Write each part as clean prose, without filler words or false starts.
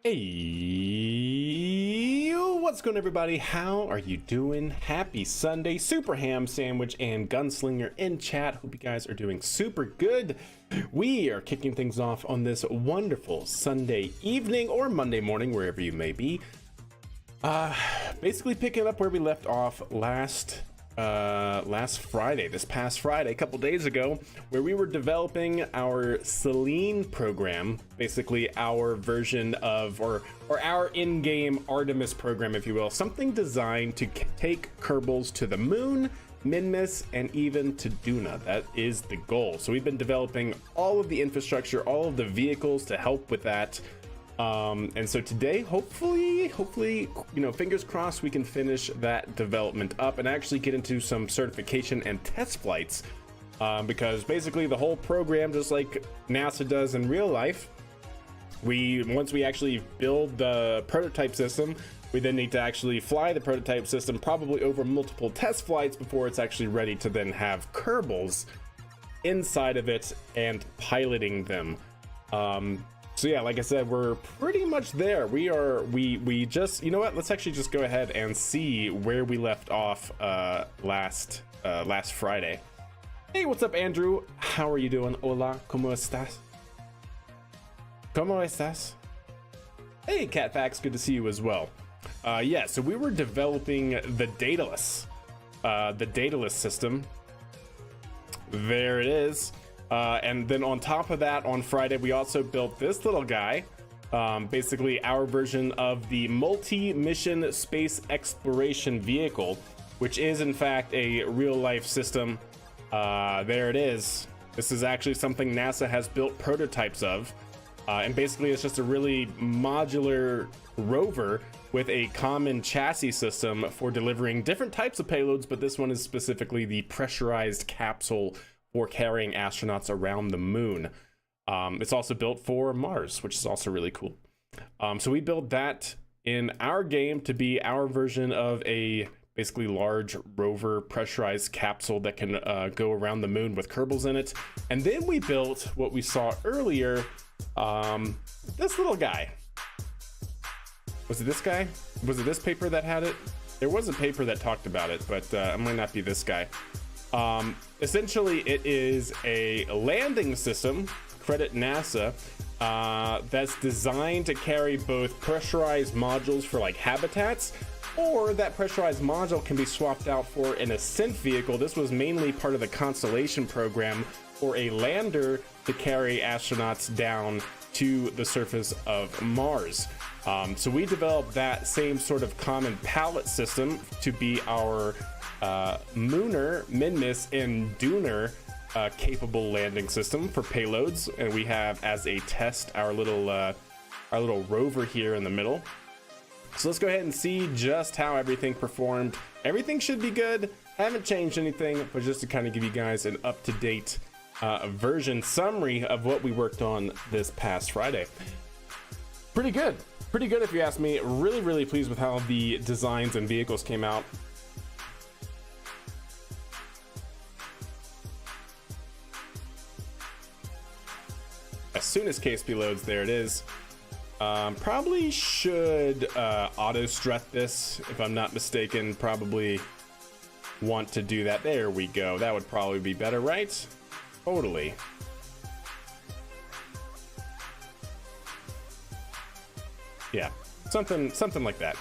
Hey, what's going on, everybody? How are you doing? Happy Sunday. Super Ham Sandwich and Gunslinger in chat. Hope you guys are doing super good. We are kicking things off on this wonderful Sunday evening or Monday morning, wherever you may be. Basically picking up where we left off last Friday, this past Friday, a couple days ago, where we were developing our Selene program, basically our version of, or our in-game Artemis program, if you will, something designed to take Kerbals to the moon, Minmus, and even to Duna. That is the goal. So we've been developing all of the infrastructure, all of the vehicles to help with that. And so today, hopefully, you know, fingers crossed, we can finish that development up and actually get into some certification and test flights. Because basically the whole program, just like NASA does in real life, once we actually build the prototype system, we then need to actually fly the prototype system probably over multiple test flights before it's actually ready to then have Kerbals inside of it and piloting them. So yeah, like I said, we're pretty much there. We just, you know what? Let's actually just go ahead and see where we left off last Friday. Hey, what's up, Andrew? How are you doing? Hola, ¿cómo estás? ¿Cómo estás? Hey, Catfax, good to see you as well. Yeah, so we were developing the Daedalus system. There it is. And then on top of that, on Friday, we also built this little guy, basically our version of the multi-mission space exploration vehicle, which is in fact a real-life system. There it is. This is actually something NASA has built prototypes of, and basically it's just a really modular rover with a common chassis system for delivering different types of payloads, but this one is specifically the pressurized capsule for carrying astronauts around the moon. It's also built for Mars, which is also really cool. So we built that in our game to be our version of a basically large rover pressurized capsule that can go around the moon with Kerbals in it. And then we built what we saw earlier, this little guy. Was it this guy? Was it this paper that had it? There was a paper that talked about it, but it might not be this guy. Essentially, it is a landing system, credit NASA, that's designed to carry both pressurized modules for like habitats, or that pressurized module can be swapped out for an ascent vehicle. This was mainly part of the Constellation program for a lander to carry astronauts down to the surface of Mars. So we developed that same sort of common pallet system to be our Munar, Minmus, and Dunar capable landing system for payloads, and we have as a test our little rover here in the middle. So let's go ahead and see just how everything performed. Everything should be good. Haven't changed anything, but just to kind of give you guys an up-to-date version summary of what we worked on this past Friday. Pretty good if you ask me. Really pleased with how the designs and vehicles came out. As soon as KSP loads, there it is. Probably should auto strut this, if I'm not mistaken. Probably want to do that. There we go. That would probably be better, right? Totally. Yeah, something like that.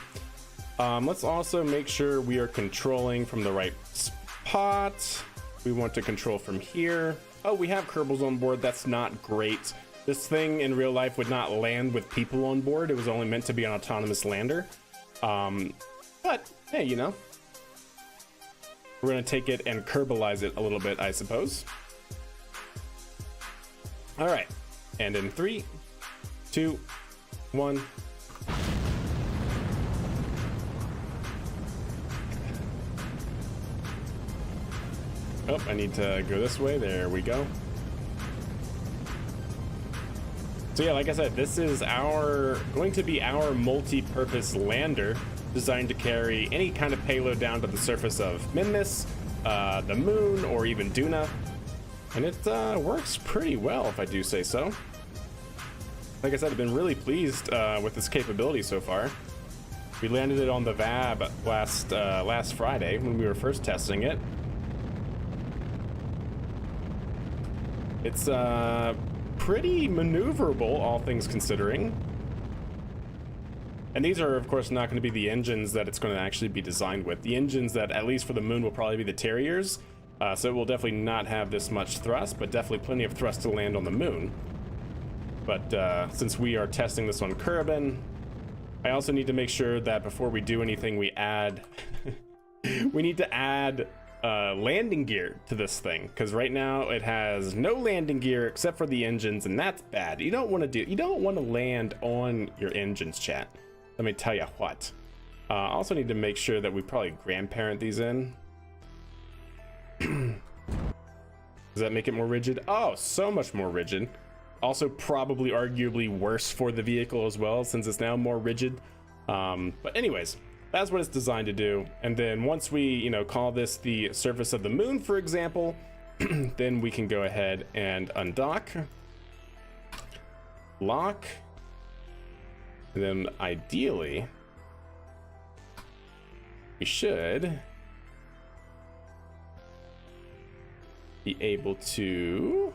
Let's also make sure we are controlling from the right spot. We want to control from here. Oh, we have Kerbals on board. That's not great. This thing in real life would not land with people on board. It was only meant to be an autonomous lander. But hey, you know, we're gonna take it and Kerbalize it a little bit, I suppose. All right, and in 3, 2, 1. Oh, I need to go this way. There we go. So yeah, like I said, this is going to be our multi-purpose lander designed to carry any kind of payload down to the surface of Minmus, the moon, or even Duna. And it works pretty well, if I do say so. like I said, I've been really pleased with its capability so far. We landed it on the VAB last Friday when we were first testing it. It's pretty maneuverable, all things considering. And these are, of course, not going to be the engines that it's going to actually be designed with. The engines that, at least for the moon, will probably be the Terriers. So it will definitely not have this much thrust, but definitely plenty of thrust to land on the moon. But since we are testing this on Kerbin, I also need to make sure that before we do anything, we add... we need to add landing gear to this thing, because right now it has no landing gear except for the engines, and that's bad. You don't want to land on your engines, chat. Let me tell you what. I also need to make sure that we probably grandparent these in. Does that make it more rigid? Oh, so much more rigid. Also probably arguably worse for the vehicle as well, since it's now more rigid. But anyways, that's what it's designed to do. And then once we, you know, call this the surface of the moon, for example, then we can go ahead and undock, lock, and then ideally we should be able to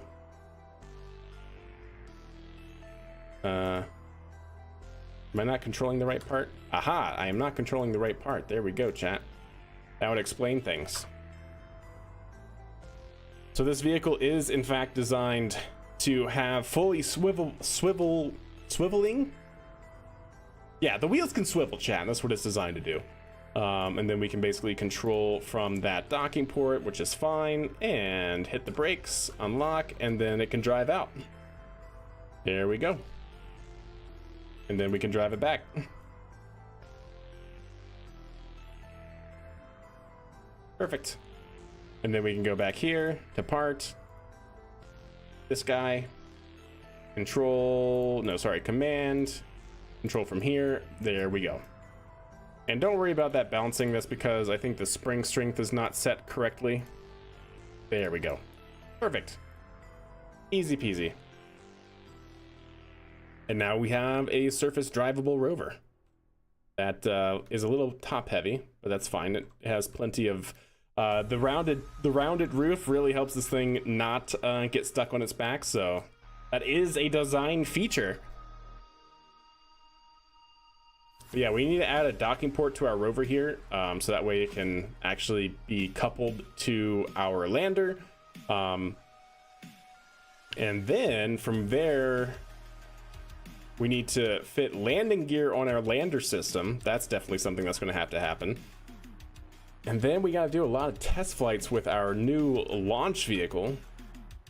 am I not controlling the right part? Aha, I am not controlling the right part. There we go, chat. That would explain things. So this vehicle is in fact designed to have fully swiveling. Yeah, the wheels can swivel, chat. That's what it's designed to do. And then we can basically control from that docking port, which is fine, and hit the brakes, unlock, and then it can drive out. There we go. And then we can drive it back. Perfect. And then we can go back here to part. This guy. Control, no, sorry, command. Control from here. There we go. And don't worry about that bouncing. That's because I think the spring strength is not set correctly. There we go. Perfect. Easy peasy. And now we have a surface drivable rover. That is a little top heavy, but that's fine. It has plenty of the rounded roof really helps this thing not get stuck on its back. So that is a design feature. But yeah, we need to add a docking port to our rover here, so that way it can actually be coupled to our lander. And then from there, we need to fit landing gear on our lander system. That's definitely something that's going to happen. And then we got to do a lot of test flights with our new launch vehicle.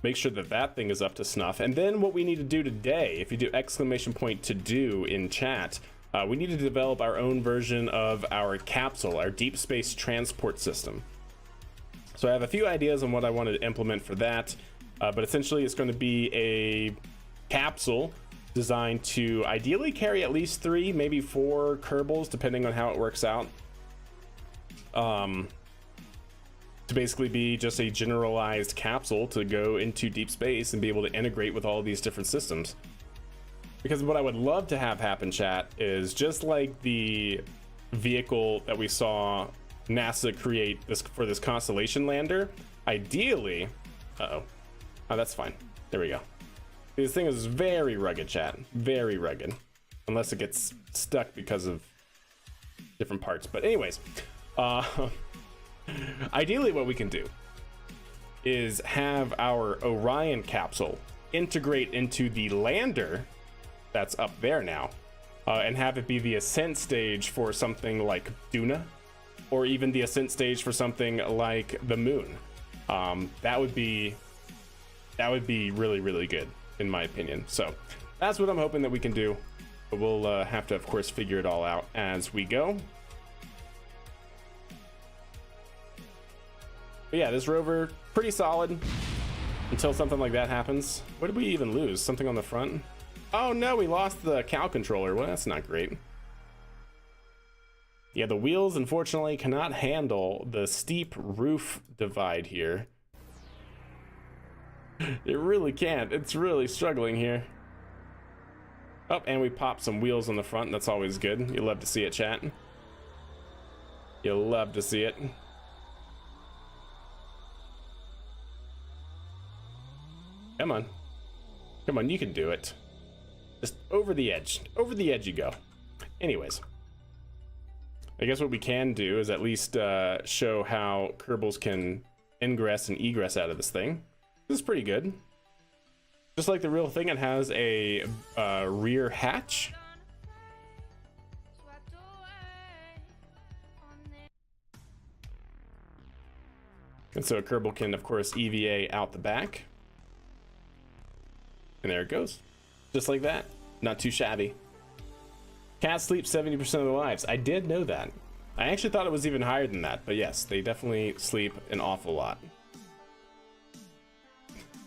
Make sure that that thing is up to snuff. And then what we need to do today, if you do !to do in chat, we need to develop our own version of our capsule, our deep space transport system. So I have a few ideas on what I wanted to implement for that, but essentially it's going to be a capsule designed to ideally carry at least 3, maybe 4 Kerbals, depending on how it works out. To basically be just a generalized capsule to go into deep space and be able to integrate with all these different systems. Because what I would love to have happen, chat, is just like the vehicle that we saw NASA create this for this Constellation lander, ideally, oh, that's fine. There we go. This thing is very rugged, chat. Very rugged. Unless it gets stuck because of different parts. But anyways, ideally what we can do is have our Orion capsule integrate into the lander that's up there now, and have it be the ascent stage for something like Duna, or even the ascent stage for something like the moon. That would be really, really good, in my opinion. So that's what I'm hoping that we can do, but we'll have to, of course, figure it all out as we go. But yeah, this rover, pretty solid until something like that happens. What did we even lose? Something on the front? Oh no, we lost the cow controller. Well, that's not great. Yeah, the wheels unfortunately cannot handle the steep roof divide here. It really can't. It's really struggling here. Oh, and we popped some wheels on the front. That's always good. You love to see it, chat. You love to see it. Come on. Come on, you can do it. Just over the edge. Over the edge you go. Anyways. I guess what we can do is at least show how Kerbals can ingress and egress out of this thing. This is pretty good. Just like the real thing, it has a rear hatch. And so a Kerbal can, of course, EVA out the back. And there it goes. Just like that. Not too shabby. Cats sleep 70% of their lives. I did know that. I actually thought it was even higher than that. But yes, they definitely sleep an awful lot.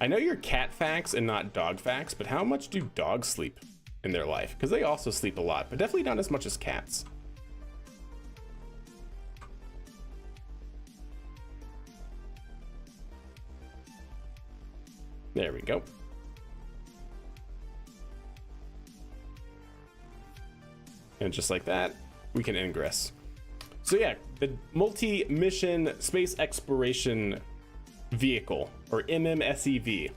I know you're cat facts and not dog facts, but how much do dogs sleep in their life? Because they also sleep a lot, but definitely not as much as cats. There we go. And just like that, we can ingress. So yeah, the multi-mission space exploration vehicle, or MMSEV,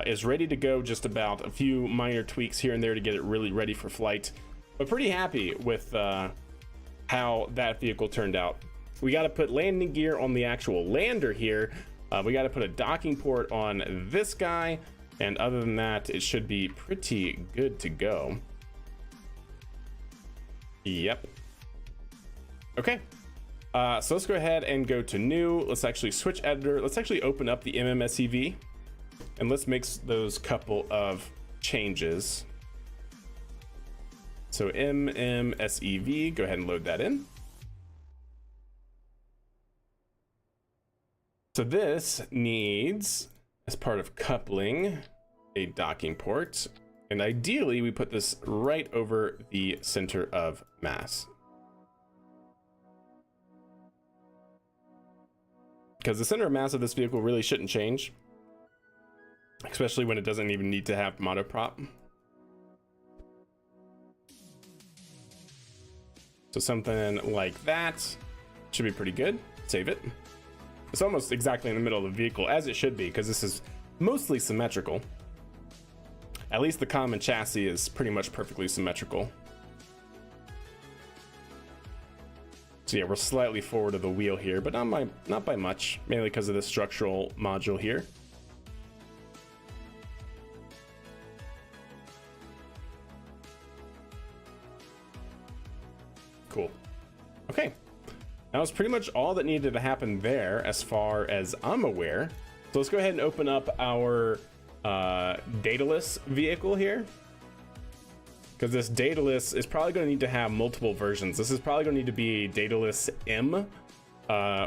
is ready to go. Just about a few minor tweaks here and there to get it really ready for flight, but pretty happy with how that vehicle turned out. We got to put landing gear on the actual lander here. We got to put a docking port on this guy, and other than that, it should be pretty good to go. Yep. Okay. So let's go ahead and go to new. Let's actually switch editor. Let's actually open up the MMSEV and let's make those couple of changes. So MMSEV, go ahead and load that in. So this needs, as part of coupling, a docking port. And ideally we put this right over the center of mass. Because the center of mass of this vehicle really shouldn't change, especially when it doesn't even need to have monoprop. So something like that should be pretty good. Save it. It's almost exactly in the middle of the vehicle, as it should be, because this is mostly symmetrical. At least the common chassis is pretty much perfectly symmetrical. So yeah, we're slightly forward of the wheel here, but not by much, mainly because of this structural module here. Cool. Okay. That was pretty much all that needed to happen there as far as I'm aware. So let's go ahead and open up our dataless vehicle here. Because this dataless is probably going to need to have multiple versions. This is probably going to need to be dataless M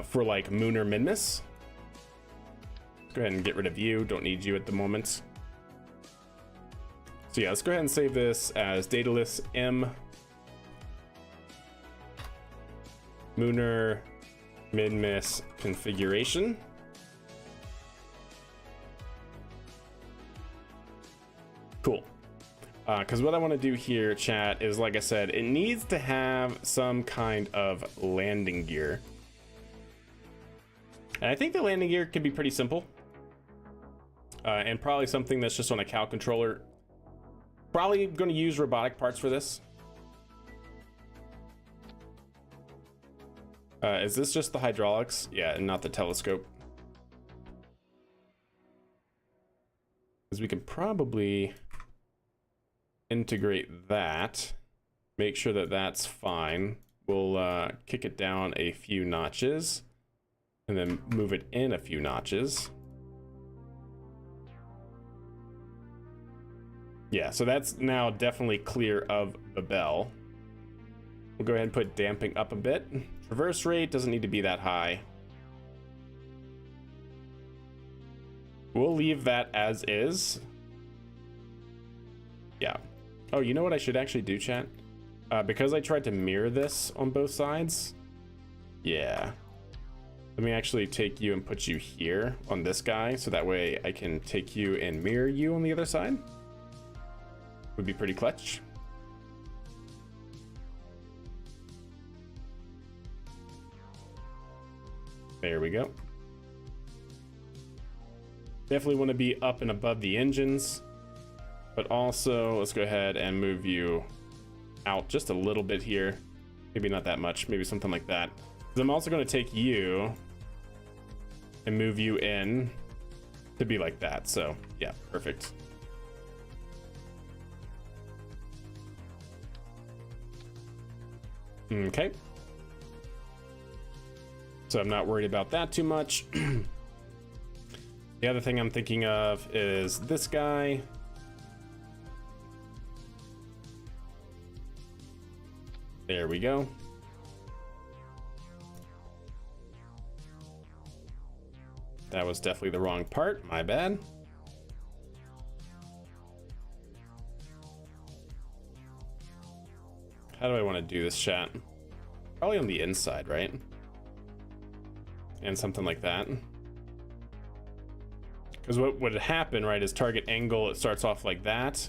for like Munar Minmus. Go ahead and get rid of you. Don't need you at the moment. So yeah, let's go ahead and save this as dataless M Munar Minmus configuration. Cool. Because what I want to do here, chat, is, like I said, it needs to have some kind of landing gear. And I think the landing gear can be pretty simple. And probably something that's just on a cow controller. Probably going to use robotic parts for this. Is this just the hydraulics? Yeah, and not the telescope. Because we can probably integrate that, make sure that that's fine. We'll kick it down a few notches and then move it in a few notches. Yeah, so that's now definitely clear of the bell. We'll go ahead and put damping up a bit. Traverse rate doesn't need to be that high. We'll leave that as is. Yeah. Oh, you know what I should actually do, chat? Because I tried to mirror this on both sides. Yeah. Let me actually take you and put you here on this guy, so that way I can take you and mirror you on the other side. Would be pretty clutch. There we go. Definitely want to be up and above the engines, but also let's go ahead and move you out just a little bit here. Maybe not that much, maybe something like that. Because I'm also going to take you and move you in to be like that. So yeah, perfect. Okay. So I'm not worried about that too much. The other thing I'm thinking of is this guy. There we go. That was definitely the wrong part, my bad. How do I want to do this, chat? Probably on the inside, right? And something like that. Because what would happen, right, is target angle, it starts off like that,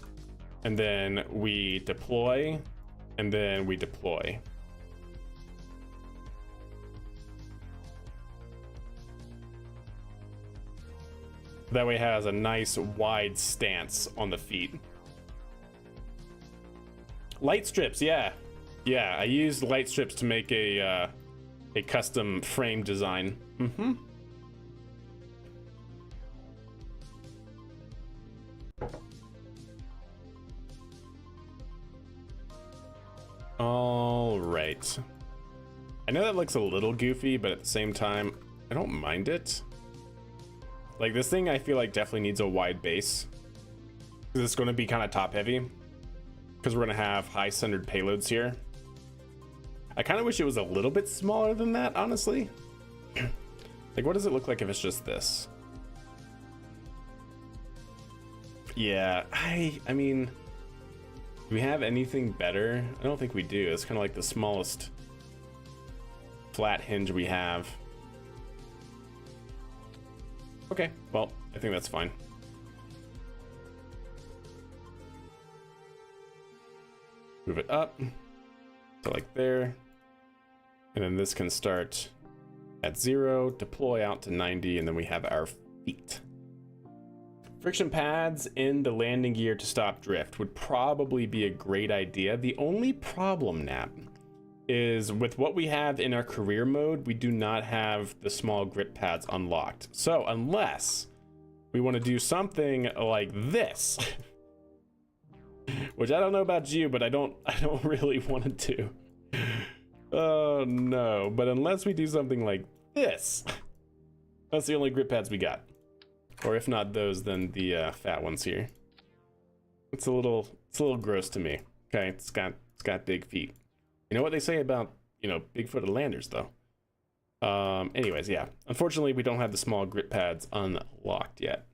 and then we deploy, and then we deploy. That way it has a nice wide stance on the feet. Light strips, yeah. Yeah, I used light strips to make a custom frame design. Mm-hmm. All right. I know that looks a little goofy, but at the same time, I don't mind it. Like, this thing I feel like definitely needs a wide base, because it's going to be kind of top heavy, because we're going to have high centered payloads here. I kind of wish it was a little bit smaller than that, honestly. Like, what does it look like if it's just this? Yeah, I mean, do we have anything better? I don't think we do. It's kind of like the smallest flat hinge we have. Okay, well, I think that's fine. Move it up to like there. And then this can start at 0, deploy out to 90, and then we have our feet. Friction pads in the landing gear to stop drift would probably be a great idea. The only problem, Nap, is with what we have in our career mode, we do not have the small grip pads unlocked. So unless we want to do something like this, which I don't know about you, but I don't really want to do. Oh no, but unless we do something like this, that's the only grip pads we got. Or if not those, then the fat ones here. It's a little gross to me. Okay, it's got big feet. You know what they say about, you know, big-footed landers though. Anyways, yeah. Unfortunately, we don't have the small grip pads unlocked yet.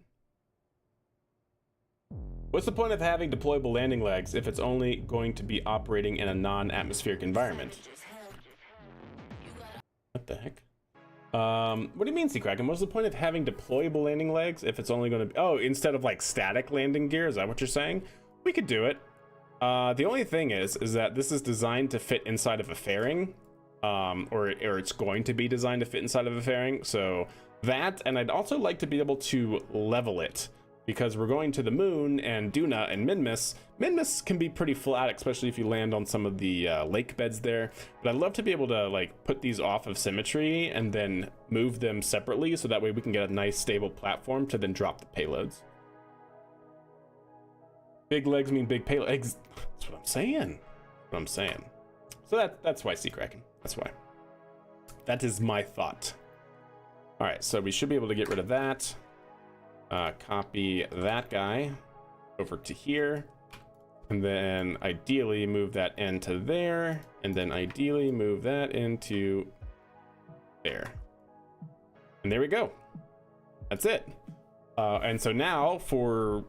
What's the point of having deployable landing legs if it's only going to be operating in a non-atmospheric environment? What the heck? What do you mean, Seacracken? What's the point of having deployable landing legs if it's only going to be... Oh, instead of like static landing gear, is that what you're saying? We could do it. The only thing is that this is designed to fit inside of a fairing, or it's going to be designed to fit inside of a fairing. So that, and I'd also like to be able to level it, because we're going to the moon, and Duna and Minmus. Minmus can be pretty flat, especially if you land on some of the lake beds there. But I'd love to be able to like put these off of symmetry and then move them separately, so that way we can get a nice stable platform to then drop the payloads. Big legs mean big payloads. That's what I'm saying. What I'm saying. So that's why, Seacracken. That's why. That is my thought. All right, so we should be able to get rid of that. Copy that guy over to here, and then ideally move that into there, and then ideally move that into there. And there we go. That's it. And so now for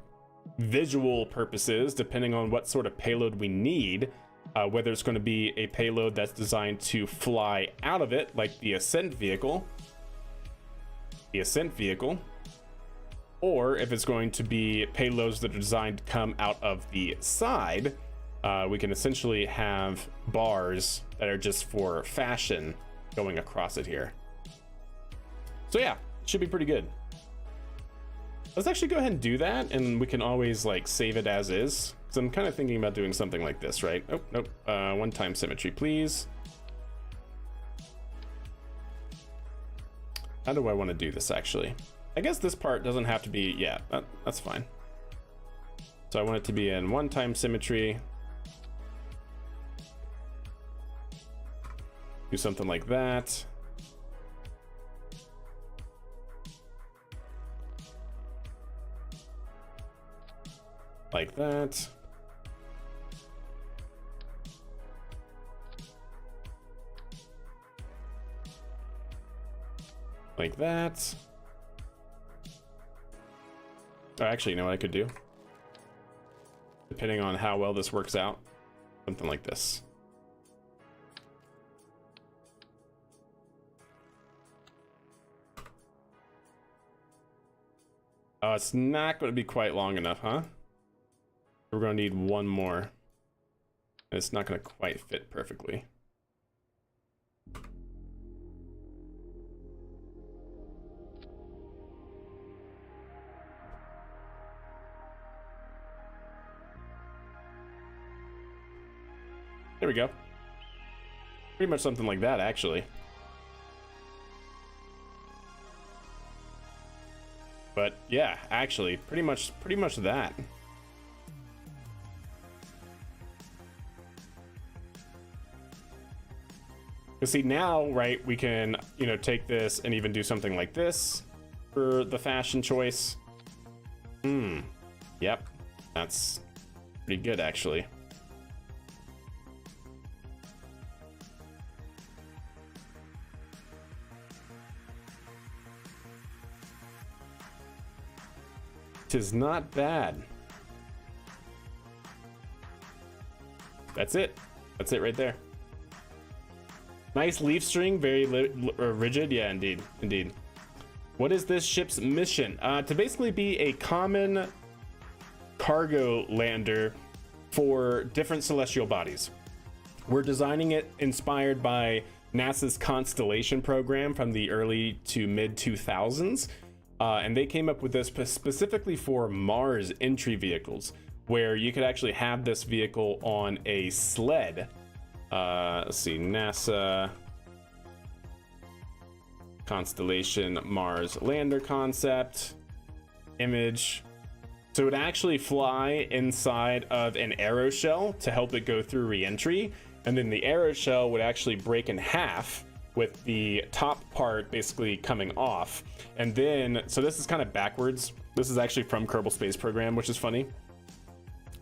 visual purposes, depending on what sort of payload we need, whether it's going to be a payload that's designed to fly out of it, like the ascent vehicle, or if it's going to be payloads that are designed to come out of the side, we can essentially have bars that are just for fashion going across it here. So yeah, should be pretty good. Let's actually go ahead and do that, and we can always like save it as is. Because I'm kind of thinking about doing something like this, right? Oh, nope. One-time symmetry, please. How do I want to do this, actually? I guess this part doesn't have to be... Yeah, that's fine. So I want it to be in one-time symmetry. Do something like that. Like that. Like that. Oh, actually, you know what I could do? Depending on how well this works out. Something like this. Oh, it's not going to be quite long enough, huh? We're going to need one more. It's not going to quite fit perfectly. There we go. Pretty much something like that, actually. But yeah, actually, pretty much that. You see now, right, we can, you know, take this and even do something like this for the fashion choice. Yep, that's pretty good, actually. Tis not bad. That's it. That's it right there. Nice leaf string, very rigid. Yeah, indeed, indeed. What is this ship's mission? To basically be a common cargo lander for different celestial bodies. We're designing it inspired by NASA's Constellation program from the early to mid 2000s. And they came up with this specifically for Mars entry vehicles, where you could actually have this vehicle on a sled. Let's see, NASA Constellation Mars lander concept image. So it would actually fly inside of an aeroshell to help it go through re-entry, and then the aeroshell would actually break in half with the top part basically coming off. And then, so this is kind of backwards. This is actually from Kerbal Space Program, which is funny.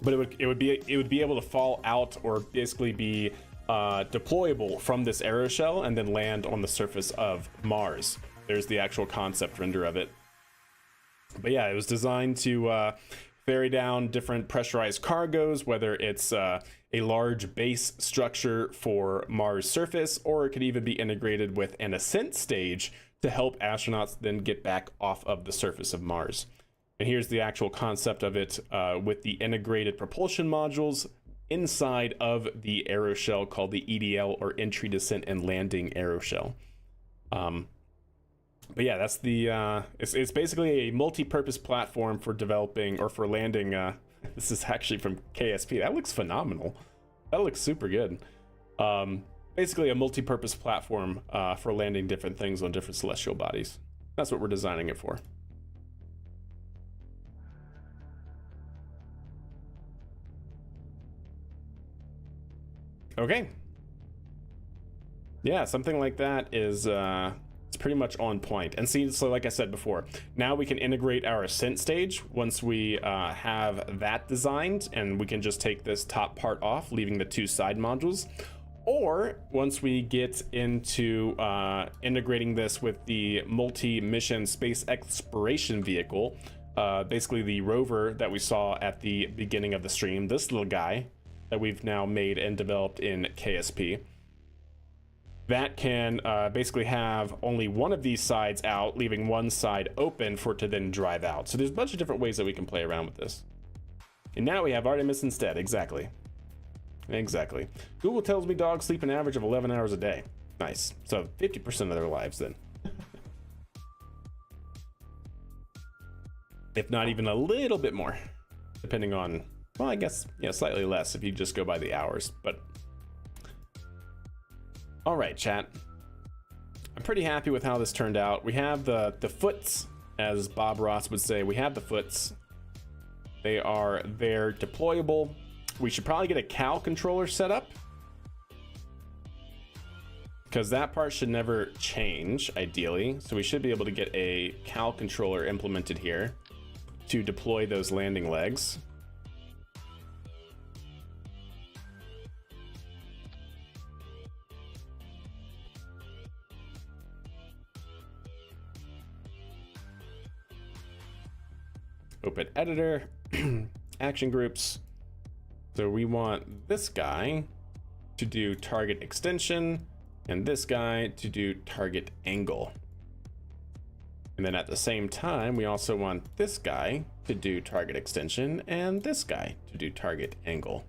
But it would be able to fall out or basically be deployable from this aeroshell and then land on the surface of Mars. There's the actual concept render of it. But yeah, it was designed to ferry down different pressurized cargoes, whether it's a large base structure for Mars surface, or it could even be integrated with an ascent stage to help astronauts then get back off of the surface of Mars. And here's the actual concept of it with the integrated propulsion modules inside of the aeroshell called the EDL, or Entry, Descent, and Landing Aeroshell. But yeah, that's the it's basically a multi-purpose platform for developing or for landing. This is actually from KSP. That looks phenomenal. That looks super good. Basically a multi-purpose platform for landing different things on different celestial bodies. That's what we're designing it for. Okay. Yeah, something like that is it's pretty much on point. And see, so like I said before, now we can integrate our ascent stage once we have that designed, and we can just take this top part off, leaving the two side modules. Or once we get into integrating this with the multi-mission space exploration vehicle, basically the rover that we saw at the beginning of the stream, this little guy that we've now made and developed in KSP, that can basically have only one of these sides out, leaving one side open for it to then drive out. So there's a bunch of different ways that we can play around with this. And now we have Artemis instead. Exactly. Exactly. Google tells me dogs sleep an average of 11 hours a day. Nice. So 50% of their lives then. if not even a little bit more, depending on, well, I guess, yeah, slightly less if you just go by the hours. But all right, chat, I'm pretty happy with how this turned out. We have the foots, as Bob Ross would say. We have the foots. They're deployable. We should probably get a Cal controller set up, because that part should never change, ideally. So we should be able to get a Cal controller implemented here to deploy those landing legs. Open editor, action groups. So we want this guy to do target extension, and this guy to do target angle. And then at the same time, we also want this guy to do target extension and this guy to do target angle.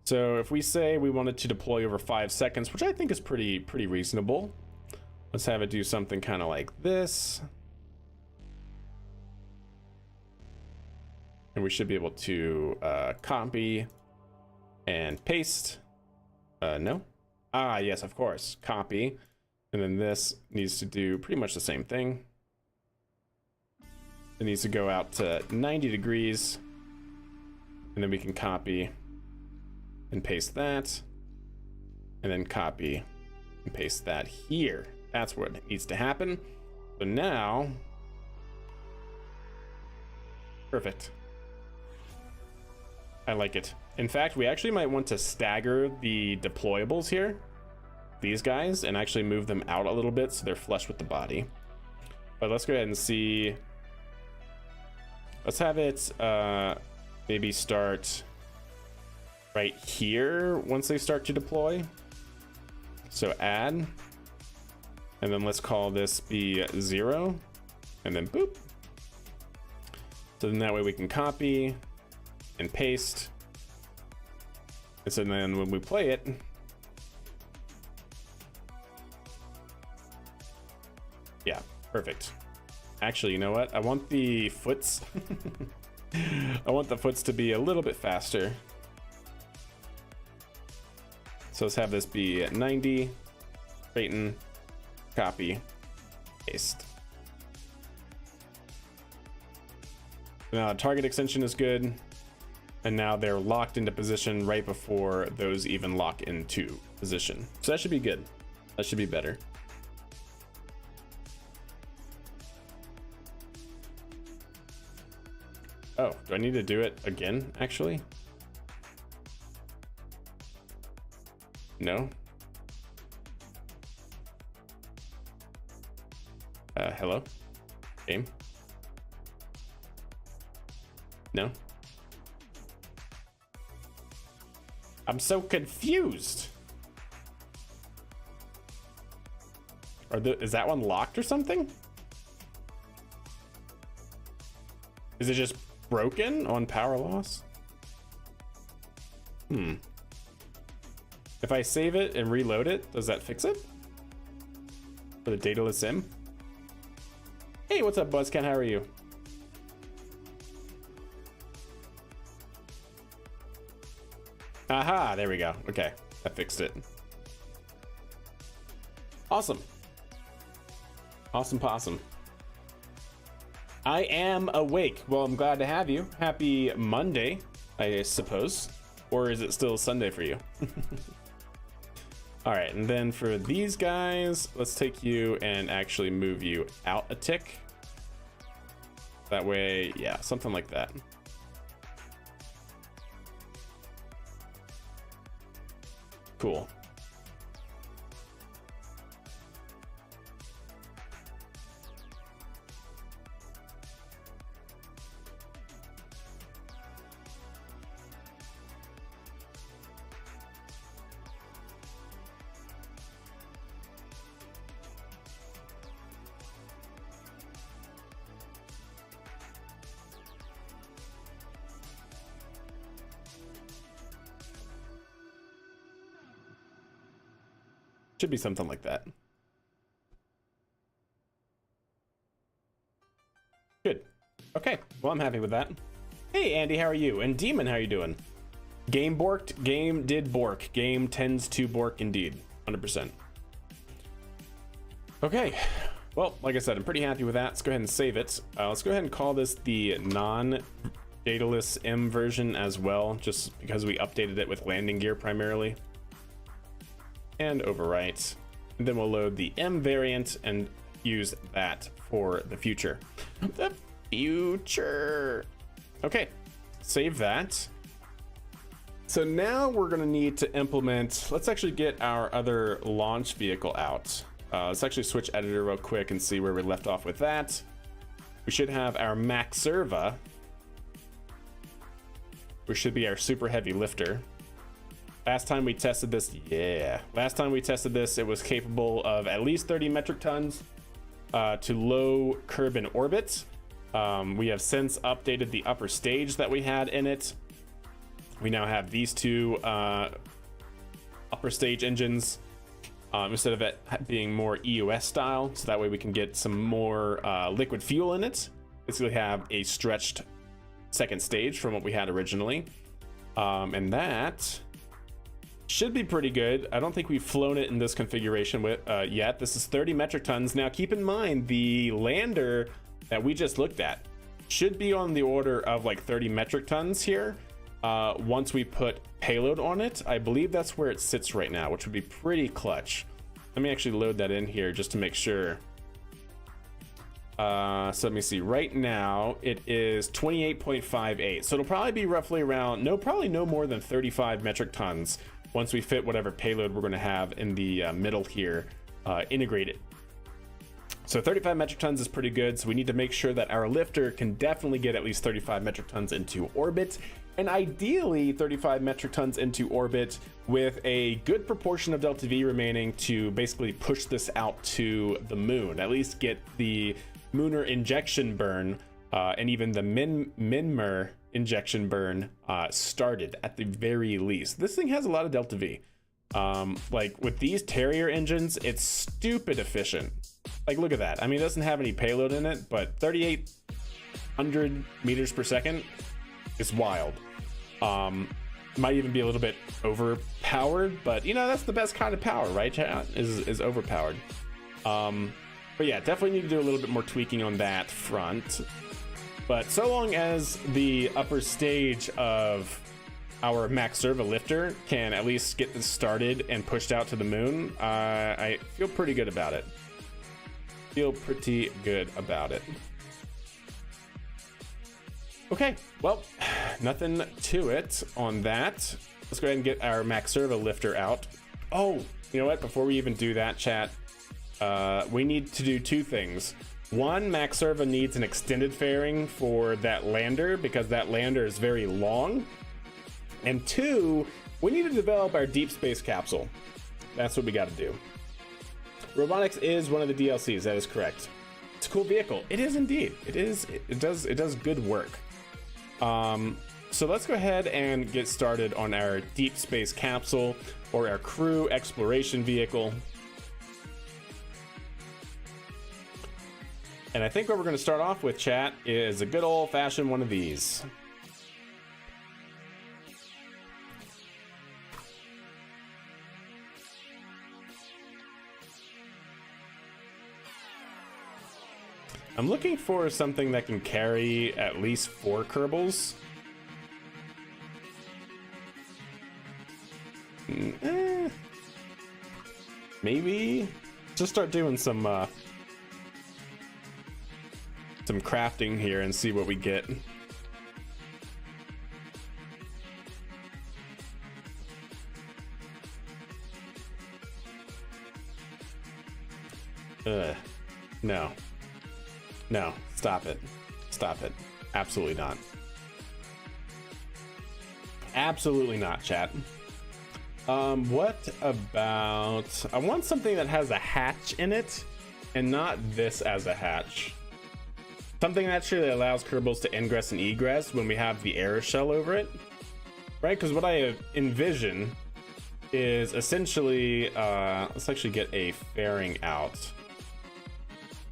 So if we say we wanted to deploy over 5 seconds, which I think is pretty reasonable, let's have it do something kind of like this. And we should be able to copy and paste. No. Ah, yes, of course. Copy. And then this needs to do pretty much the same thing. It needs to go out to 90 degrees. And then we can copy and paste that. And then copy and paste that here. That's what needs to happen. So now, perfect. I like it. In fact, we actually might want to stagger the deployables here, these guys, and actually move them out a little bit so they're flush with the body. But let's go ahead and see. Let's have it maybe start right here once they start to deploy. So add, and then let's call this be 0, and then boop. So then that way we can copy and paste. And so then when we play it, yeah, perfect. Actually, you know what? I want the foots. I want the foots to be a little bit faster. So let's have this be 90, straighten, copy, paste. Now target extension is good. And now they're locked into position right before those even lock into position. So that should be good. That should be better. Oh, do I need to do it again, actually? No? Hello? Game? No? I'm so confused. Is that one locked or something? Is it just broken on power loss? If I save it and reload it, does that fix it? For the dataless sim? Hey, what's up, Buzzcat? How are you? Aha, there we go. Okay, I fixed it. Awesome. Awesome possum. I am awake. Well, I'm glad to have you. Happy Monday, I suppose. Or is it still Sunday for you? All right, and then for these guys, let's take you and actually move you out a tick. That way, yeah, something like that. Cool. Should be something like that. Good. Okay, well, I'm happy with that. Hey, Andy, how are you? And Demon, how are you doing? Game borked, game did bork. Game tends to bork indeed, 100%. Okay, well, like I said, I'm pretty happy with that. Let's go ahead and save it. Let's go ahead and call this the non-dataless M version as well, just because we updated it with landing gear primarily. And overwrite. And then we'll load the M variant and use that for the future. The future. Okay, save that. So now we're gonna need to implement, let's actually get our other launch vehicle out. Let's actually switch editor real quick and see where we left off with that. We should have our Max Serva, which should be our super heavy lifter. Last time we tested this, it was capable of at least 30 metric tons to low curb in orbit. We have since updated the upper stage that we had in it. We now have these two upper stage engines instead of it being more EUS style, so that way we can get some more liquid fuel in it. Basically have a stretched second stage from what we had originally. And that should be pretty good. I don't think we've flown it in this configuration yet. This is 30 metric tons. Now keep in mind the lander that we just looked at should be on the order of like 30 metric tons here. Once we put payload on it, I believe that's where it sits right now, which would be pretty clutch. Let me actually load that in here just to make sure. So let me see. Right now it is 28.58. So it'll probably be roughly around, probably no more than 35 metric tons once we fit whatever payload we're going to have in the middle here integrated. So 35 metric tons is pretty good. So we need to make sure that our lifter can definitely get at least 35 metric tons into orbit, and ideally 35 metric tons into orbit with a good proportion of delta V remaining to basically push this out to the moon, at least get the Munar injection burn and even the Minmer injection burn started at the very least. This thing has a lot of delta V. Like with these Terrier engines, it's stupid efficient. Like, look at that. I mean, it doesn't have any payload in it, but 3,800 meters per second is wild. Might even be a little bit overpowered, but you know, that's the best kind of power, right, chat? Is overpowered. But yeah, definitely need to do a little bit more tweaking on that front. But so long as the upper stage of our Max Serva lifter can at least get this started and pushed out to the moon, I feel pretty good about it. Okay, well, nothing to it on that. Let's go ahead and get our Max Serva lifter out. Oh, you know what? Before we even do that, chat, we need to do two things. One, Max Serva needs an extended fairing for that lander because that lander is very long. And two, we need to develop our deep space capsule. That's what we got to do. Robotics is one of the DLCs. That is correct. It's a cool vehicle. It is indeed. It is. It does good work. So let's go ahead and get started on our deep space capsule or our crew exploration vehicle. And I think what we're going to start off with, chat, is a good old-fashioned one of these. I'm looking for something that can carry at least 4 Kerbals. Maybe just start doing some crafting here and see what we get. No, stop it. Absolutely not. Absolutely not, chat. What about, I want something that has a hatch in it and not this as a hatch. Something that actually allows Kerbals to ingress and egress when we have the aeroshell over it, right? Because what I envision is essentially, let's actually get a fairing out.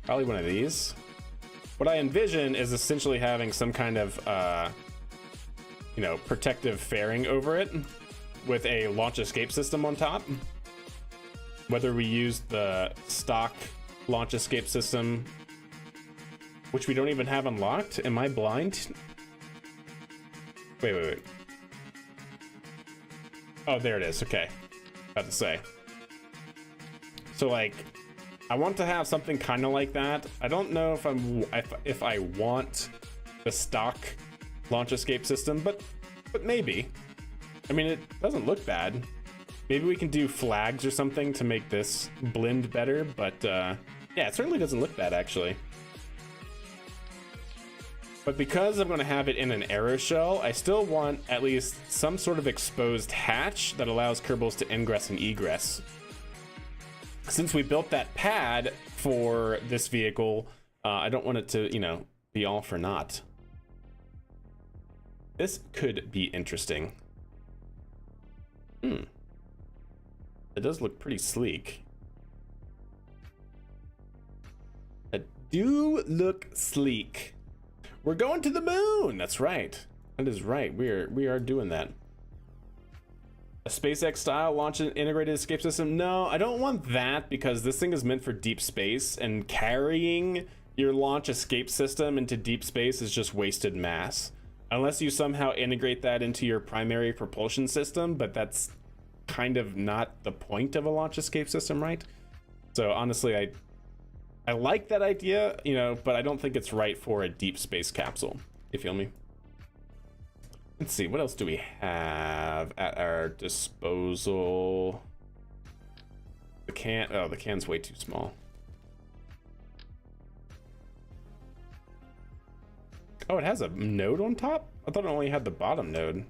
Probably one of these. what I envision is essentially having some kind of, you know, protective fairing over it with a launch escape system on top. Whether we use the stock launch escape system, which we don't even have unlocked. Am I blind? Wait. Oh, there it is. Okay. About to say. So, like, I want to have something kind of like that. I don't know if I want the stock launch escape system, but maybe. I mean, it doesn't look bad. Maybe we can do flags or something to make this blend better, but yeah, it certainly doesn't look bad, actually. But because I'm going to have it in an aeroshell, I still want at least some sort of exposed hatch that allows Kerbals to ingress and egress. Since we built that pad for this vehicle, I don't want it to, you know, be all for naught. This could be interesting. It does look pretty sleek. It do look sleek. We're going to the moon. That's right. That is right. We are doing that. A SpaceX style launch and integrated escape system. No, I don't want that because this thing is meant for deep space, and carrying your launch escape system into deep space is just wasted mass. Unless you somehow integrate that into your primary propulsion system, but that's kind of not the point of a launch escape system, right? So honestly, I like that idea, you know, but I don't think it's right for a deep space capsule. You feel me? Let's see, what else do we have at our disposal? The can, oh, the can's way too small. Oh, it has a node on top? I thought it only had the bottom node.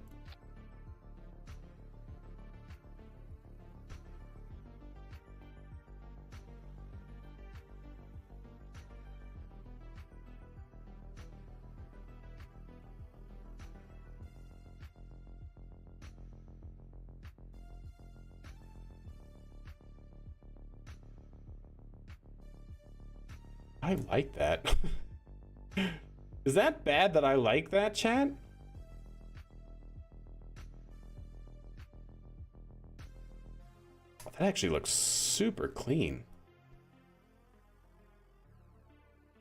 I like that. Is that bad that I like that, chat? That actually looks super clean.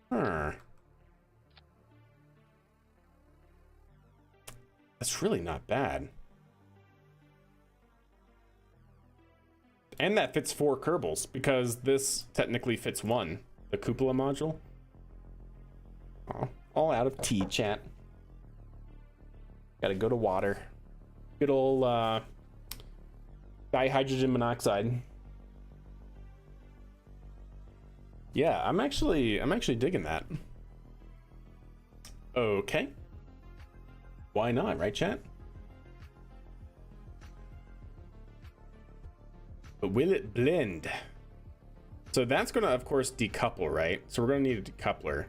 Huh. That's really not bad. And that fits 4 Kerbals, because this technically fits 1. The cupola module. Oh, all out of tea, chat. Gotta go to water. Good old dihydrogen monoxide. Yeah, I'm actually digging that. Okay. Why not, right, chat? But will it blend? So that's gonna, of course, decouple, right? So we're gonna need a decoupler.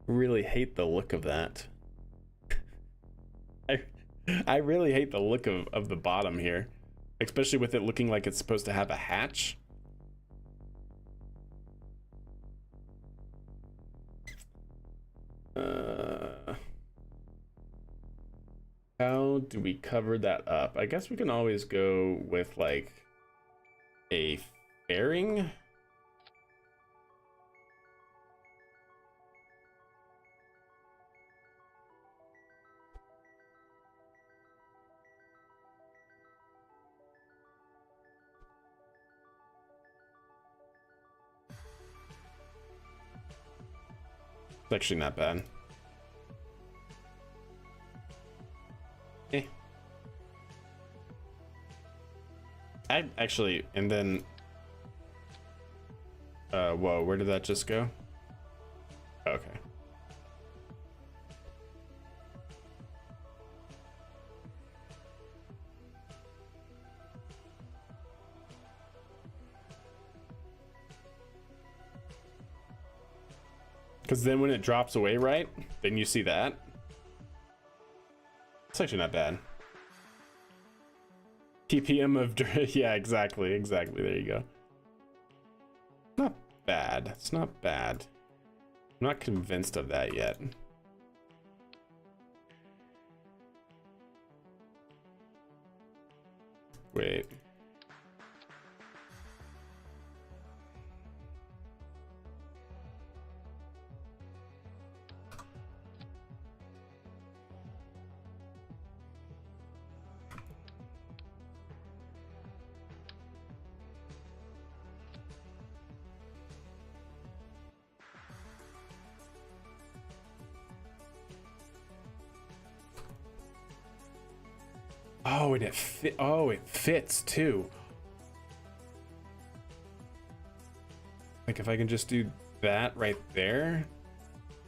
Really hate the look of that. I really hate the look of the bottom here, especially with it looking like it's supposed to have a hatch. How do we cover that up? I guess we can always go with like a fairing. It's actually not bad. I actually, and then whoa, where did that just go? Okay. Because then when it drops away, right, then you see that. It's actually not bad. ppm of yeah, exactly, there you go. Not bad, it's not bad. I'm not convinced of that yet. Wait. Oh, and it fits too. Like if I can just do that right there.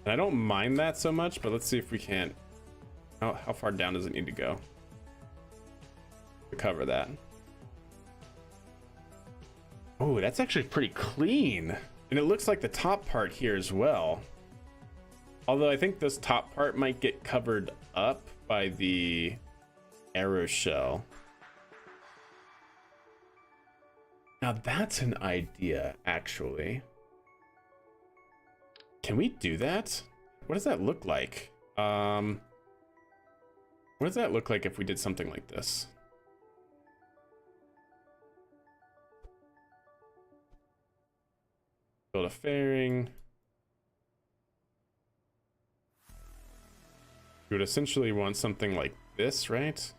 And I don't mind that so much, but let's see if we can't. How far down does it need to go to cover that? Oh, that's actually pretty clean. And it looks like the top part here as well. Although I think this top part might get covered up by the arrow shell. Now that's an idea, actually. Can we do that? What does that look like? What does that look like if we did something like this? Build a fairing. We would essentially want something like this, right?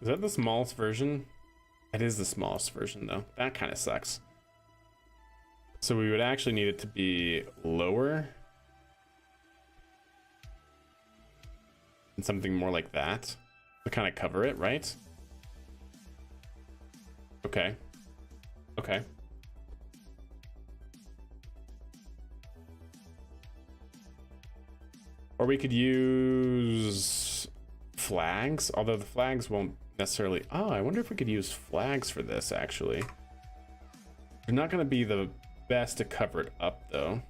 Is that the smallest version? It is the smallest version though. That kind of sucks. So we would actually need it to be lower. And something more like that to kind of cover it, right? Okay. Okay. Or we could use flags, although the flags won't necessarily. Oh, I wonder if we could use flags for this actually. They're not going to be the best to cover it up though.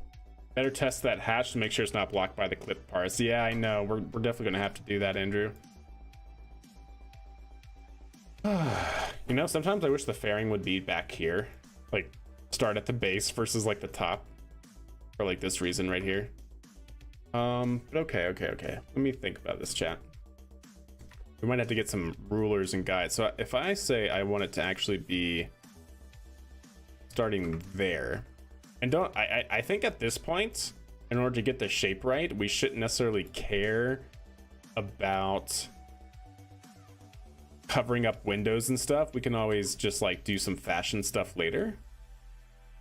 Better test that hatch to make sure it's not blocked by the clip parts. Yeah, I know. We're definitely going to have to do that, Andrew. You know, sometimes I wish the fairing would be back here. Like, start at the base versus like the top. For like this reason right here. But okay. Let me think about this, chat. We might have to get some rulers and guides. So if I say I want it to actually be starting there, and I think at this point, in order to get the shape right, we shouldn't necessarily care about covering up windows and stuff. We can always just like do some fashion stuff later.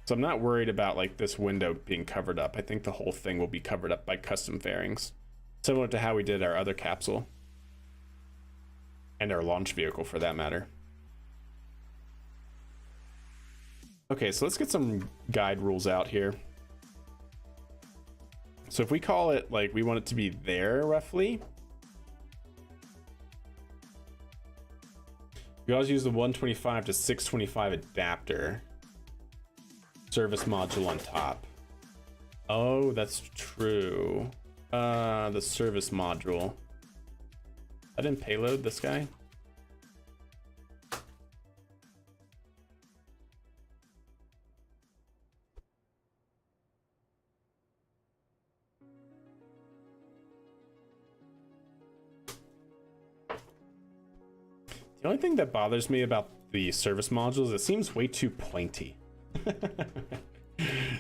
So I'm not worried about like this window being covered up. I think the whole thing will be covered up by custom fairings, similar to how we did our other capsule. And our launch vehicle for that matter. Okay, so let's get some guide rules out here. So if we call it like we want it to be there roughly. We always use the 125 to 625 adapter. Service module on top. Oh, that's true. The service module. I didn't payload this guy. The only thing that bothers me about the service module is it seems way too pointy.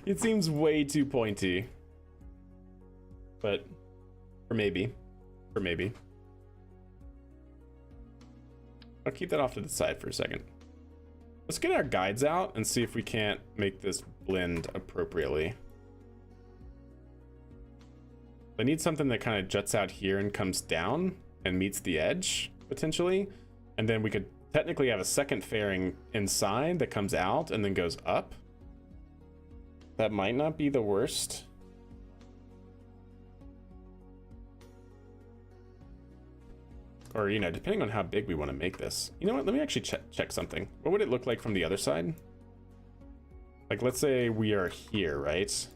It seems way too pointy. But, or maybe. I'll keep that off to the side for a second. Let's get our guides out and see if we can't make this blend appropriately. I need something that kind of juts out here and comes down and meets the edge, potentially. And then we could technically have a second fairing inside that comes out and then goes up. That might not be the worst. Or, you know, depending on how big we want to make this. You know what? Let me actually check something. What would it look like from the other side? Like, let's say we are here, right?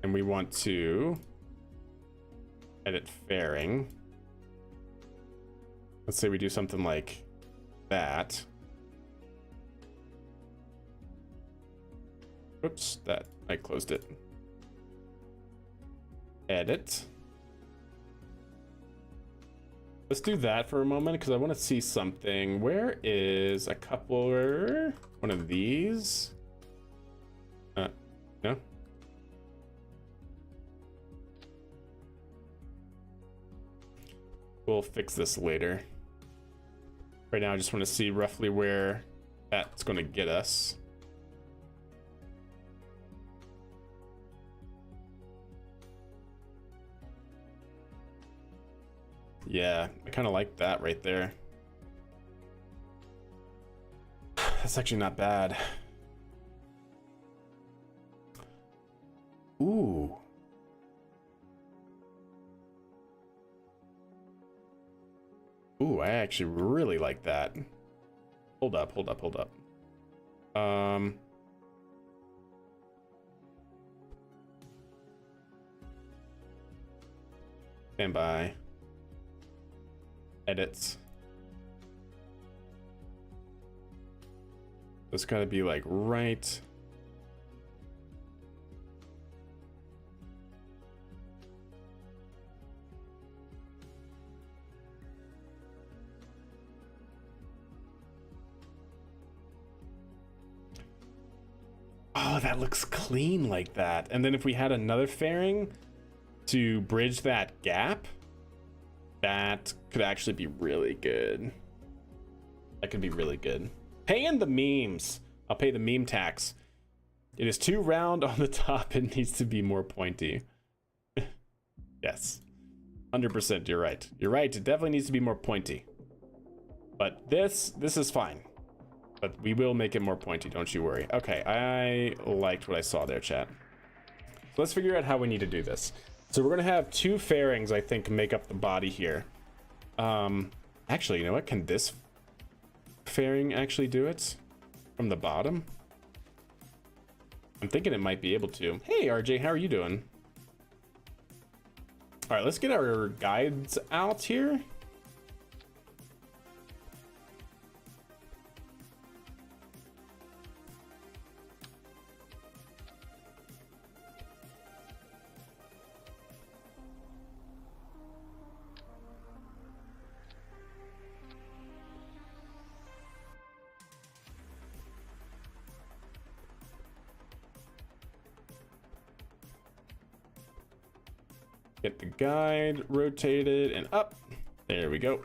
And we want to edit fairing. Let's say we do something like that. Oops, that I closed it. Edit. Let's do that for a moment because I want to see something. Where is a coupler? One of these? No? We'll fix this later. Right now I just want to see roughly where that's going to get us. Yeah, I kind of like that right there. That's actually not bad. Ooh. Ooh, I actually really like that. Hold up. Stand by. Edits. It's gotta be like right. Oh, that looks clean like that. And then if we had another fairing to bridge that gap, that could actually be really good. That could be really good. Paying the memes. I'll pay the meme tax. It is too round on the top. It needs to be more pointy. Yes. 100%, you're right. You're right, it definitely needs to be more pointy. But this is fine. But we will make it more pointy, don't you worry. Okay, I liked what I saw there, chat. So let's figure out how we need to do this. So we're gonna have two fairings, I think, make up the body here. Actually, you know what? Can this fairing actually do it from the bottom? I'm thinking it might be able to. Hey, RJ, how are you doing? All right, let's get our guides out here. Get the guide rotated and up. There we go.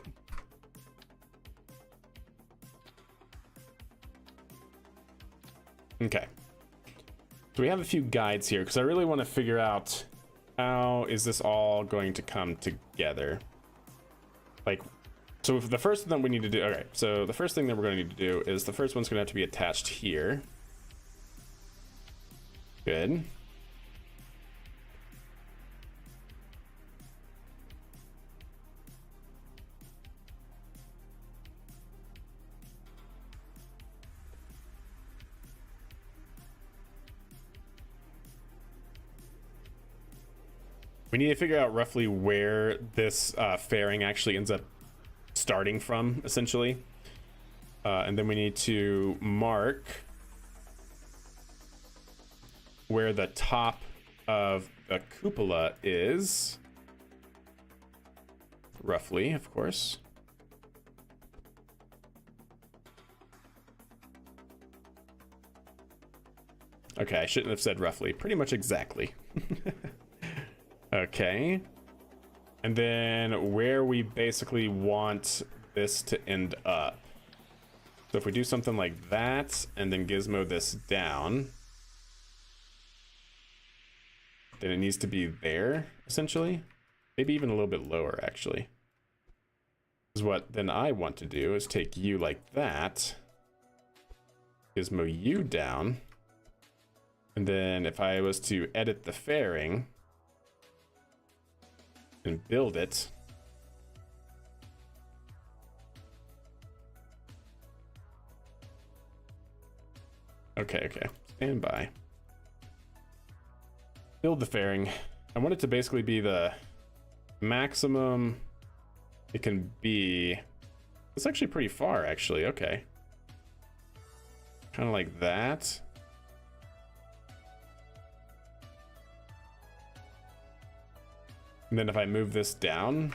Okay. So we have a few guides here because I really want to figure out how is this all going to come together. Like, so the first thing we need to do, okay, so the first thing that we're going to need to do is the first one's going to have to be attached here. Good. We need to figure out roughly where this fairing actually ends up starting from, essentially. And then we need to mark where the top of the cupola is. Roughly, of course. Okay, I shouldn't have said roughly. Pretty much exactly. Okay. And then where we basically want this to end up. So if we do something like that and then gizmo this down, then it needs to be there, essentially. Maybe even a little bit lower, actually. Is what then I want to do is take you like that, gizmo you down, and then if I was to edit the fairing and build it, Okay, okay. Stand by. Build the fairing. I want it to basically be the maximum it can be. It's actually pretty far, actually. Okay. Kind of like that. And then if I move this down,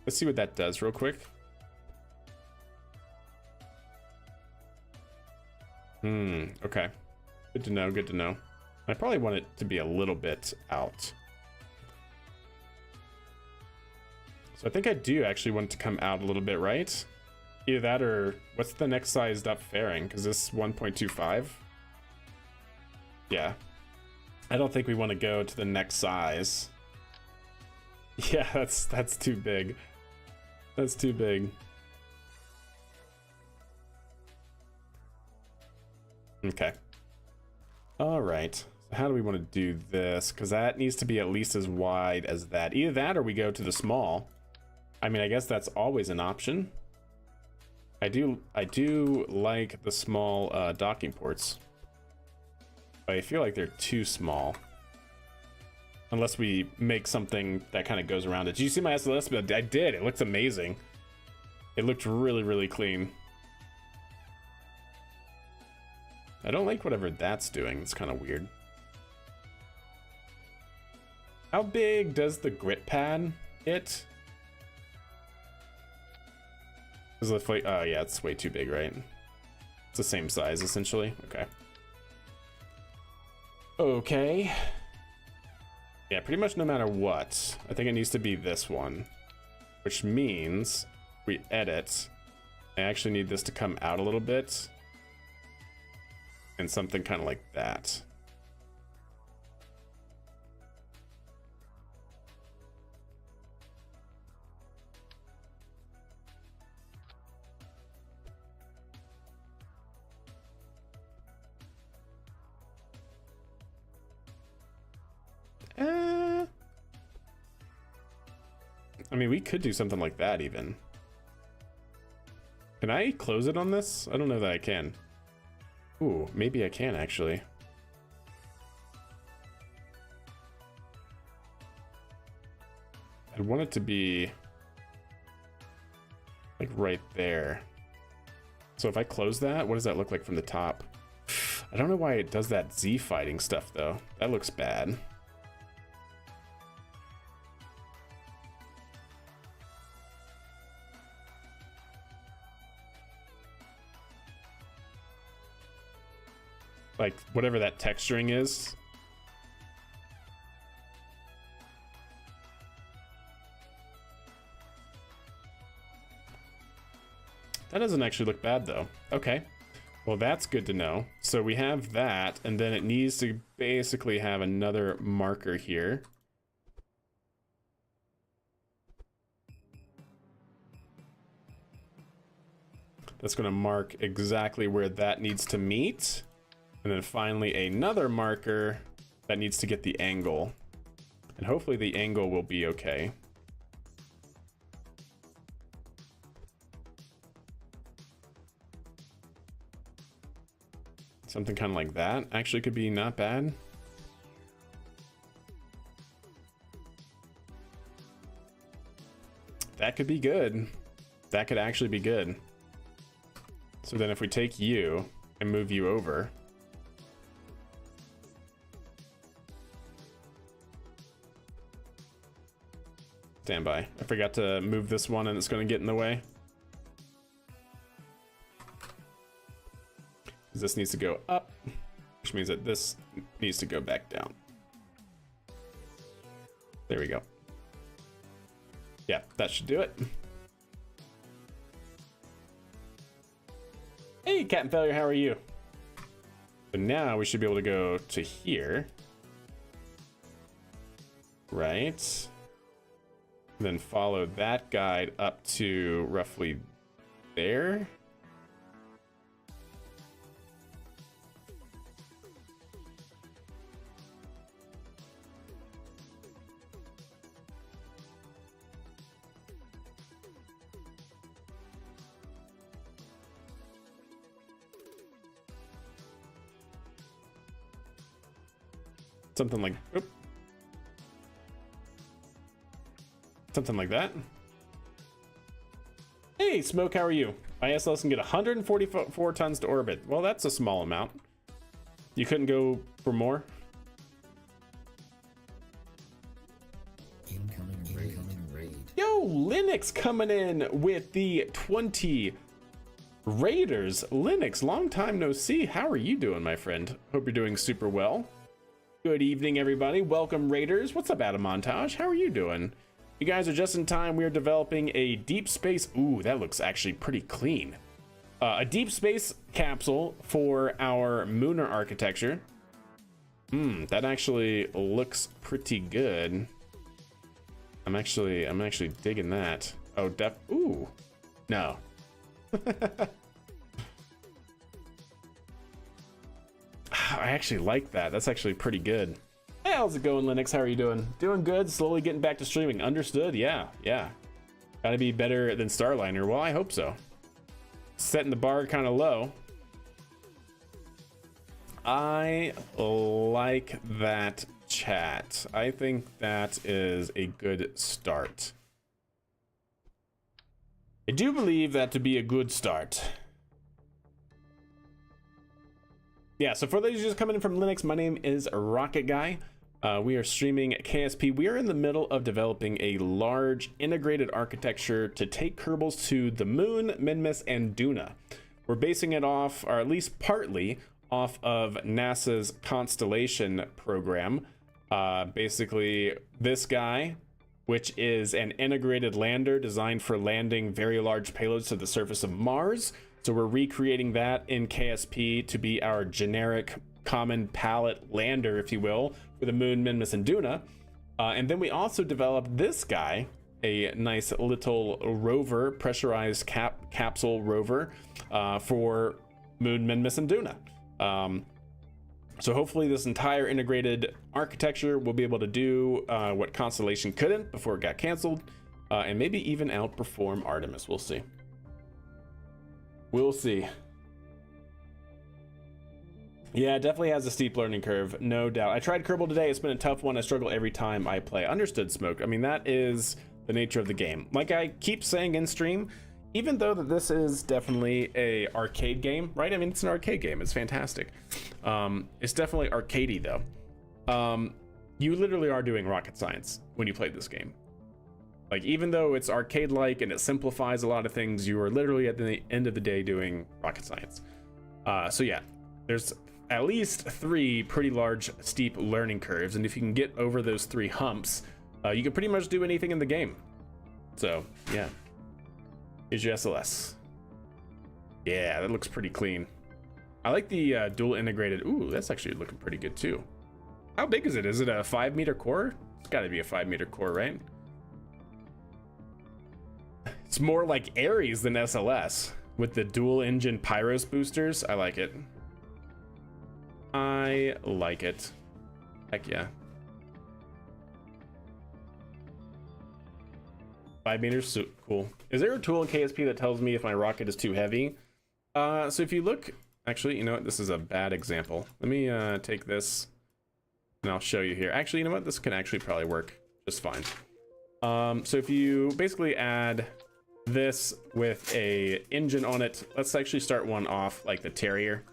let's see what that does real quick. Okay. Good to know, good to know. I probably want it to be a little bit out. So I think I do actually want it to come out a little bit, right? Either that or what's the next sized up fairing? Because this 1.25? Yeah. I don't think we want to go to the next size. Yeah, that's too big. That's too big. Okay. All right. So how do we want to do this? Because that needs to be at least as wide as that. Either that or we go to the small. I mean, I guess that's always an option. I do like the small docking ports. But I feel like they're too small. Unless we make something that kind of goes around it. Did you see my SLS? I did. It looks amazing. It looked really, really clean. I don't like whatever that's doing. It's kind of weird. How big does the grit pad hit? Is the oh yeah, it's way too big, right? It's the same size essentially. Okay. Okay. Yeah, pretty much no matter what. I think it needs to be this one, which means we edit. I actually need this to come out a little bit. And something kind of like that. I mean, we could do something like that even. Can I close it on this? I don't know that I can. Ooh, maybe I can actually. I want it to be like right there. So if I close that, what does that look like from the top? I don't know why it does that Z fighting stuff though. That looks bad. Like whatever that texturing is. That doesn't actually look bad though. Okay. Well, that's good to know. So we have that, and then it needs to basically have another marker here. That's going to mark exactly where that needs to meet. And then finally another marker that needs to get the angle. And hopefully the angle will be okay. Something kind of like that actually could be not bad. That could be good. That could actually be good. So then if we take you and move you over. Stand by. I forgot to move this one and it's going to get in the way. This needs to go up, which means that this needs to go back down. There we go. Yeah, that should do it. Hey, Captain Failure, how are you? So now we should be able to go to here. Right. And then follow that guide up to roughly there. Something like, oop. Something like that. Hey, Smoke, how are you? ISLS can get 144 tons to orbit. Well, that's a small amount. You couldn't go for more? Incoming raid. Yo, Linux coming in with the 20 Raiders. Linux, long time no see. How are you doing, my friend? Hope you're doing super well. Good evening, everybody. Welcome, Raiders. What's up, Adam Montage? How are you doing? You guys are just in time. We are developing a deep space. Ooh, that looks actually pretty clean. A deep space capsule for our Munar architecture. That actually looks pretty good. I'm actually digging that. Oh, ooh, no. I actually like that. That's actually pretty good. Hey, how's it going, Linux? How are you doing? Doing good. Slowly getting back to streaming. Understood. Yeah. Gotta be better than Starliner. Well, I hope so. Setting the bar kind of low. I like that, chat. I think that is a good start. I do believe that to be a good start. Yeah, so for those just coming in from Linux, my name is Rocket Guy. We are streaming KSP. We are in the middle of developing a large integrated architecture to take Kerbals to the Moon, Minmus, and Duna. We're basing it off, or at least partly, off of NASA's Constellation program. Basically, this guy, which is an integrated lander designed for landing very large payloads to the surface of Mars. So we're recreating that in KSP to be our generic common palette lander, if you will, for the Moon, Minmus, and Duna. And then we also developed this guy, a nice little rover, pressurized capsule rover for Moon, Minmus, and Duna. So hopefully this entire integrated architecture will be able to do what Constellation couldn't before it got canceled, and maybe even outperform Artemis. We'll see. We'll see. Yeah, it definitely has a steep learning curve, no doubt. I tried Kerbal today. It's been a tough one. I struggle every time I play. Understood, Smoke. I mean, that is the nature of the game. Like I keep saying in stream, even though that this is definitely a arcade game, right? I mean, it's an arcade game. It's fantastic. It's definitely arcadey, though. You literally are doing rocket science when you play this game. Like, even though it's arcade-like and it simplifies a lot of things, you are literally at the end of the day doing rocket science. So yeah, there's at least 3 pretty large, steep learning curves, and if you can get over those 3 humps, you can pretty much do anything in the game. So yeah, here's your SLS. Yeah, that looks pretty clean. I like the dual integrated. Ooh, that's actually looking pretty good too. How big is it? Is it a 5-meter core? It's got to be a 5-meter core, right? It's more like Ares than SLS with the dual engine Pyros boosters. I like it. I like it. Heck yeah. 5 meters, so cool. Is there a tool in KSP that tells me if my rocket is too heavy? So if you look, actually, you know what? This is a bad example. Let me take this and I'll show you here. Actually, you know what? This can actually probably work just fine. So if you basically add this with a engine on it, let's actually start one off like the Terrier.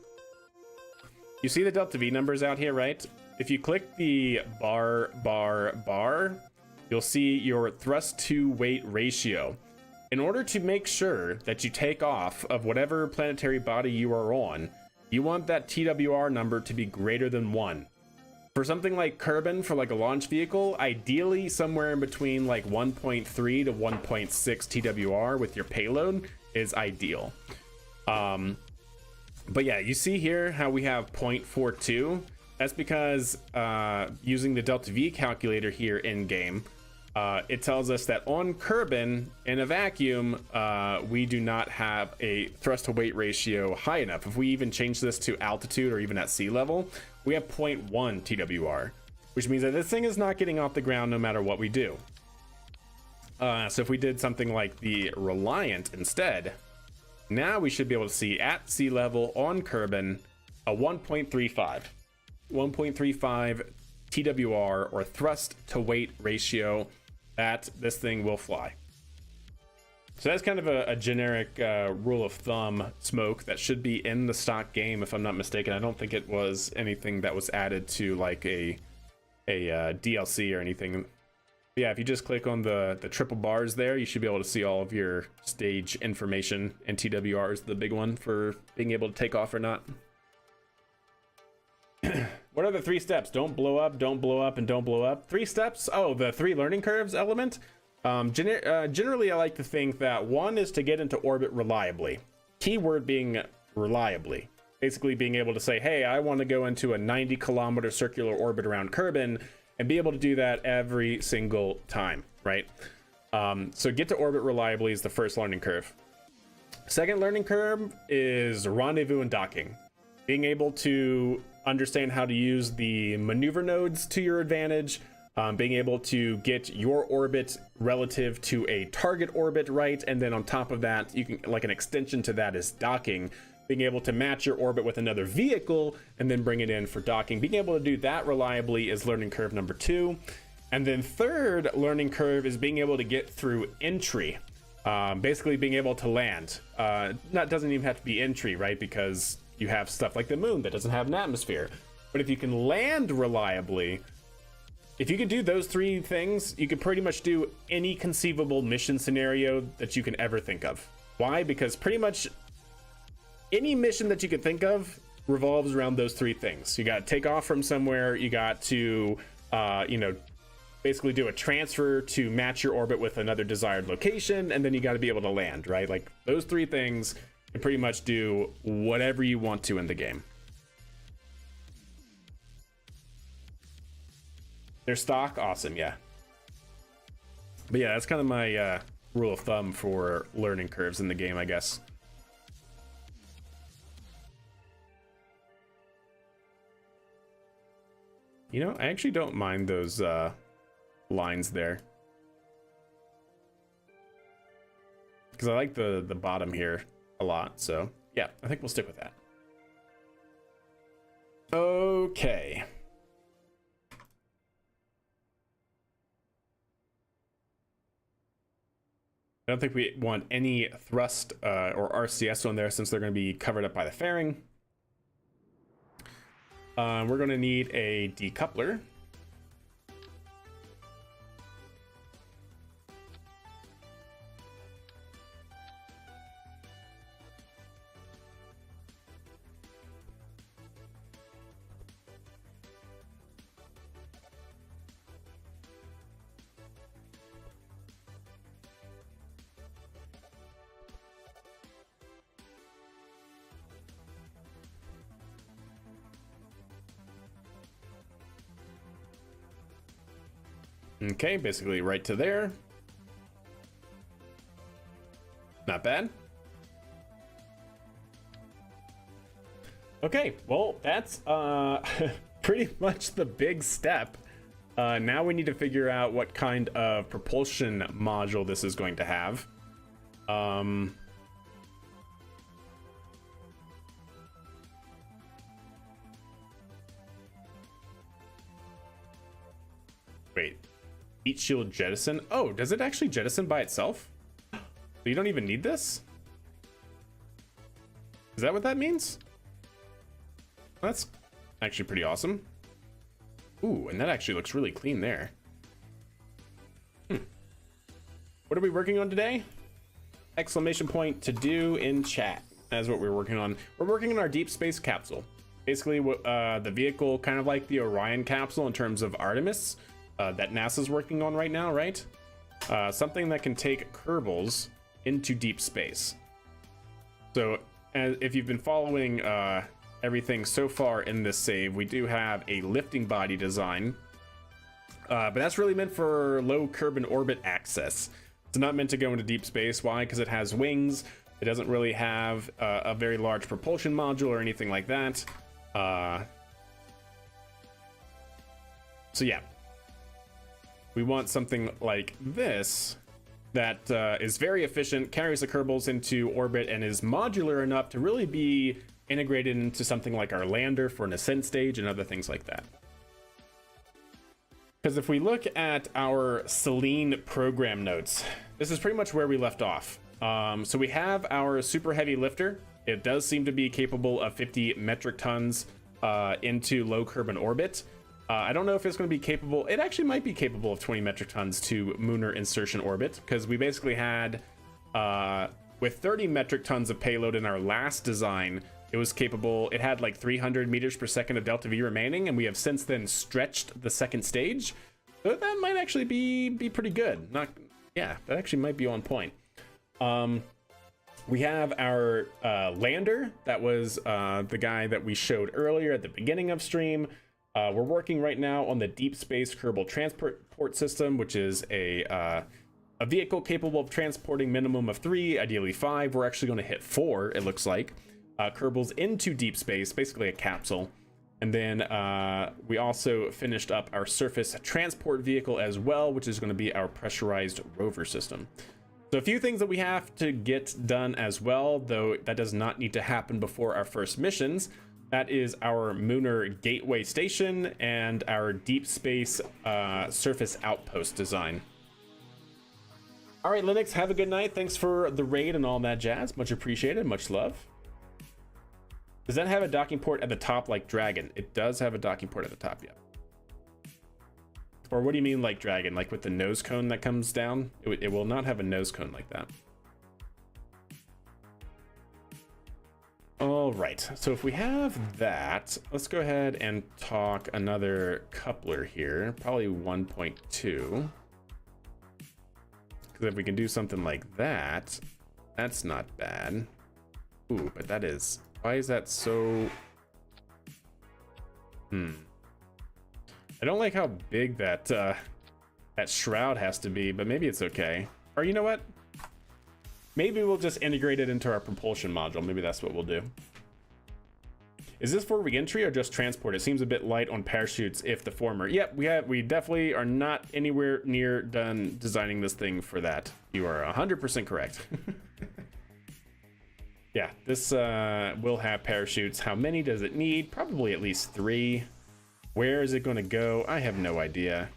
You see the delta V numbers out here, right? If you click the bar, you'll see your thrust to weight ratio. In order to make sure that you take off of whatever planetary body you are on, you want that TWR number to be greater than 1. For something like Kerbin, for like a launch vehicle, ideally somewhere in between like 1.3 to 1.6 TWR with your payload is ideal. But yeah, you see here how we have 0.42. That's because using the delta V calculator here in game, it tells us that on Kerbin in a vacuum, we do not have a thrust to weight ratio high enough. If we even change this to altitude or even at sea level, we have 0.1 TWR, which means that this thing is not getting off the ground no matter what we do. So if we did something like the Reliant instead, now we should be able to see at sea level on Kerbin a 1.35 TWR, or thrust to weight ratio, that this thing will fly. So that's kind of a generic rule of thumb, Smoke, that should be in the stock game, if I'm not mistaken. I don't think it was anything that was added to like a DLC or anything. Yeah, if you just click on the triple bars there, you should be able to see all of your stage information, and TWR is the big one for being able to take off or not. What are the 3 steps? Don't blow up, don't blow up, and don't blow up. 3 steps? Oh, the 3 learning curves element? Generally, I like to think that 1 is to get into orbit reliably. Keyword being reliably. Basically being able to say, hey, I want to go into a 90-kilometer circular orbit around Kerbin, and be able to do that every single time, right? So get to orbit reliably is the first learning curve. Second learning curve is rendezvous and docking. Being able to understand how to use the maneuver nodes to your advantage, being able to get your orbit relative to a target orbit, right? And then on top of that, you can, like, an extension to that is docking, being able to match your orbit with another vehicle and then bring it in for docking. Being able to do that reliably is learning curve number 2. And then third learning curve is being able to get through entry, basically being able to land. That doesn't even have to be entry, right? Because you have stuff like the moon that doesn't have an atmosphere. But if you can land reliably, if you could do those 3 things, you could pretty much do any conceivable mission scenario that you can ever think of. Why? Because pretty much any mission that you could think of revolves around those 3 things. You got to take off from somewhere, you got to, basically do a transfer to match your orbit with another desired location, and then you got to be able to land, right? Like, those 3 things can pretty much do whatever you want to in the game. Their stock, awesome, yeah. But yeah, that's kind of my rule of thumb for learning curves in the game, I guess. You know, I actually don't mind those lines there, because I like the bottom here a lot. So yeah, I think we'll stick with that. Okay. I don't think we want any thrust or RCS on there, since they're going to be covered up by the fairing. We're going to need a decoupler. Okay, basically right to there. Not bad. Okay, well, that's pretty much the big step. Now we need to figure out what kind of propulsion module this is going to have. Wait. Heat shield jettison. Oh, does it actually jettison by itself? So you don't even need this? Is that what that means? That's actually pretty awesome. Ooh, and that actually looks really clean there. What are we working on today? Exclamation point to do in chat. That's what we're working on. We're working on our deep space capsule. Basically, the vehicle, kind of like the Orion capsule in terms of Artemis, that NASA's working on right now, right? Something that can take Kerbals into deep space. So, if you've been following everything so far in this save, we do have a lifting body design, but that's really meant for low Kerbin orbit access. It's not meant to go into deep space. Why? Because it has wings. It doesn't really have a very large propulsion module or anything like that. So yeah. We want something like this that is very efficient, carries the Kerbals into orbit, and is modular enough to really be integrated into something like our lander for an ascent stage and other things like that. Because if we look at our Selene program notes, this is pretty much where we left off. So we have our super heavy lifter. It does seem to be capable of 50 metric tons into low Kerbin orbit. I don't know if it's going to be capable. It actually might be capable of 20 metric tons to Munar insertion orbit, because we basically had, with 30 metric tons of payload in our last design, it was capable. It had like 300 meters per second of delta V remaining, and we have since then stretched the second stage. So that might actually be pretty good. Yeah, that actually might be on point. We have our lander. That was the guy that we showed earlier at the beginning of stream. We're working right now on the Deep Space Kerbal Transport System, which is a vehicle capable of transporting minimum of 3, ideally 5. We're actually going to hit 4, it looks like. Kerbals into deep space, basically a capsule. And then we also finished up our surface transport vehicle as well, which is going to be our pressurized rover system. So a few things that we have to get done as well, though that does not need to happen before our first missions. That is our Munar Gateway Station and our Deep Space Surface Outpost design. All right, Linux, have a good night. Thanks for the raid and all that jazz. Much appreciated. Much love. Does that have a docking port at the top like Dragon? It does have a docking port at the top, yeah. Or what do you mean like Dragon? Like with the nose cone that comes down? It will not have a nose cone like that. All right, so if we have that, let's go ahead and talk another coupler here, probably 1.2. Because if we can do something like that, that's not bad. Ooh, but that is, why is that so... I don't like how big that that shroud has to be, but maybe it's okay. Or you know what? Maybe we'll just integrate it into our propulsion module. Maybe that's what we'll do. Is this for re-entry or just transport? It seems a bit light on parachutes if the former. Yep, we definitely are not anywhere near done designing this thing for that. You are 100% correct. Yeah, this will have parachutes. How many does it need? Probably at least 3. Where is it going to go? I have no idea.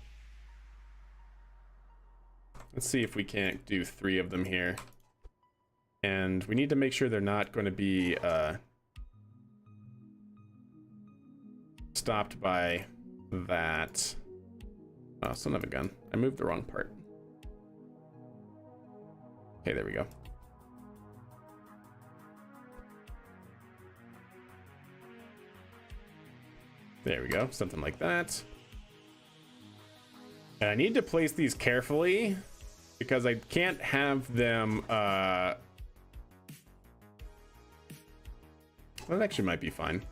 Let's see if we can't do 3 of them here. And we need to make sure they're not going to be stopped by that. Oh, son of a gun. I moved the wrong part. Okay, there we go. There we go, something like that. And I need to place these carefully because I can't have them well, that actually might be fine.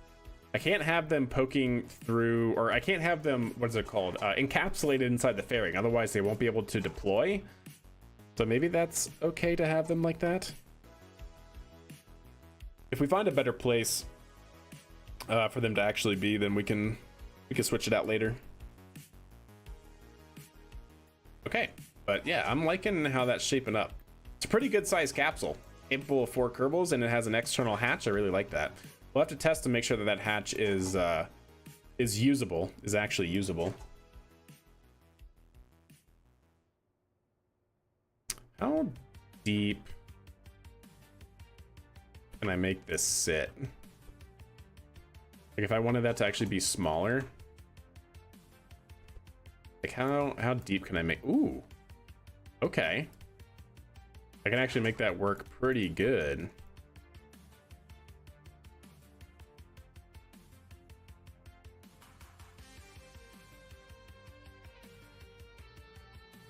I can't have them poking through, or I can't have them, what is it called, encapsulated inside the fairing, otherwise they won't be able to deploy. So maybe that's okay to have them like that. If we find a better place for them to actually be, then we can switch it out later. Okay, but yeah, I'm liking how that's shaping up. It's a pretty good sized capsule, capable of 4 Kerbals, and it has an external hatch. I really like that. We'll have to test to make sure that that hatch is usable, is actually usable. How deep can I make this sit? Like if I wanted that to actually be smaller, like how deep can I make? Ooh, okay. I can actually make that work pretty good.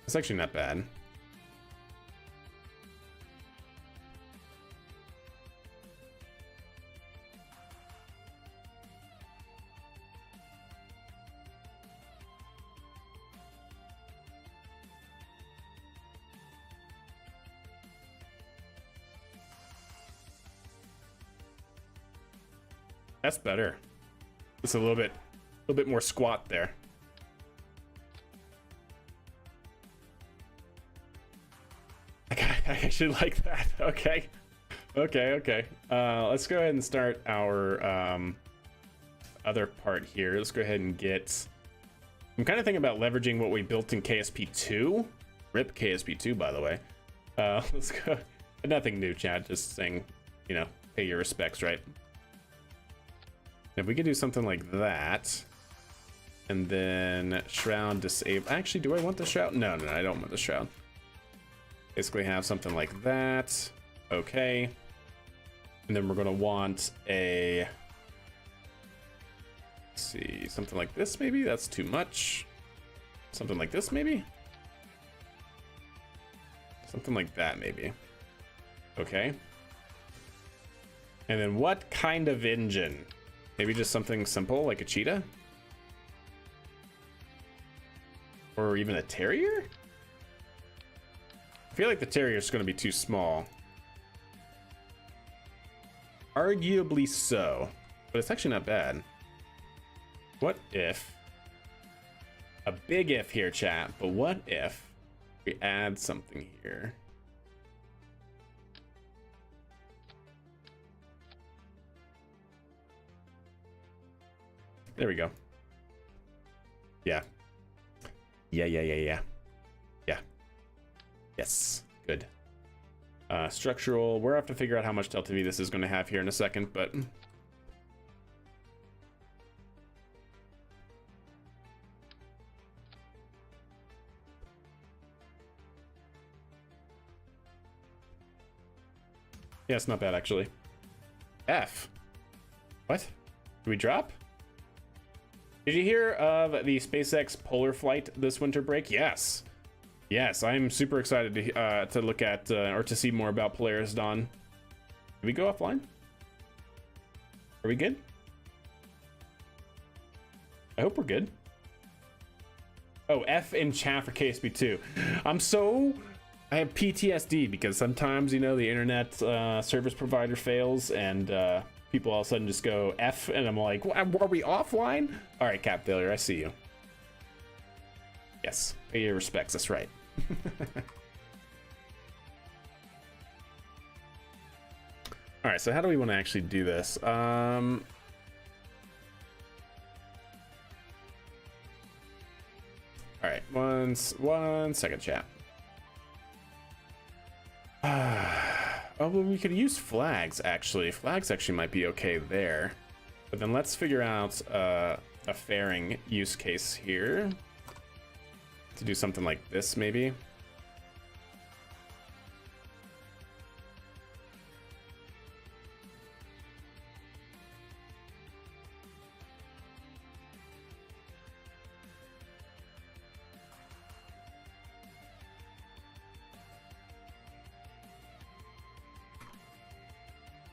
It's actually not bad. That's better. It's a little bit more squat there. I actually like that. Okay. Let's go ahead and start our other part here. Let's go ahead and get I'm kind of thinking about leveraging what we built in KSP2. Rip KSP2, by the way. Let's go. Nothing new, chat. Just saying, you know, pay your respects, right? If we could do something like that, and then shroud disable. Actually, do I want the shroud? No, I don't want the shroud. Basically, have something like that. Okay. And then we're gonna want a. Let's see, something like this maybe. That's too much. Something like this maybe. Something like that maybe. Okay. And then what kind of engine? Maybe just something simple like a cheetah? Or even a terrier? I feel like the terrier is going to be too small. Arguably so, but it's actually not bad. What if, a big if here, chat, but what if we add something here? There we go. Yeah. Yeah. Yes, good. Structural, we'll have to figure out how much delta V this is going to have here in a second, but yeah, it's not bad actually. F. What? Do we drop? Did you hear of the SpaceX polar flight this winter break? Yes. Yes, I'm super excited to look at or to see more about Polaris Dawn. Did we go offline? Are we good? I hope we're good. Oh, F in chat for KSP2. I have PTSD because sometimes, you know, the internet service provider fails and people all of a sudden just go F, and I'm like, are we offline? All right, Cap Failure, I see you. Yes, pay your respects, that's right. All right, so how do we want to actually do this? All right, one second, chat. Oh, well, we could use flags, actually. Flags actually might be okay there. But then let's figure out a fairing use case here. To do something like this, maybe.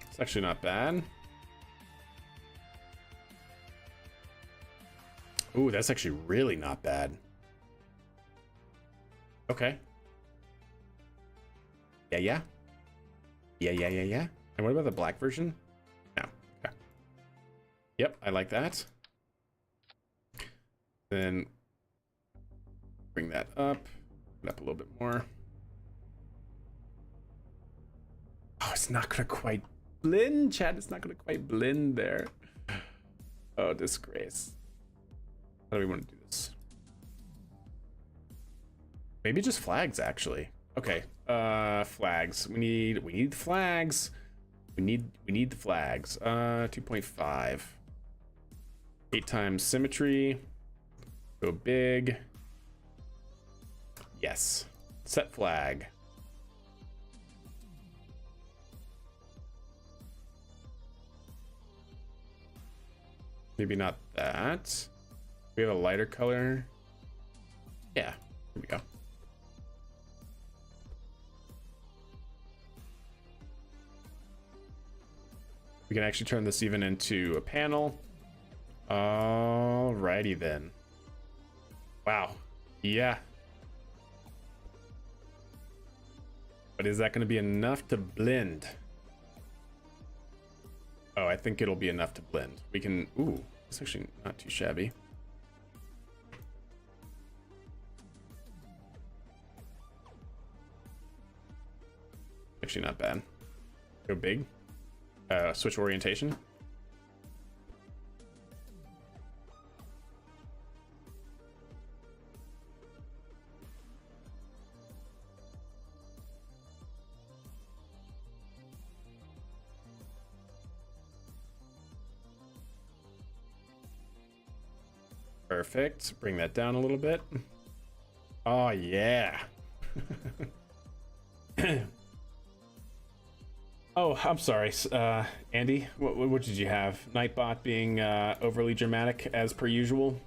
It's actually not bad. Ooh, that's actually really not bad. Okay. Yeah. And what about the black version? No. Okay. Yep, I like that. Then bring that up a little bit more. Oh, it's not gonna quite blend, chat. It's not gonna quite blend there. Oh, disgrace. How do we want to do this? Maybe just flags, actually. Okay, flags. We need flags. We need the flags. 2.5. 8 times symmetry. Go big. Yes. Set flag. Maybe not that. We have a lighter color. Yeah, here we go. We can actually turn this even into a panel. Alrighty then. Wow. Yeah. But is that going to be enough to blend? Oh, I think it'll be enough to blend. We can... Ooh, it's actually not too shabby. Actually not bad. Go big. Switch orientation. Perfect. Bring that down a little bit. Oh, yeah. Oh, I'm sorry, Andy. What did you have? Nightbot being overly dramatic as per usual.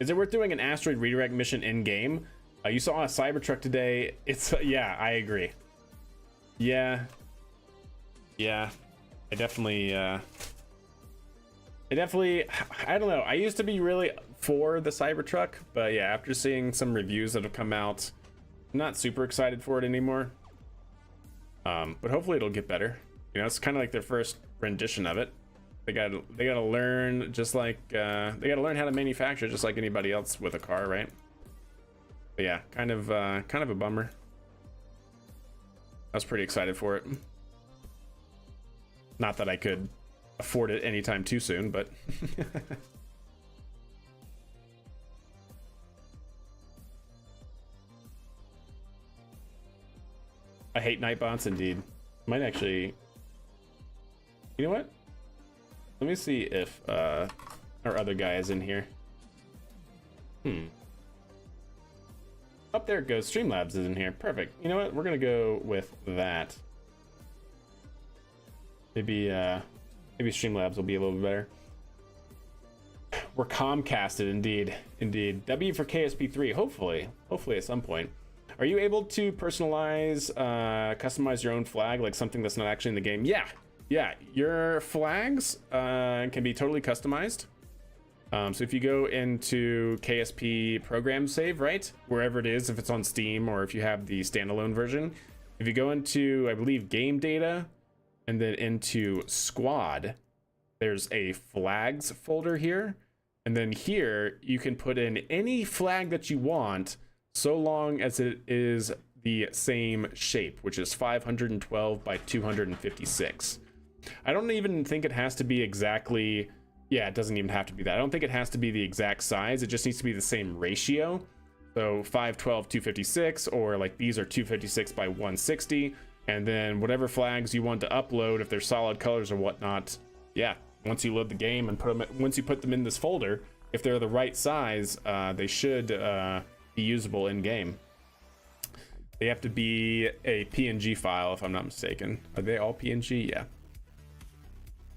Is it worth doing an asteroid redirect mission in game? You saw a Cybertruck today. It's yeah, I agree. Yeah. I definitely. I don't know. I used to be really for the Cybertruck, but yeah, after seeing some reviews that have come out, I'm not super excited for it anymore. But hopefully it'll get better. You know, it's kind of like their first rendition of it. They gotta learn, just like they gotta learn how to manufacture just like anybody else with a car, right? But yeah, kind of a bummer. I was pretty excited for it. Not that I could afford it anytime too soon, but I hate Nightbots indeed. Might actually, you know what? Let me see if our other guy is in here. Up there it goes. Streamlabs is in here. Perfect. You know what? We're gonna go with that. Maybe Streamlabs will be a little bit better. We're Comcasted indeed. W for KSP3. Hopefully at some point. Are you able to personalize, customize your own flag, like something that's not actually in the game? Yeah, your flags can be totally customized. So if you go into KSP program save, right, wherever it is, if it's on Steam or if you have the standalone version, if you go into, I believe, game data and then into squad, there's a flags folder here, and then here you can put in any flag that you want, so long as it is the same shape, which is 512 by 256. I don't even think it has to be exactly, yeah, it doesn't even have to be that. I don't think it has to be the exact size. It just needs to be the same ratio. So 512, 256, or like these are 256 by 160. And then whatever flags you want to upload, if they're solid colors or whatnot, yeah, once you load the game and once you put them in this folder, if they're the right size, they should be usable in game. They have to be a PNG file, if I'm not mistaken. Are they all PNG? Yeah.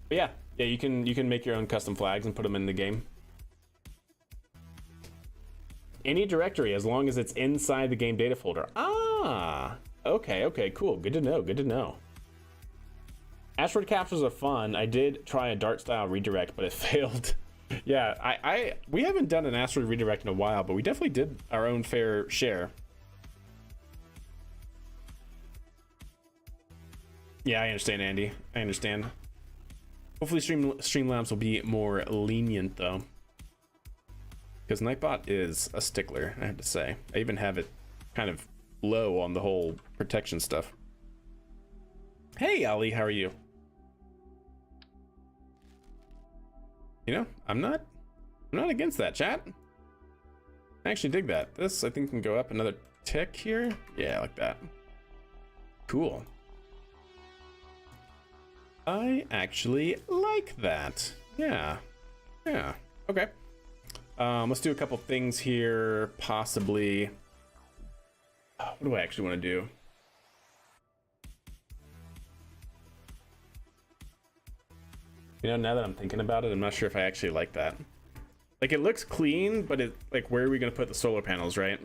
But yeah, you can make your own custom flags and put them in the game. Any directory, as long as it's inside the game data folder. Ah, okay, cool. Good to know. Asteroid captures are fun. I did try a Dart style redirect, but it failed. Yeah, we haven't done an asteroid redirect in a while, but we definitely did our own fair share. Yeah, I understand, Andy. I understand. Hopefully Streamlabs will be more lenient though, because Nightbot is a stickler, I have to say. I even have it kind of low on the whole protection stuff. Hey Ali, how are you? You know, I'm not against that, chat. I actually dig that. This, I think, can go up another tick here. Yeah, like that. Cool. I actually like that. Yeah. Okay. Let's do a couple things here, possibly. What do I actually want to do? You know, now that I'm thinking about it, I'm not sure if I actually like that. Like, it looks clean, but it, like, where are we gonna put the solar panels, right?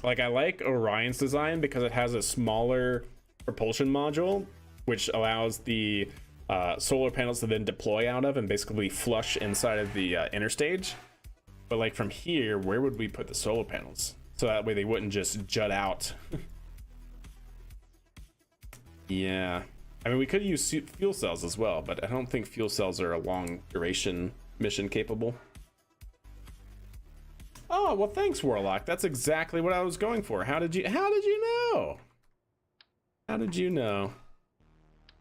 Like, I like Orion's design because it has a smaller propulsion module, which allows the solar panels to then deploy out of and basically flush inside of the inner stage. But like from here, where would we put the solar panels? So that way they wouldn't just jut out. Yeah. I mean, we could use fuel cells as well, but I don't think fuel cells are a long duration mission capable. Oh, well, thanks, Warlock. That's exactly what I was going for. How did you know? How did you know?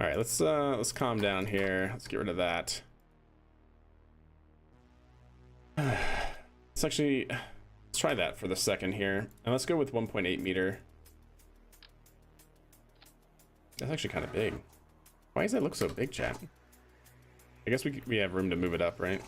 All right, let's calm down here. Let's get rid of that. Let's try that for the second here. And let's go with 1.8 meter. That's actually kind of big. Why does that look so big, chat? I guess we have room to move it up, right?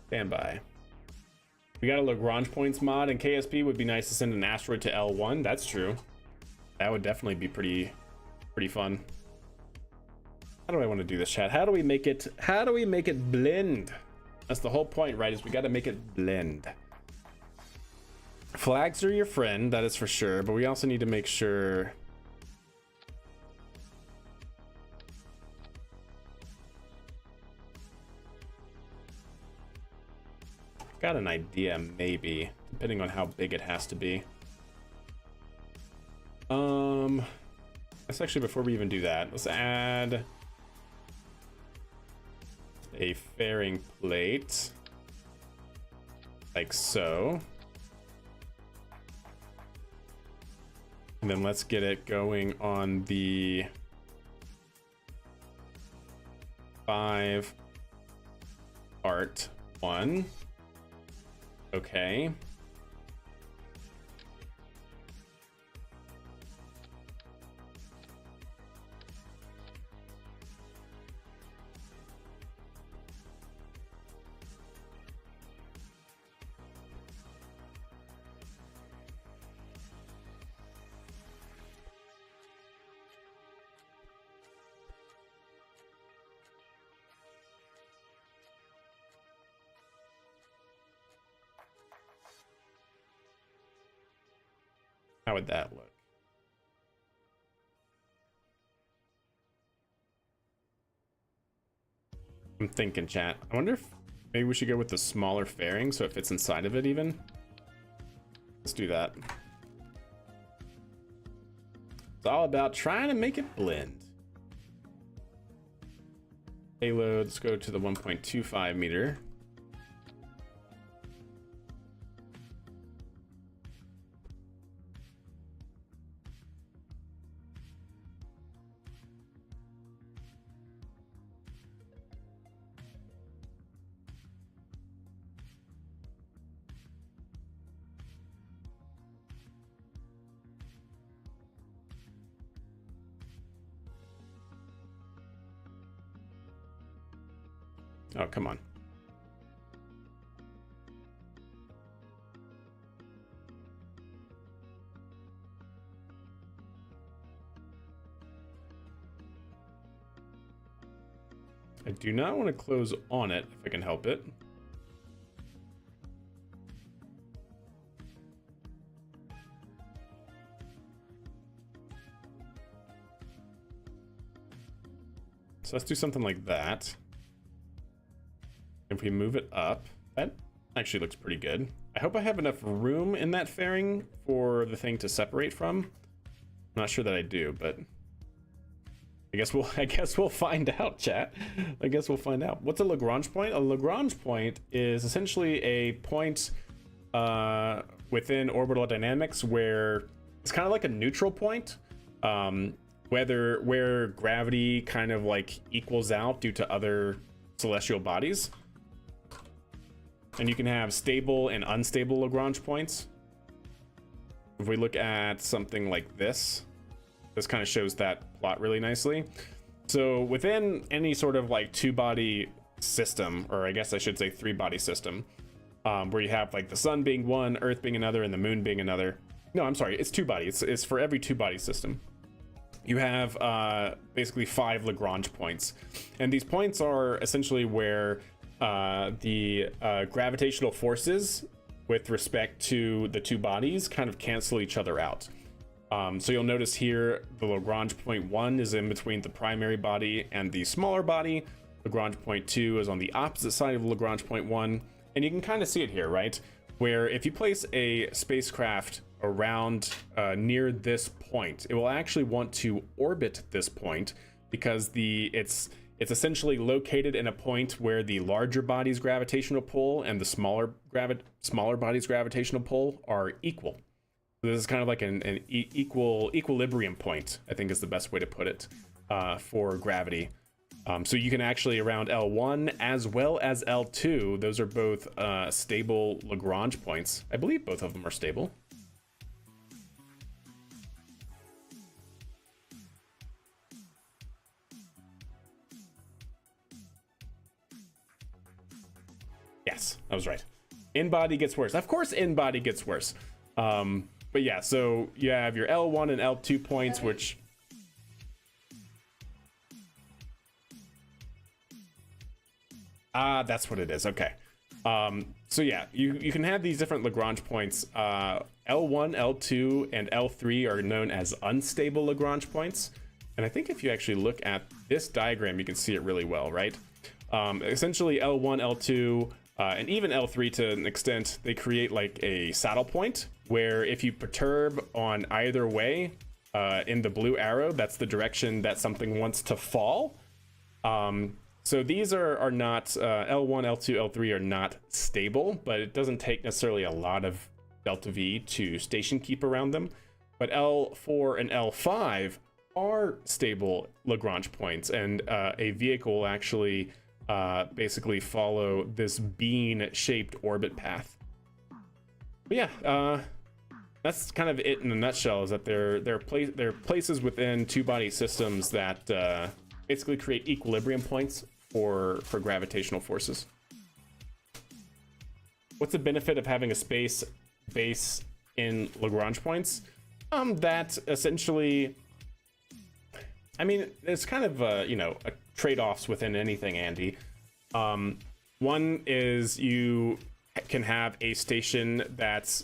Stand by. We got a Lagrange points mod, and KSP would be nice to send an asteroid to L1. That's true. That would definitely be pretty fun. How do I want to do this, chat? How do we make it blend? That's the whole point, right? Is we got to make it blend. Flags are your friend, that is for sure, but we also need to make sure got an idea, maybe, depending on how big it has to be. That's actually, before we even do that, let's add a fairing plate, like so. And then let's get it going on the 5 part 1. Okay. How would that look? I'm thinking, chat. I wonder if maybe we should go with the smaller fairing so it fits inside of it even. Let's do that. It's all about trying to make it blend. Payload, let's go to the 1.25 meter. Oh, come on. I do not want to close on it if I can help it. So let's do something like that. If we move it up, that actually looks pretty good. I hope I have enough room in that fairing for the thing to separate from. I'm not sure that I do, but I guess we'll find out, chat. I guess we'll find out. What's a Lagrange point? A Lagrange point is essentially a point within orbital dynamics where it's kind of like a neutral point, where gravity kind of like equals out due to other celestial bodies. And you can have stable and unstable Lagrange points. If we look at something like this, this kind of shows that plot really nicely. So within any sort of like 2-body system, or I guess I should say 3-body system, where you have like the sun being one, Earth being another, and the moon being another. No, I'm sorry, it's 2-body. It's for every 2-body system. You have basically 5 Lagrange points. And these points are essentially where the gravitational forces with respect to the 2 bodies kind of cancel each other out. So you'll notice here the Lagrange point 1 is in between the primary body and the smaller body. Lagrange point 2 is on the opposite side of Lagrange point 1. And you can kind of see it here, right? Where if you place a spacecraft around near this point, it will actually want to orbit this point because It's essentially located in a point where the larger body's gravitational pull and the smaller body's gravitational pull are equal. So this is kind of like an equilibrium point, I think is the best way to put it, for gravity. So you can actually, around L1 as well as L2, those are both stable Lagrange points. I believe both of them are stable. Yes, I was right. In-body gets worse. Of course, in-body gets worse. But yeah, so you have your L1 and L2 points, which... that's what it is. Okay. So yeah, you can have these different Lagrange points. L1, L2, and L3 are known as unstable Lagrange points. And I think if you actually look at this diagram, you can see it really well, right? Essentially, L1, L2, and even L3 to an extent, they create like a saddle point where if you perturb on either way in the blue arrow, that's the direction that something wants to fall. So these are not, L1, L2, L3 are not stable, but it doesn't take necessarily a lot of delta V to station keep around them. But L4 and L5 are stable Lagrange points, and a vehicle will actually basically follow this bean-shaped orbit path. But yeah, that's kind of it in a nutshell, is that there are places within two-body systems that basically create equilibrium points for gravitational forces. What's the benefit of having a space base in Lagrange points? That essentially, I mean, it's kind of you know, trade-offs within anything, Andy. One is you can have a station that's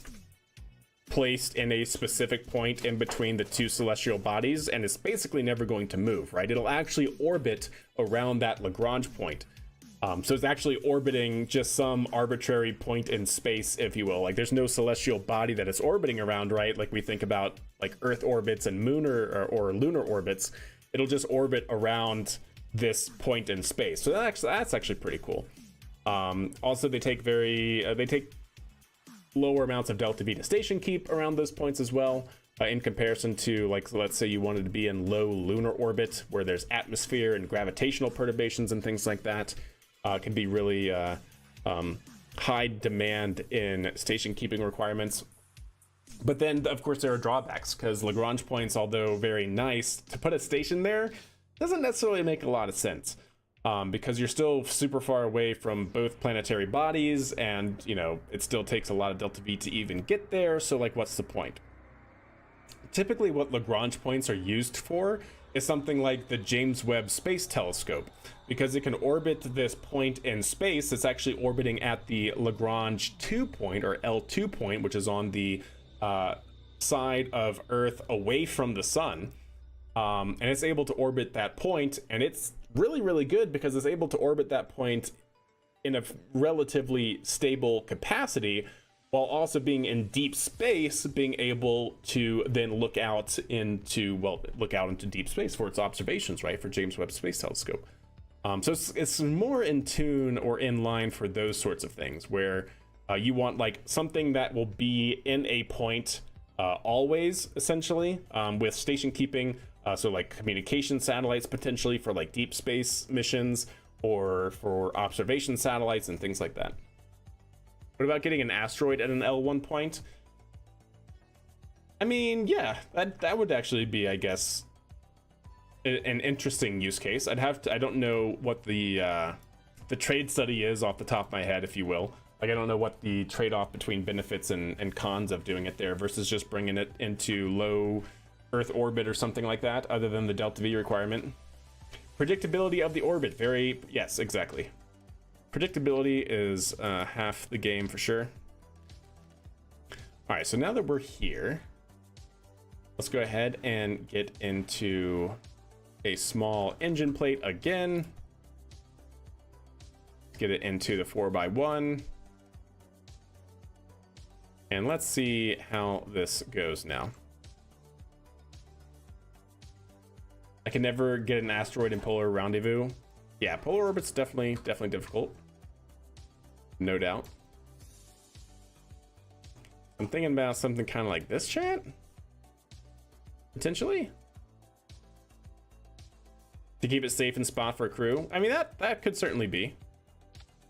placed in a specific point in between the two celestial bodies, and it's basically never going to move, right? It'll actually orbit around that Lagrange point. So it's actually orbiting just some arbitrary point in space, if you will. Like, there's no celestial body that it's orbiting around, right? Like we think about like Earth orbits and or lunar orbits. It'll just orbit around this point in space. So that's actually pretty cool. Also, they take lower amounts of delta V to station keep around those points as well, in comparison to, like, let's say you wanted to be in low lunar orbit where there's atmosphere and gravitational perturbations and things like that. Can be really high demand in station keeping requirements. But then, of course, there are drawbacks, because Lagrange points, although very nice, to put a station there doesn't necessarily make a lot of sense. Because you're still super far away from both planetary bodies, and, you know, it still takes a lot of delta V to even get there, so, like, what's the point? Typically, what Lagrange points are used for is something like the James Webb Space Telescope, because it can orbit this point in space. It's actually orbiting at the Lagrange 2 point, or L2 point, which is on the side of Earth away from the sun, and it's able to orbit that point, and it's really good because it's able to orbit that point in a relatively stable capacity, while also being in deep space, being able to then look out into deep space for its observations, right, for James Webb Space Telescope. So it's more in tune or in line for those sorts of things, where you want like something that will be in a point always, essentially, with station keeping. So like communication satellites potentially for like deep space missions, or for observation satellites and things like that. What about getting an asteroid at an L1 point? I mean, yeah, that would actually be, I guess, an interesting use case. I don't know what the trade study is off the top of my head, if you will. Like, I don't know what the trade-off between benefits and cons of doing it there versus just bringing it into low Earth orbit or something like that, other than the delta V requirement. Predictability of the orbit, yes, exactly. Predictability is half the game for sure. All right, so now that we're here, let's go ahead and get into a small engine plate again. Get it into the 4x1. And let's see how this goes now. I can never get an asteroid in polar rendezvous. Yeah, polar orbit's definitely difficult. No doubt. I'm thinking about something kind of like this, chat? Potentially? To keep it safe and spot for a crew? I mean, that could certainly be.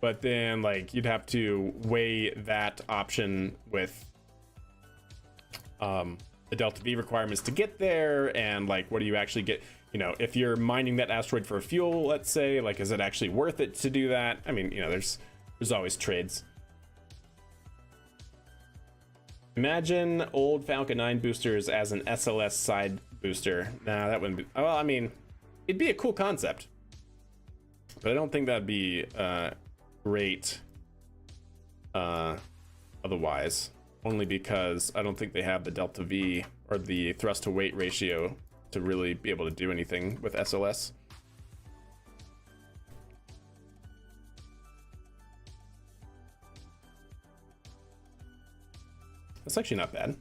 But then, like, you'd have to weigh that option with the Delta V requirements to get there, and, like, what do you actually get? You know, if you're mining that asteroid for fuel, let's say, like, is it actually worth it to do that? I mean, you know, there's always trades. Imagine old Falcon 9 boosters as an SLS side booster. Nah, that wouldn't be... Well, I mean, it'd be a cool concept. But I don't think that'd be great otherwise. Only because I don't think they have the Delta V or the thrust to weight ratio to really be able to do anything with SLS. That's actually not bad.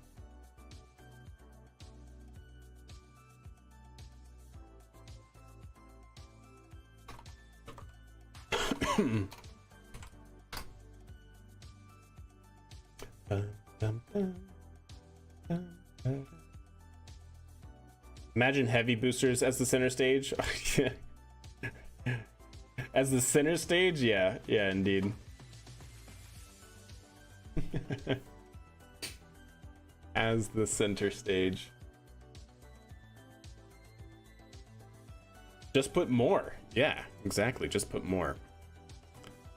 Imagine heavy boosters as the center stage. As the center stage? Yeah, indeed. As the center stage. Just put more. Yeah, exactly. Just put more.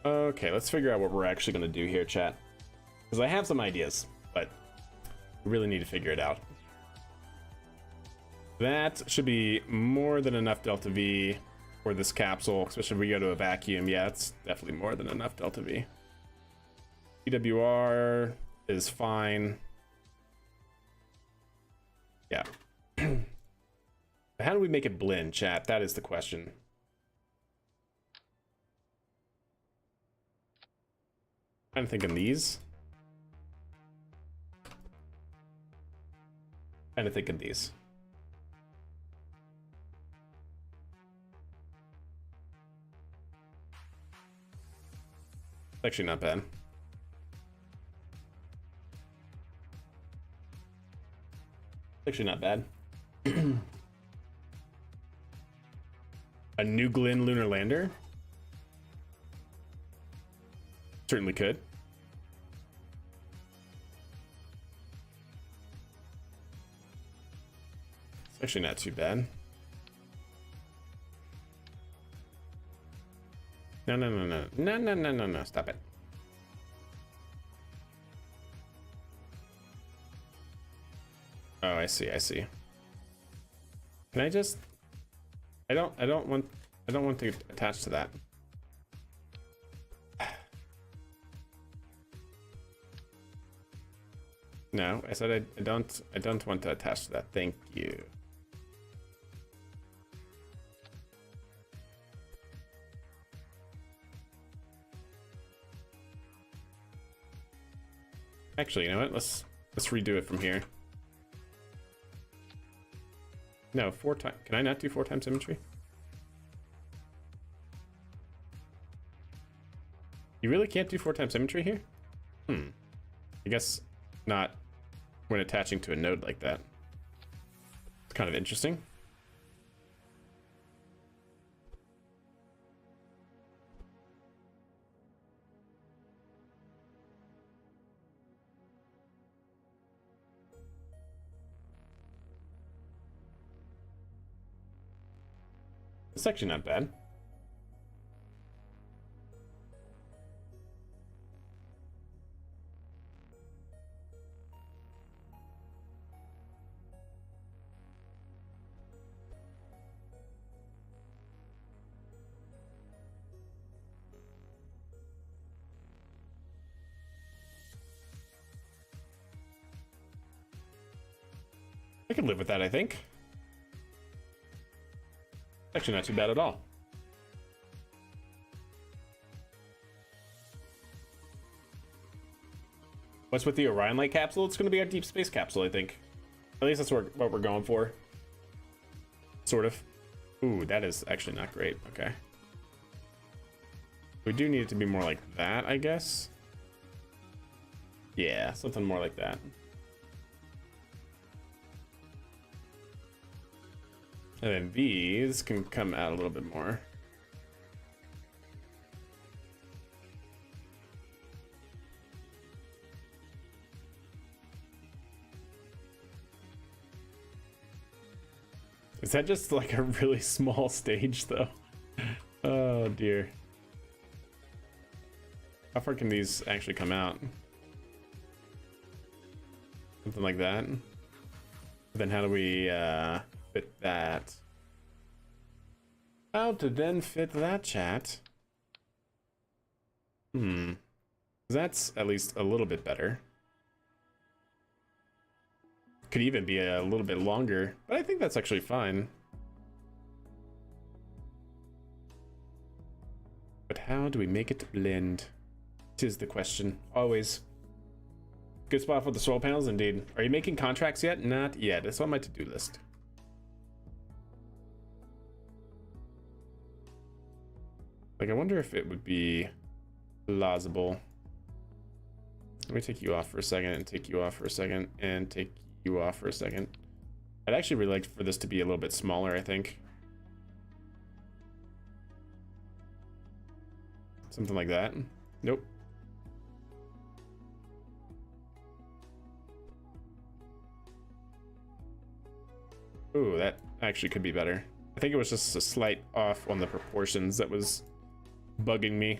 Okay, let's figure out what we're actually going to do here, chat. Because I have some ideas, but we really need to figure it out. That should be more than enough Delta V for this capsule, especially if we go to a vacuum. Yeah, it's definitely more than enough Delta V. PWR is fine. Yeah. How do we make it blend, chat? That is the question. I'm thinking these. Kind of thinking these. Actually not bad. Actually not bad. A New Glenn lunar lander? Certainly could. It's actually not too bad. No, stop it. Oh, I see. Can I just... I don't want to attach to that. No, I said I don't want to attach to that. Thank you. Actually, you know what? Let's redo it from here. No, 4 times. Can I not do 4 times symmetry? You really can't do 4 times symmetry here? I guess not when attaching to a node like that. It's kind of interesting. It's actually not bad. I can live with that, I think. Actually, not too bad at all. What's with the Orion Light capsule? It's going to be our deep space capsule, I think. At least that's what we're going for. Sort of. Ooh, that is actually not great. Okay. We do need it to be more like that, I guess. Yeah, something more like that. And then these can come out a little bit more. Is that just like a really small stage though? Oh dear. How far can these actually come out? Something like that. Then how do we fit that? How to then fit that, chat? That's at least a little bit better. Could even be a little bit longer, but I think that's actually fine. But how do we make it blend? Tis the question, always. Good spot for the solar panels, indeed. Are you making contracts yet? Not yet. It's on my to-do list. Like, I wonder if it would be plausible. Let me take you off for a second, and take you off for a second, and take you off for a second. I'd actually really like for this to be a little bit smaller, I think. Something like that. Nope. Ooh, that actually could be better. I think it was just a slight off on the proportions that was bugging me.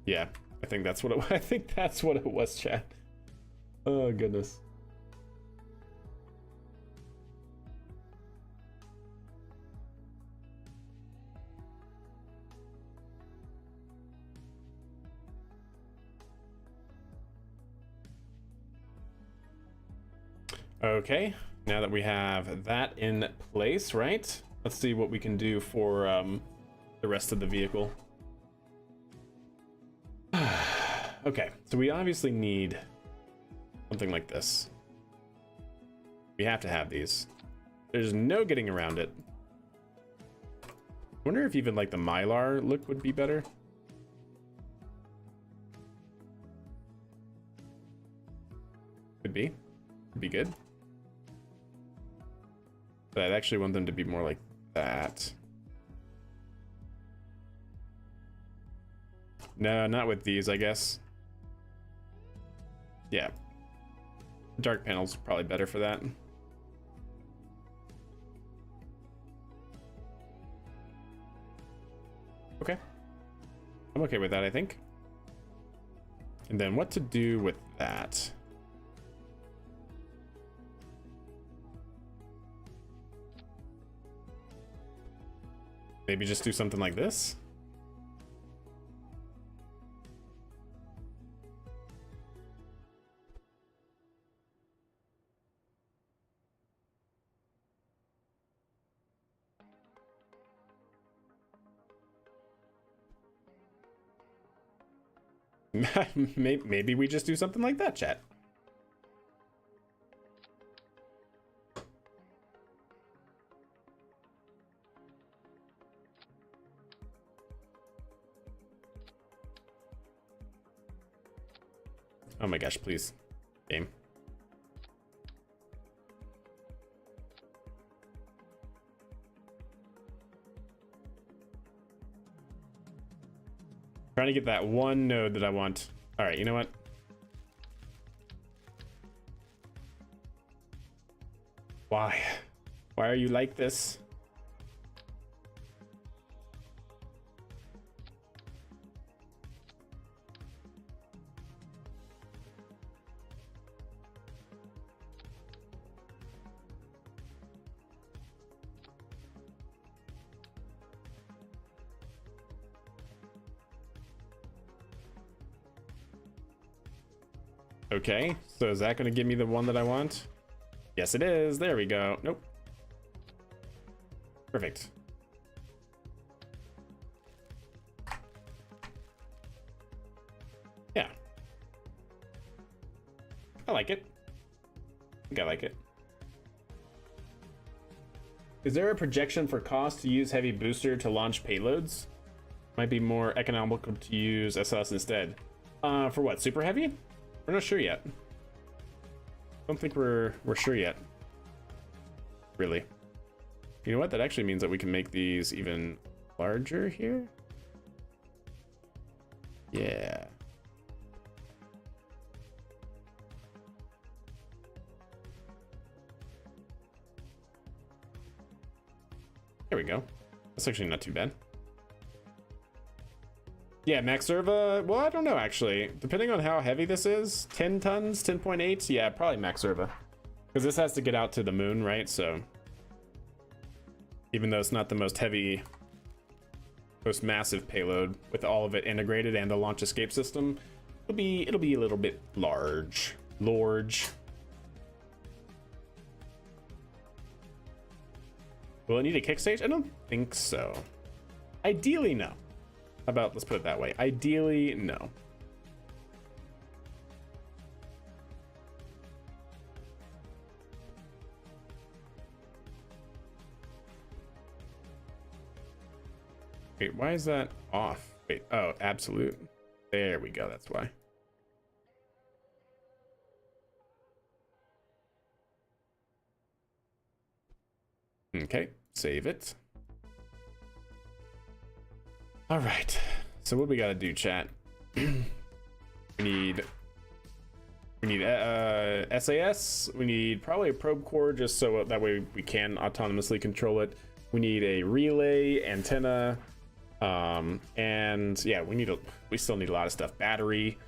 Yeah, I think that's what it I think that's what it was, chat. Oh goodness. Okay, now that we have that in place, right? Let's see what we can do for the rest of the vehicle. Okay, so we obviously need something like this. We have to have these. There's no getting around it. I wonder if even like the Mylar look would be better. Could be. Could be good. But I'd actually want them to be more like that. No, not with these, I guess. Yeah. Dark panels probably better for that. Okay. I'm okay with that, I think. And then what to do with that? Maybe just do something like this? Maybe we just do something like that, chat. Oh my gosh, please. Game. Trying to get that one node that I want. All right, you know what? Why? Why are you like this? Okay, so is that going to give me the one that I want? Yes, it is. There we go. Nope. Perfect. Yeah. I like it. I think I like it. Is there a projection for cost to use heavy booster to launch payloads? Might be more economical to use SLS instead. For what, super heavy? We're not sure yet. Don't think we're sure yet. Really. You know what? That actually means that we can make these even larger here. Yeah. There we go. That's actually not too bad. Yeah, max serva. Well, I don't know actually. Depending on how heavy this is, 10 tons, 10.8. Yeah, probably max serva. Because this has to get out to the moon, right? So even though it's not the most heavy, most massive payload with all of it integrated and the launch escape system, it'll be a little bit large. Will it need a kick stage? I don't think so. Ideally, no. How about, let's put it that way. Ideally, no. Wait, why is that off? Wait, oh, absolute. There we go, that's why. Okay, save it. All right, so what we gotta do, chat? we need SAS. We need probably a probe core just so that way we can autonomously control it. We need a relay, antenna, and yeah, we still need a lot of stuff. Battery.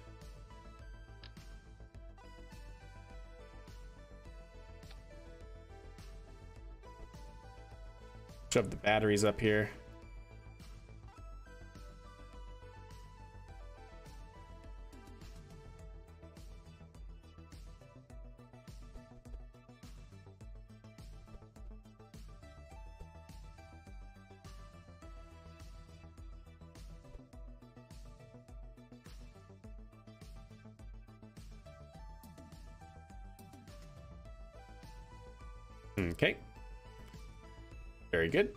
Shove the batteries up here. Okay. Very good.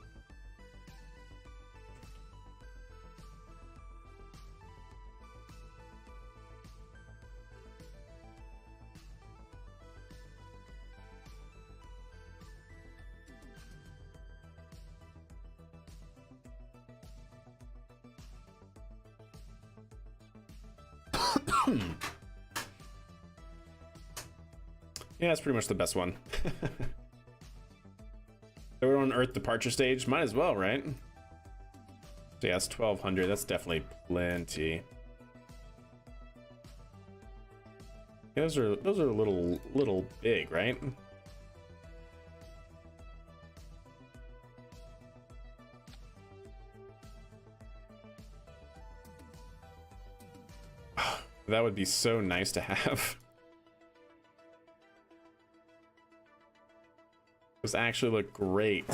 Yeah, that's pretty much the best one. So we're on Earth departure stage. Might as well, right? So yeah, that's 1200. That's definitely plenty. Yeah, those are a little big, right? That would be so nice to have. Those actually look great.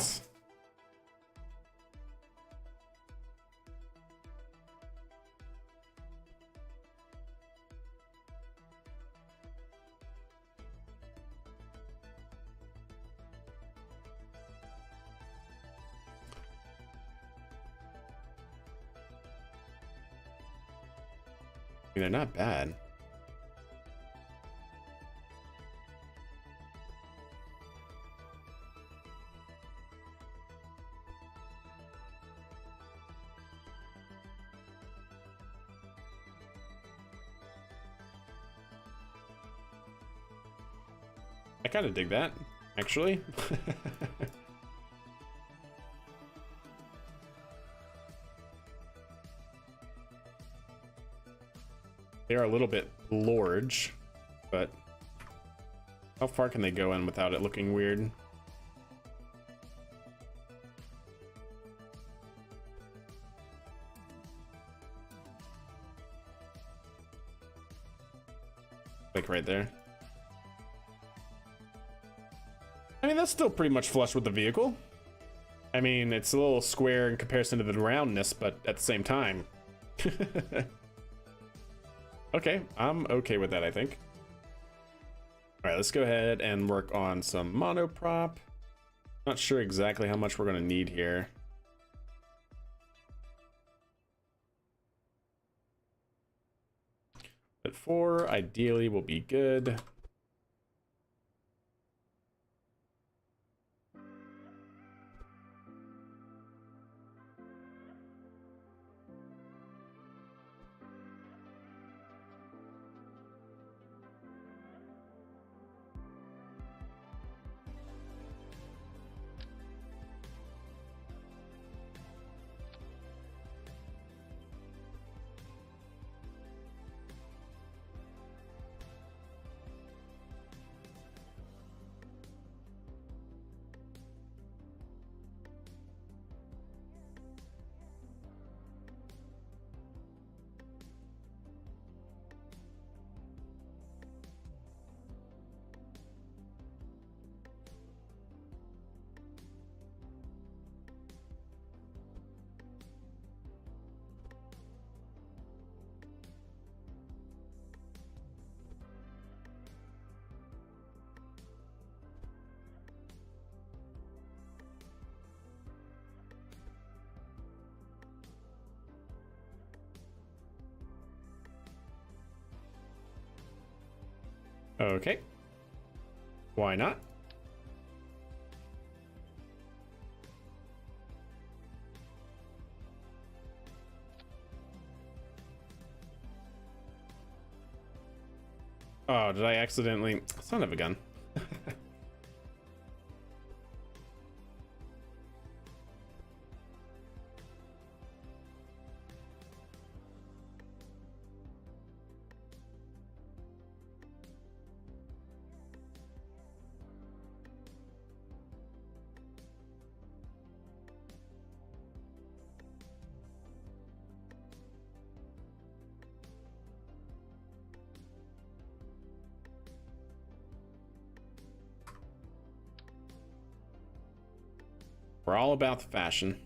They're not bad. I kind of dig that, actually. They are a little bit large, but how far can they go in without it looking weird? Like right there. I mean, that's still pretty much flush with the vehicle. I mean, it's a little square in comparison to the roundness, but at the same time. Okay, I'm okay with that, I think. All right, let's go ahead and work on some monoprop. Not sure exactly how much we're going to need here. But 4 ideally will be good. Okay. Why not? Oh, did I accidentally... Son of a gun. We're all about the fashion.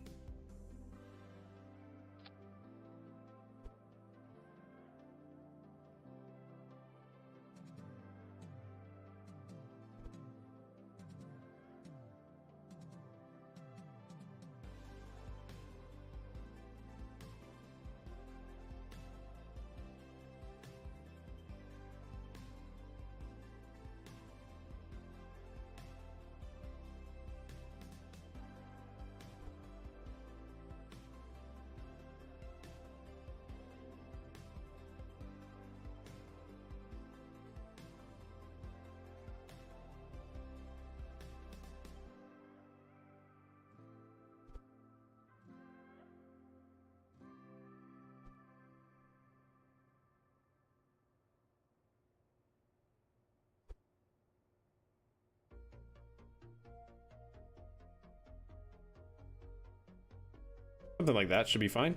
Something like that should be fine.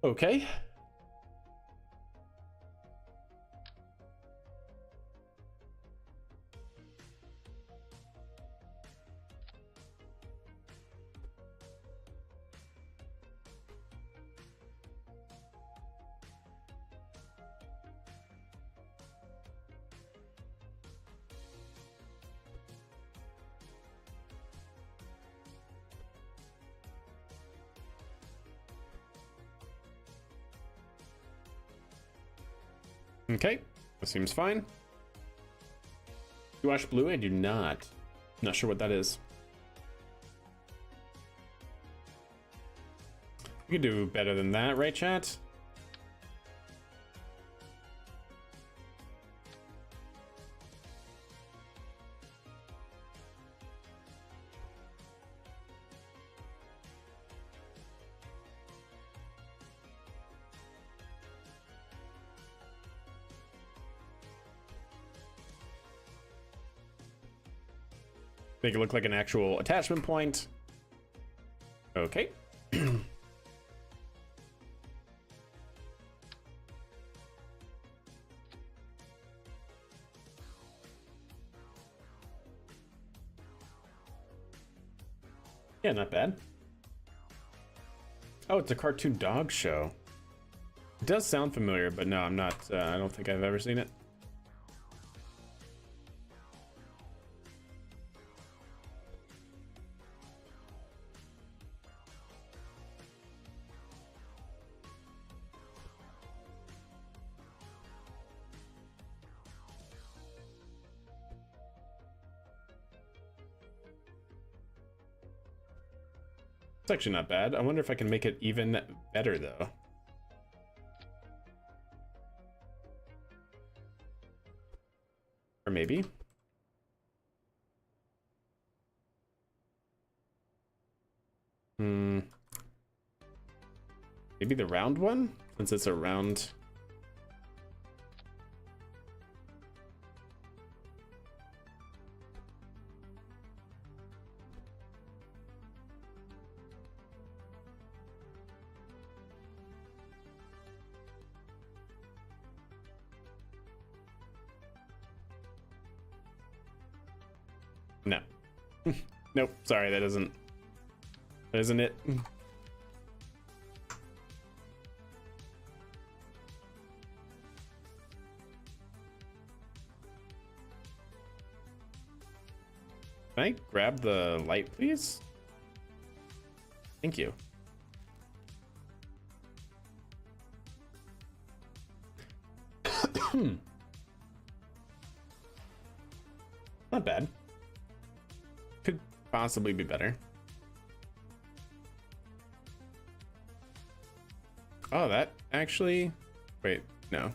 Okay. Okay, that seems fine. You watch Blue? I do not. Not sure what that is. We can do better than that, right, chat? Make it look like an actual attachment point. Okay. Yeah, not bad. Oh, it's a cartoon dog show. It does sound familiar, but no, I'm not. I don't think I've ever seen it. It's actually not bad. I wonder if I can make it even better though. Or maybe. Maybe the round one, since it's a round. No. Nope, sorry, that isn't it. Can I grab the light, please? Thank you. Not bad. Could possibly be better. Oh, that actually... Wait, no.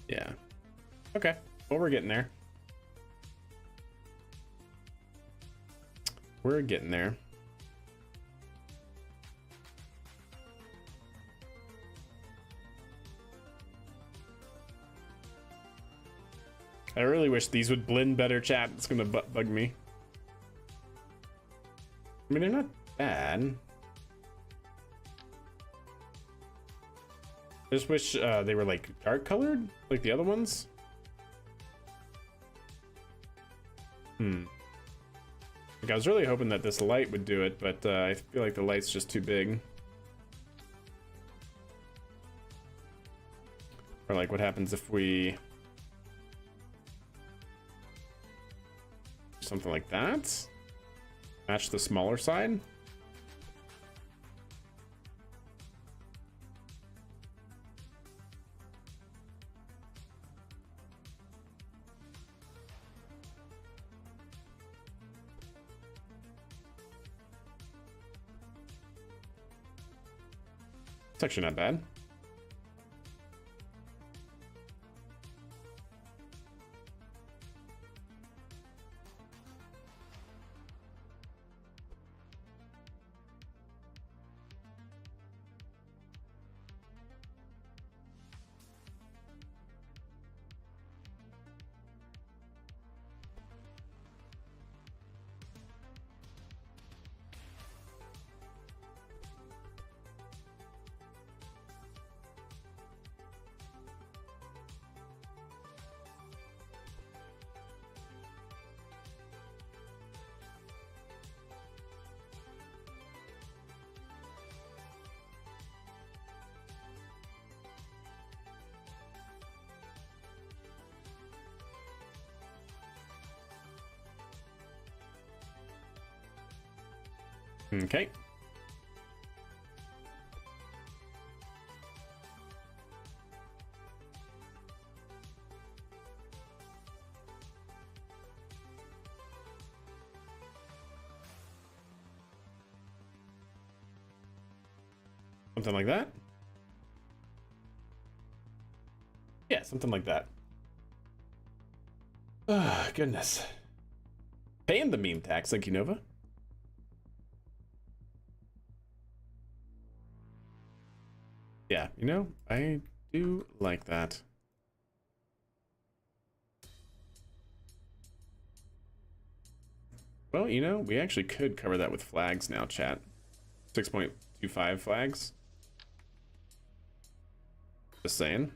Yeah. Okay. Well, we're getting there. We're getting there. I really wish these would blend better, chat. It's gonna bug me. I mean, they're not bad. I just wish they were like dark colored, like the other ones. Like, I was really hoping that this light would do it, but I feel like the light's just too big. Or like, what happens if we... something like that? Match the smaller side? It's actually not bad. Okay. Something like that? Yeah, something like that. Ah, goodness. Paying the meme tax, thank you, Nova. Yeah, you know, I do like that. Well, you know, we actually could cover that with flags now, chat. 6.25 flags. Just saying.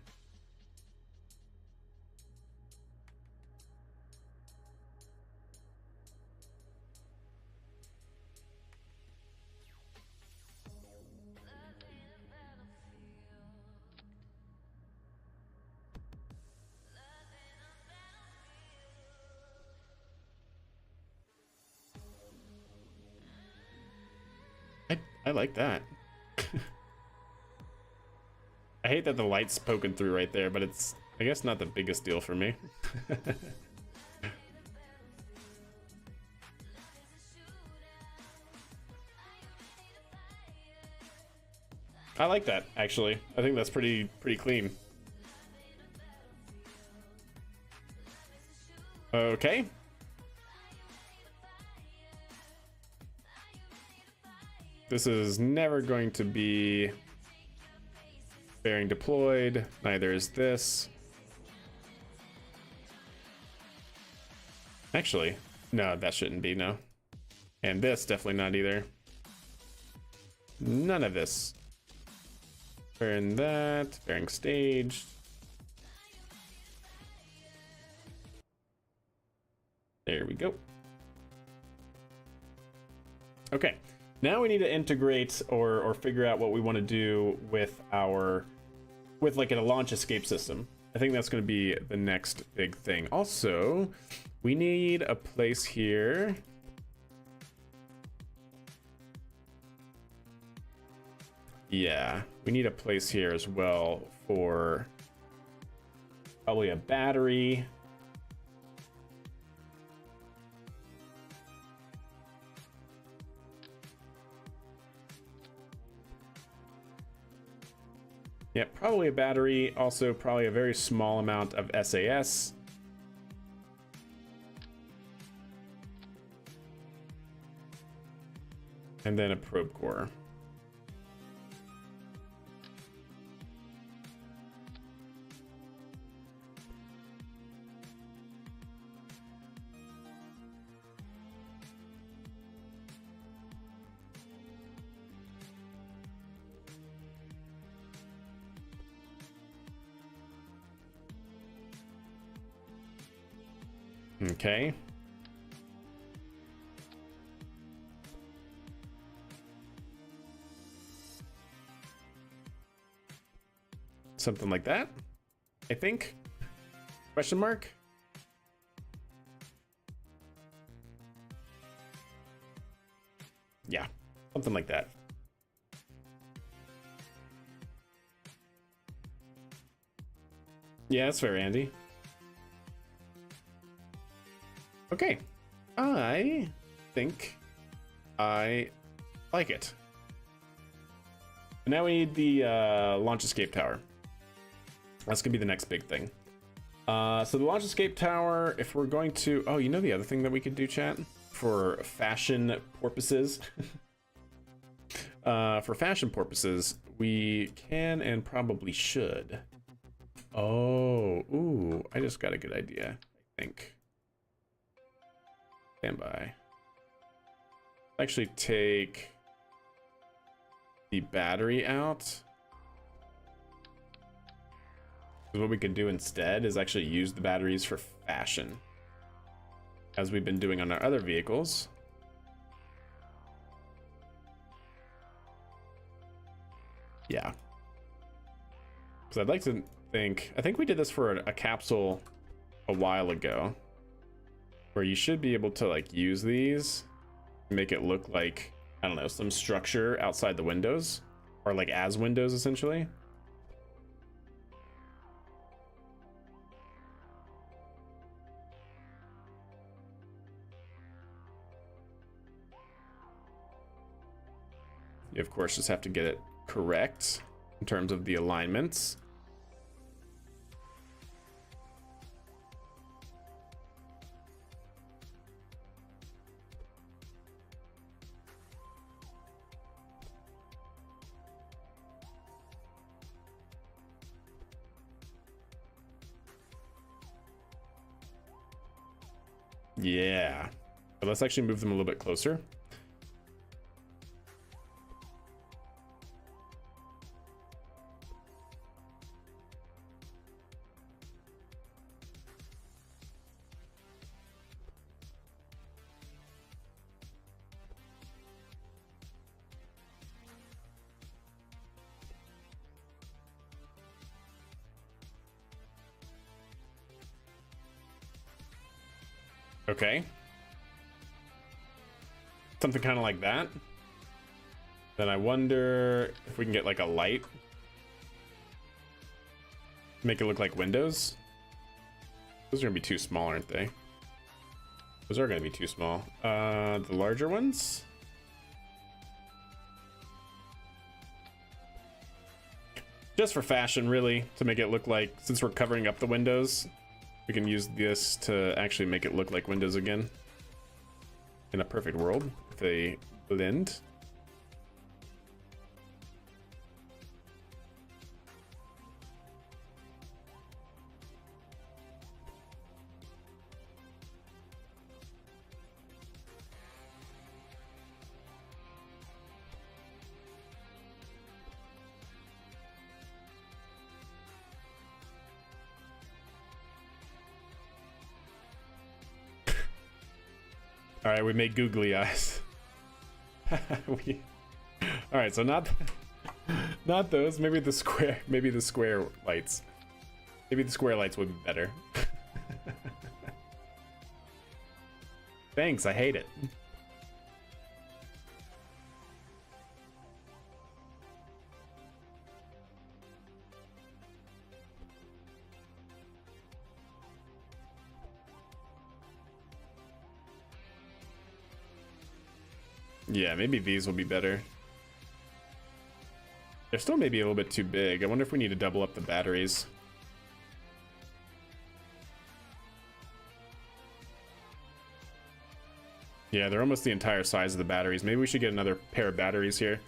I like that. I hate that the light's poking through right there, but it's, I guess, not the biggest deal for me. I like that, actually. I think that's pretty clean. Okay. This is never going to be bearing deployed. Neither is this. Actually, no, that shouldn't be, no. And this, definitely not either. None of this. Bearing that, bearing staged. There we go. Okay, now we need to integrate or figure out what we want to do with like a launch escape system. I think that's going to be the next big thing. Also, we need a place here. Yeah, we need a place here as well for probably a battery. Yeah, probably a battery. Also, probably a very small amount of SAS. And then a probe core. Okay. Something like that, I think. Question mark? Yeah, something like that. Yeah, that's fair, Andy. Okay, I think I like it. Now we need the launch escape tower. That's gonna be the next big thing. So the launch escape tower, if we're going to, oh, you know the other thing that we could do, chat, for fashion purposes. For fashion purposes, we can and probably should. Oh, ooh, I just got a good idea, I think. Stand by. Actually take the battery out. What we could do instead is actually use the batteries for fashion, as we've been doing on our other vehicles. Yeah. Because I'd like to think, I think we did this for a capsule a while ago, where you should be able to like use these, make it look like, I don't know, some structure outside the windows, or like as windows essentially. You of course just have to get it correct in terms of the alignments. Yeah, but let's actually move them a little bit closer. Okay. Something kind of like that. Then I wonder if we can get like a light. Make it look like windows. Those are gonna be too small, aren't they? Those are gonna be too small. The larger ones? Just for fashion, really, to make it look like, since we're covering up the windows, we can use this to actually make it look like windows again. In a perfect world, if they blend. All right, we made googly eyes. All right, so not those. Maybe the square. Maybe the square lights. Maybe the square lights would be better. Thanks. I hate it. Yeah, maybe these will be better. They're still maybe a little bit too big. I wonder if we need to double up the batteries. Yeah, they're almost the entire size of the batteries. Maybe we should get another pair of batteries here.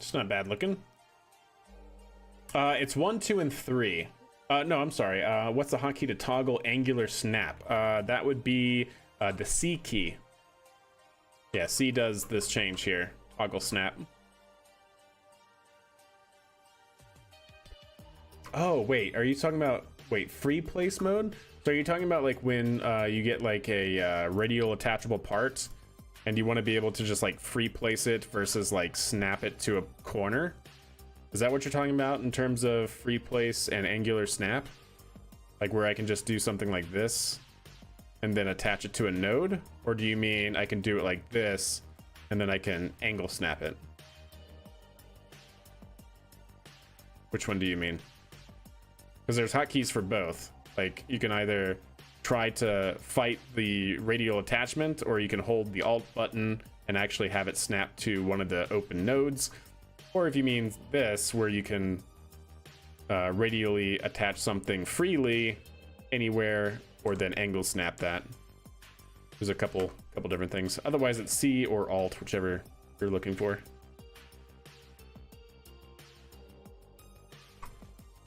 It's not bad looking. It's 1, 2, and 3. No, I'm sorry. What's the hotkey to toggle angular snap? That would be the C key. Yeah, C does this change here. Toggle snap. Oh, wait. Are you talking about... Wait, free place mode? So are you talking about like when you get like a radial attachable part and you want to be able to just like free place it versus like snap it to a corner? Is that what you're talking about in terms of free place and angular snap? Like where I can just do something like this and then attach it to a node? Or do you mean I can do it like this and then I can angle snap it? Which one do you mean? Because there's hotkeys for both. Like you can either try to fight the radial attachment, or you can hold the Alt button and actually have it snap to one of the open nodes. Or if you mean this, where you can radially attach something freely anywhere, or then angle snap that. There's a couple different things. Otherwise, it's C or Alt, whichever you're looking for.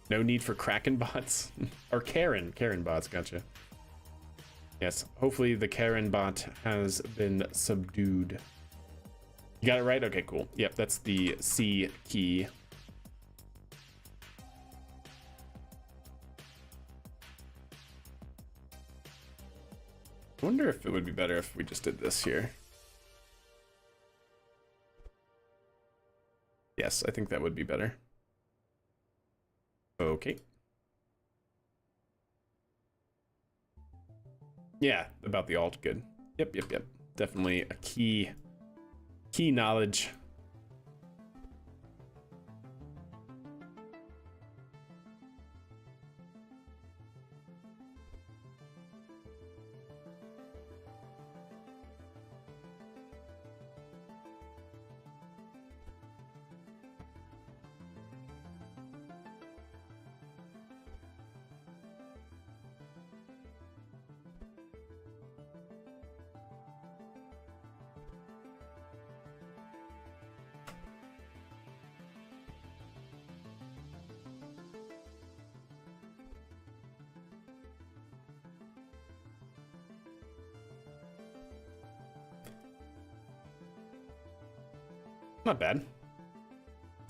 No need for Kraken bots or Karen bots. Gotcha. Yes, hopefully the Karen bot has been subdued. You got it right? Okay, cool. Yep, that's the C key. I wonder if it would be better if we just did this here. Yes, I think that would be better. Okay. Yeah, about the alt, good. Yep. Definitely a key knowledge. not bad.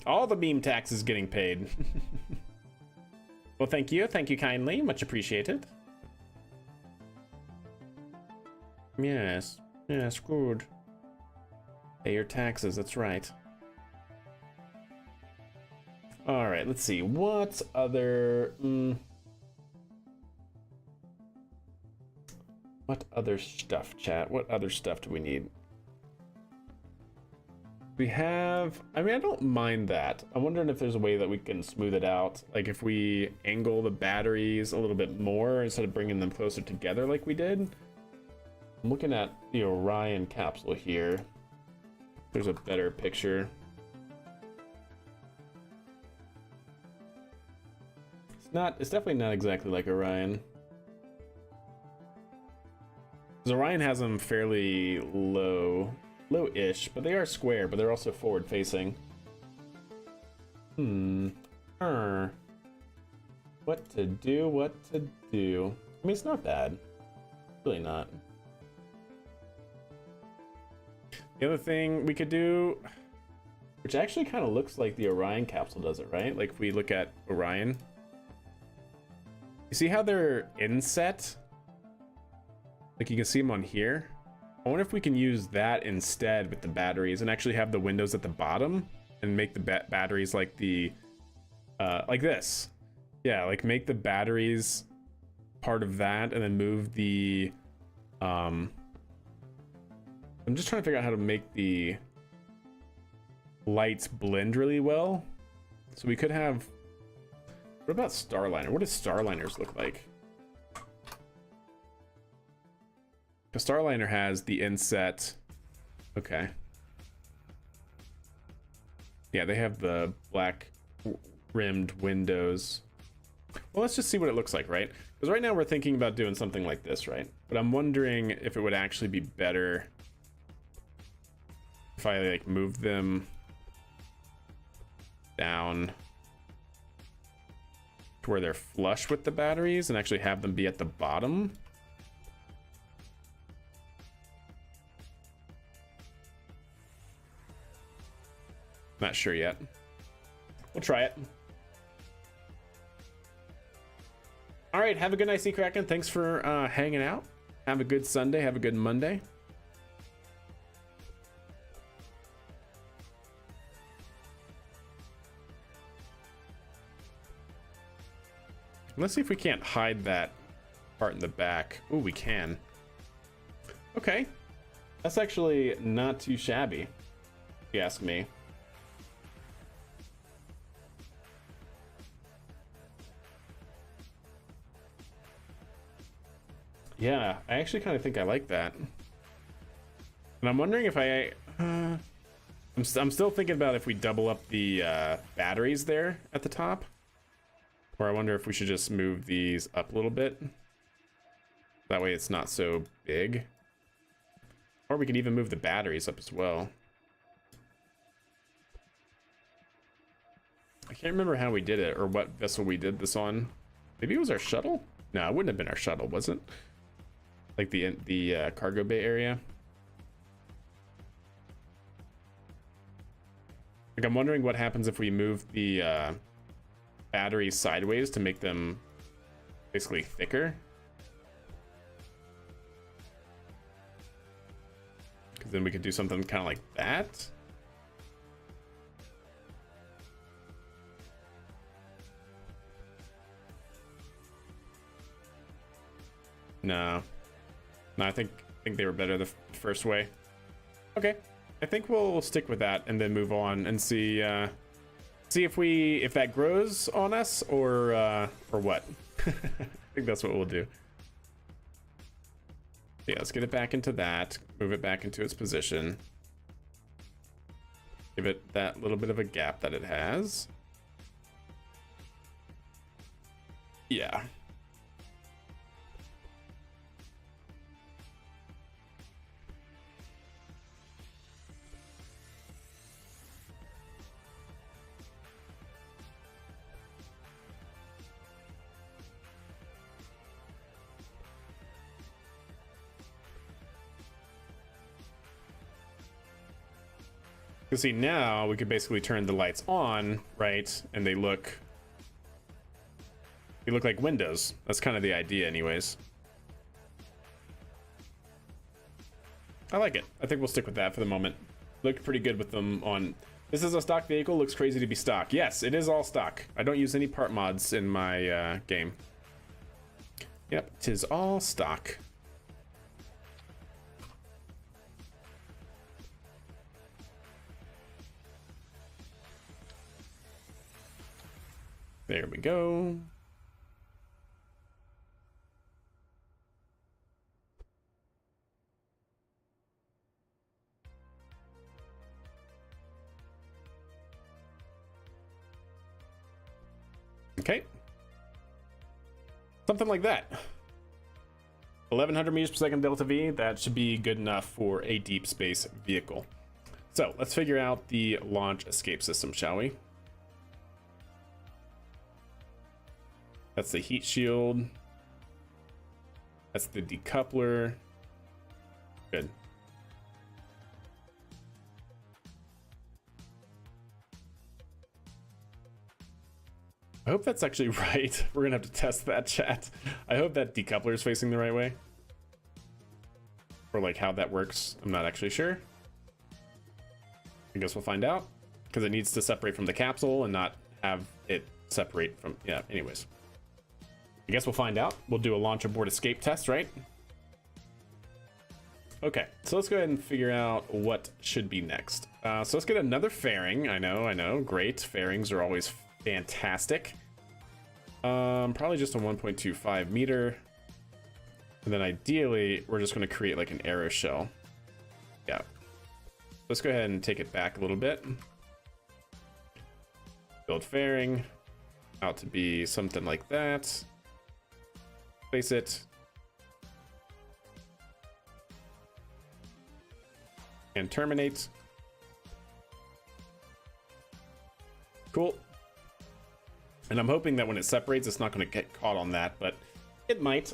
All the beam tax is getting paid. Well, thank you kindly, much appreciated. Yes, good. Pay your taxes, that's right. All right, let's see, what other... What other stuff, chat? What other stuff do we need? We have... I mean, I don't mind that. I'm wondering if there's a way that we can smooth it out. Like if we angle the batteries a little bit more instead of bringing them closer together like we did. I'm looking at the Orion capsule here. There's a better picture. It's definitely not exactly like Orion. Because Orion has them fairly low-ish, but they are square, but they're also forward-facing. What to do? I mean, it's not bad. Really not. The other thing we could do, which actually kind of looks like the Orion capsule does it, right? Like if we look at Orion. You see how they're inset? Like you can see them on here. I wonder if we can use that instead with the batteries and actually have the windows at the bottom and make the batteries like the like this. Yeah, like make the batteries part of that and then move the I'm just trying to figure out how to make the lights blend really well. So we could have... What about Starliner? What does Starliners look like? The Starliner has the inset. Okay. Yeah, they have the black rimmed windows. Well, let's just see what it looks like, right? Because right now we're thinking about doing something like this, right? But I'm wondering if it would actually be better if I like move them down to where they're flush with the batteries and actually have them be at the bottom. Not sure yet. We'll try it. All right, have a good night, Sea Kraken. Thanks for hanging out. Have a good Sunday. Have a good Monday. Let's see if we can't hide that part in the back. Oh, we can. Okay. That's actually not too shabby, if you ask me. Yeah, I actually kind of think I like that. And I'm wondering if I'm still thinking about if we double up the batteries there at the top. Or I wonder if we should just move these up a little bit. That way it's not so big. Or we could even move the batteries up as well. I can't remember how we did it or what vessel we did this on. Maybe it was our shuttle? No, it wouldn't have been our shuttle, was it? Like the cargo bay area. Like I'm wondering what happens if we move the batteries sideways to make them basically thicker. Because then we could do something kind of like that. No, I think they were better the first way. Okay, I think we'll stick with that and then move on and see if that grows on us or what. I think that's what we'll do. Yeah, let's get it back into that. Move it back into its position. Give it that little bit of a gap that it has. Yeah. You see, now we could basically turn the lights on, right? And they look like windows. That's kind of the idea anyways. I like it. I think we'll stick with that for the moment. Looked pretty good with them on. This is a stock vehicle, looks crazy to be stock. Yes, it is all stock. I don't use any part mods in my game. Yep, it is all stock. There we go. Okay. Something like that. 1100 meters per second delta V, that should be good enough for a deep space vehicle. So let's figure out the launch escape system, shall we? That's the heat shield. That's the decoupler. Good. I hope that's actually right. We're gonna have to test that, chat. I hope that decoupler is facing the right way. Or like how that works, I'm not actually sure. I guess we'll find out. Because it needs to separate from the capsule and not have it separate from, yeah, anyways. I guess we'll find out. We'll do a launch aboard escape test, right? Okay, so let's go ahead and figure out what should be next. So let's get another fairing. I know, great. Fairings are always fantastic. Probably just a 1.25 meter. And then ideally, we're just going to create like an arrow shell. Yeah. Let's go ahead and take it back a little bit. Build fairing. Out to be something like that. Place it. And terminate. Cool. And I'm hoping that when it separates, it's not going to get caught on that, but it might.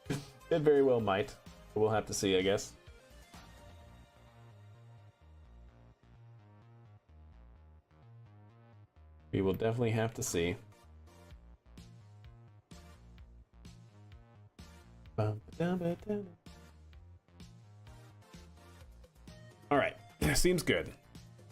It very well might. We'll have to see, I guess. We will definitely have to see. All right, seems good.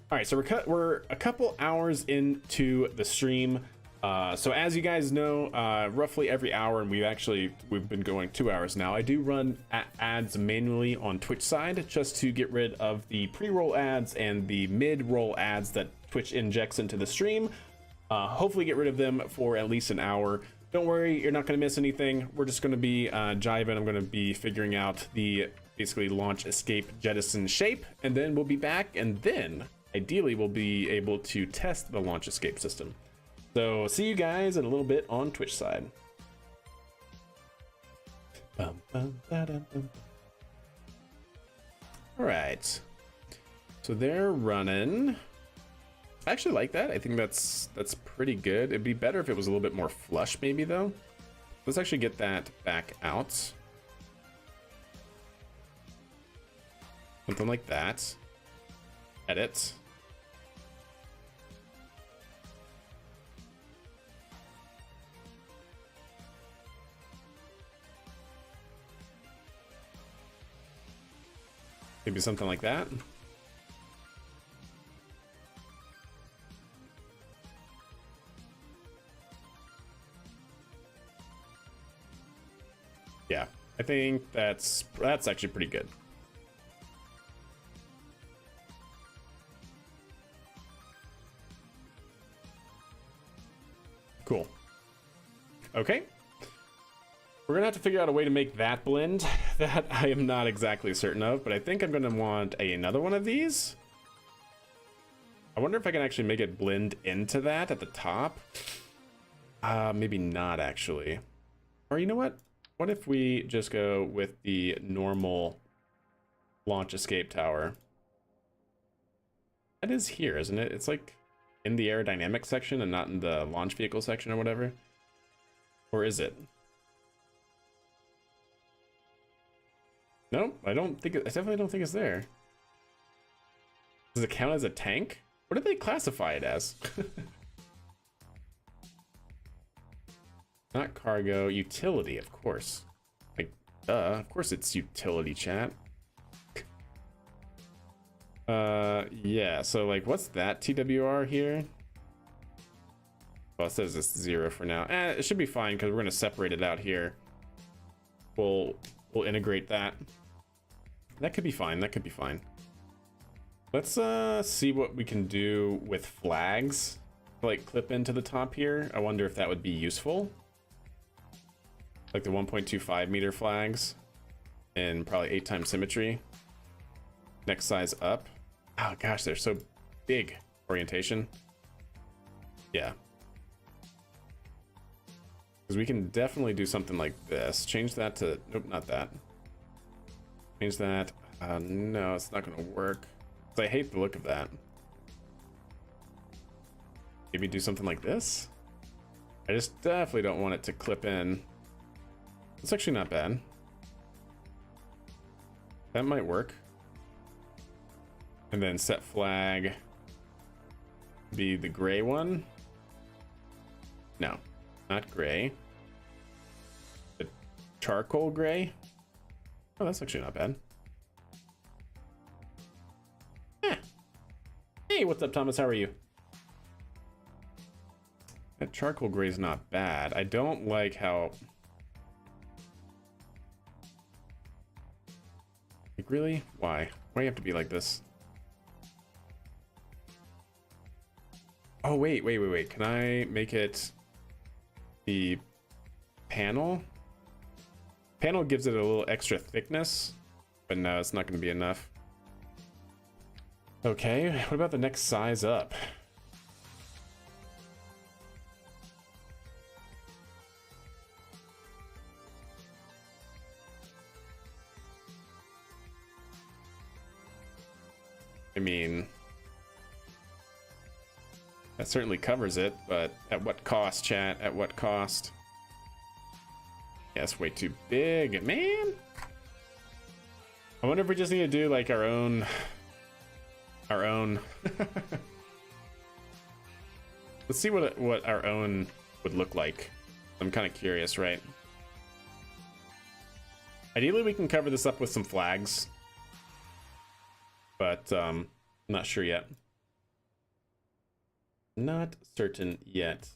All right, so we're a couple hours into the stream. So as you guys know, roughly every hour, and we've been going 2 hours now. I do run ads manually on Twitch side just to get rid of the pre-roll ads and the mid-roll ads that Twitch injects into the stream. Hopefully get rid of them for at least an hour. Don't worry, you're not going to miss anything. We're just going to be jiving. I'm going to be figuring out the basically launch, escape, jettison shape, and then we'll be back, and then ideally we'll be able to test the launch escape system. So see you guys in a little bit on Twitch side. All right, so they're running. I actually like that. I think that's pretty good. It'd be better if it was a little bit more flush maybe though. Let's actually get that back out. Something like that. Edit. Maybe something like that. Yeah, I think that's actually pretty good. Cool. Okay. We're gonna have to figure out a way to make that blend that I am not exactly certain of, but I think I'm gonna want another one of these. I wonder if I can actually make it blend into that at the top. Maybe not actually. Or you know what? What if we just go with the normal launch escape tower? That is here, isn't it? It's like in the aerodynamic section and not in the launch vehicle section or whatever. Or is it? No, I definitely don't think it's there. Does it count as a tank? What do they classify it as? Not cargo, utility, of course. Like, of course it's utility, chat. Yeah, so like, what's that TWR here? Well, it says it's 0 for now. It should be fine because we're gonna separate it out here. We'll integrate that. That could be fine. That could be fine. Let's see what we can do with flags. Like clip into the top here. I wonder if that would be useful. Like the 1.25 meter flags, and probably 8 times symmetry. Next size up. Oh gosh, they're so big. Orientation. Yeah. Because we can definitely do something like this. Change that to, nope, not that. Change that. No, it's not gonna work. I hate the look of that. Maybe do something like this. I just definitely don't want it to clip in. It's actually not bad. That might work. And then set flag be the gray one. No, not gray. The charcoal gray. Oh, that's actually not bad. Hey, what's up, Thomas? How are you? That charcoal gray is not bad. I don't like how... Like, really? Why? Why do you have to be like this? Oh, wait. Can I make it the panel? Panel gives it a little extra thickness, but no, it's not going to be enough. Okay, what about the next size up? I mean, that certainly covers it, but at what cost, chat? At what cost? Yeah, it's way too big, man. I wonder if we just need to do like our own. Let's see what our own would look like. I'm kind of curious, right? Ideally, we can cover this up with some flags, but I'm not sure yet. Not certain yet.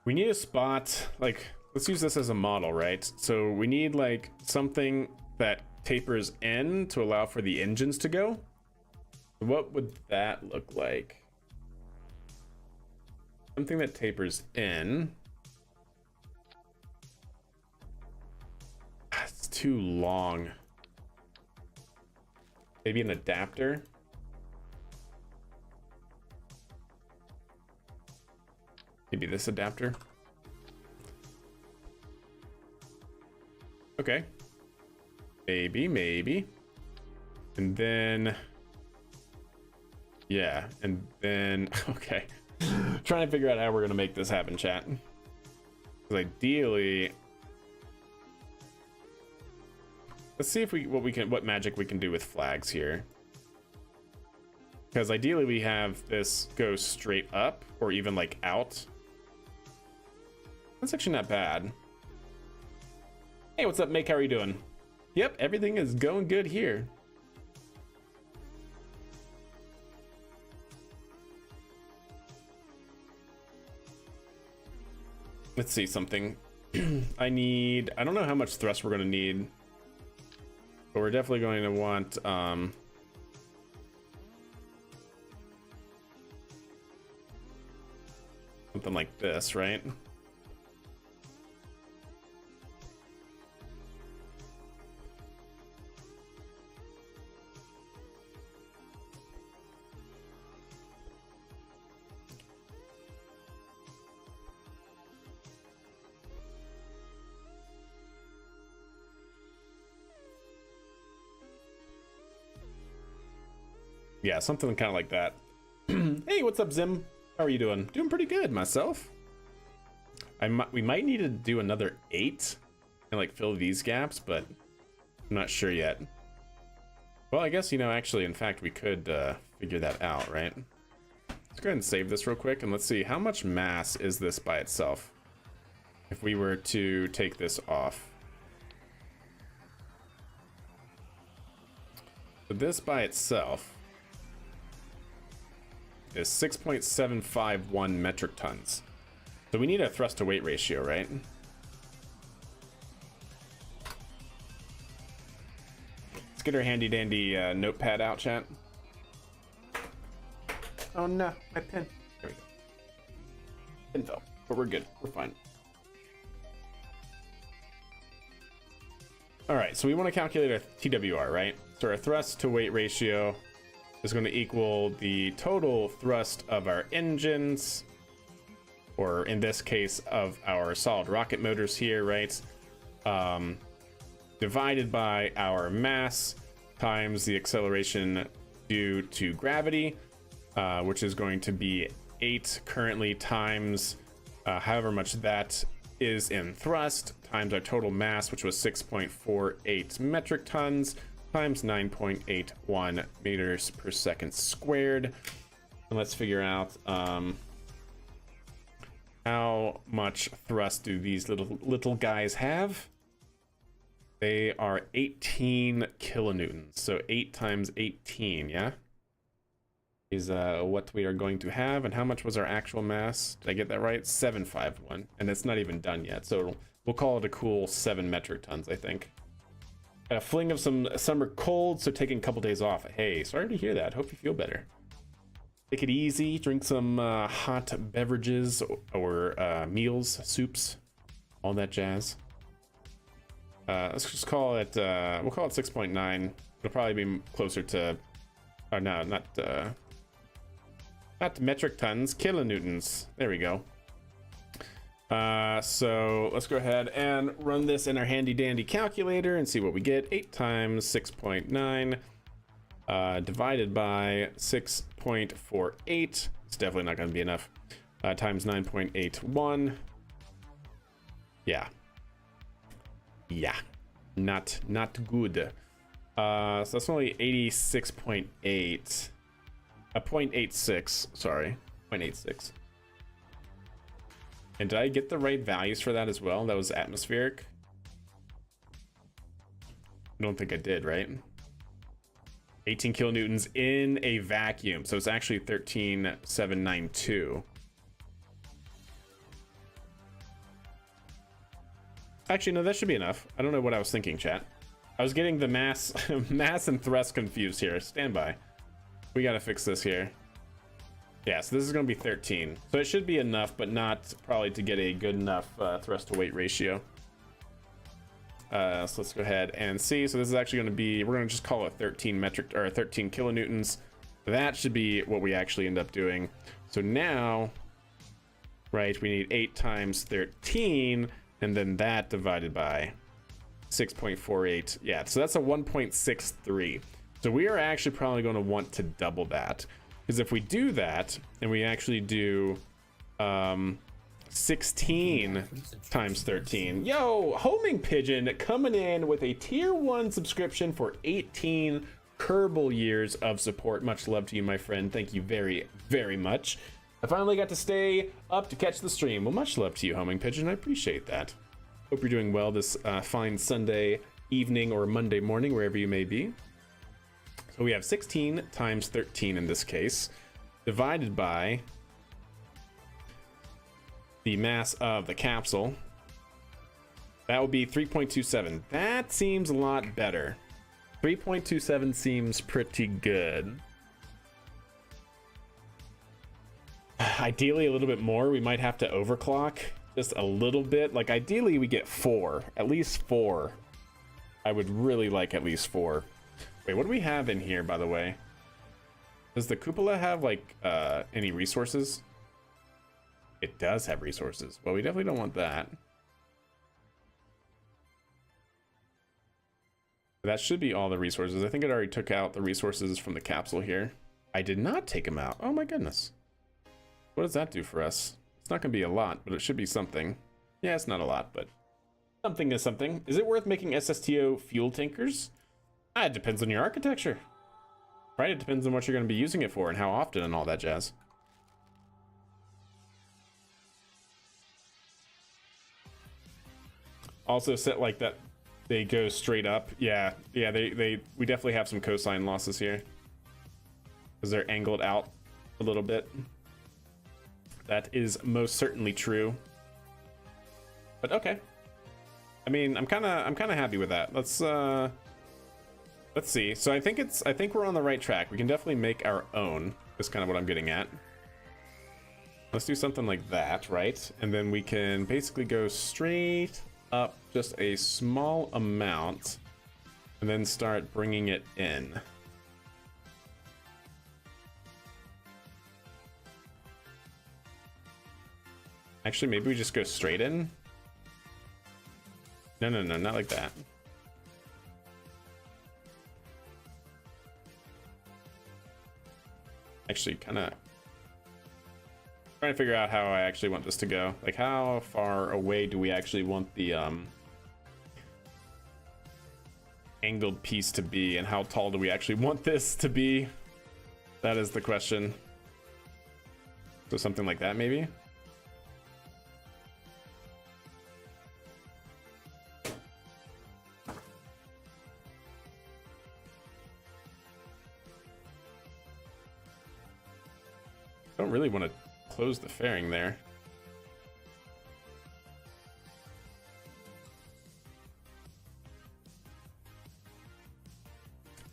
We need a spot, like, let's use this as a model, right? So we need like something that tapers in to allow for the engines to go. What would that look like? Something that tapers in. It's too long. Maybe an adapter. Maybe this adapter. Okay. Maybe. And then... Yeah, and then... Okay. Trying to figure out how we're going to make this happen, chat. Because ideally... Let's see if what magic we can do with flags here. Because ideally we have this go straight up, or even like out. That's actually not bad. Hey, what's up, Make? How are you doing? Yep, everything is going good here. Let's see something. I don't know how much thrust we're going to need, but we're definitely going to want something like this, right? Yeah, something kind of like that. Hey, what's up, Zim? How are you doing? Doing pretty good, myself. We might need to do another 8. and like fill these gaps, but I'm not sure yet. Well, I guess, you know, actually, in fact, we could figure that out, right? Let's go ahead and save this real quick, and let's see how much mass is this by itself if we were to take this off. So this by itself is 6.751 metric tons. So we need a thrust to weight ratio, right? Let's get our handy dandy notepad out, chat. Oh no, my pen. There we go. Pen fell, but we're good. We're fine. All right, so we want to calculate our TWR, right? So our thrust to weight ratio is going to equal the total thrust of our engines, or in this case of our solid rocket motors here, right? Divided by our mass times the acceleration due to gravity, which is going to be 8 currently times however much that is in thrust, times our total mass, which was 6.48 metric tons, times 9.81 meters per second squared. And let's figure out how much thrust do these little guys have. They are 18 kilonewtons, so 8 times 18, yeah? Is what we are going to have. And how much was our actual mass? Did I get that right? 751, and it's not even done yet, so we'll call it a cool 7 metric tons, I think. A fling of some summer cold, so taking a couple days off. Hey, sorry to hear that. Hope you feel better. Take it easy, drink some hot beverages or meals, soups, all that jazz. Let's just call it, we'll call it 6.9. It'll probably be closer to, oh no, not metric tons, kilonewtons. There we go. So let's go ahead and run this in our handy dandy calculator and see what we get. 8 times 6.9 divided by 6.48. It's definitely not going to be enough. Times 9.81. Yeah. Yeah. Not good. So that's only 86.8. 0.86. Sorry. 0.86. And did I get the right values for that as well? That was atmospheric. I don't think I did, right? 18 kilonewtons in a vacuum. So it's actually 13,792. Actually, no, that should be enough. I don't know what I was thinking, chat. I was getting the mass and thrust confused here. Stand by. We got to fix this here. Yeah, so this is going to be 13. So it should be enough, but not probably to get a good enough thrust to weight ratio. So let's go ahead and see. So this is actually going to be, we're going to just call it 13 kilonewtons. That should be what we actually end up doing. So now, right, we need 8 times 13, and then that divided by 6.48. Yeah, so that's a 1.63. So we are actually probably going to want to double that. Because if we do that, and we actually do 16 times 13. Yo, Homing Pigeon coming in with a tier 1 subscription for 18 Kerbal years of support. Much love to you, my friend. Thank you very, very much. I finally got to stay up to catch the stream. Well, much love to you, Homing Pigeon. I appreciate that. Hope you're doing well this fine Sunday evening or Monday morning, wherever you may be. So we have 16 times 13 in this case, divided by the mass of the capsule. That would be 3.27. That seems a lot better. 3.27 seems pretty good. Ideally a little bit more. We might have to overclock just a little bit. Like ideally we get 4, at least 4. I would really like at least 4. Wait, what do we have in here, by the way? Does the cupola have, like, any resources? It does have resources. Well, we definitely don't want that. That should be all the resources. I think it already took out the resources from the capsule here. I did not take them out. Oh, my goodness. What does that do for us? It's not going to be a lot, but it should be something. Yeah, it's not a lot, but Something is something. Is it worth making SSTO fuel tankers? It depends on your architecture. Right? It depends on what you're going to be using it for and how often and all that jazz. Also set like that they go straight up. Yeah, we definitely have some cosine losses here. Because they're angled out a little bit. That is most certainly true. But okay. I mean, I'm kind of happy with that. Let's see. So I think we're on the right track. We can definitely make our own. Is kind of what I'm getting at. Let's do something like that, right? And then we can basically go straight up just a small amount and then start bringing it in. Actually, maybe we just go straight in. No, not like that. Actually, kind of trying to figure out how I actually want this to go. Like, how far away do we actually want the angled piece to be, and how tall do we actually want this to be? That is the question. So something like that, maybe? Don't really want to close the fairing there.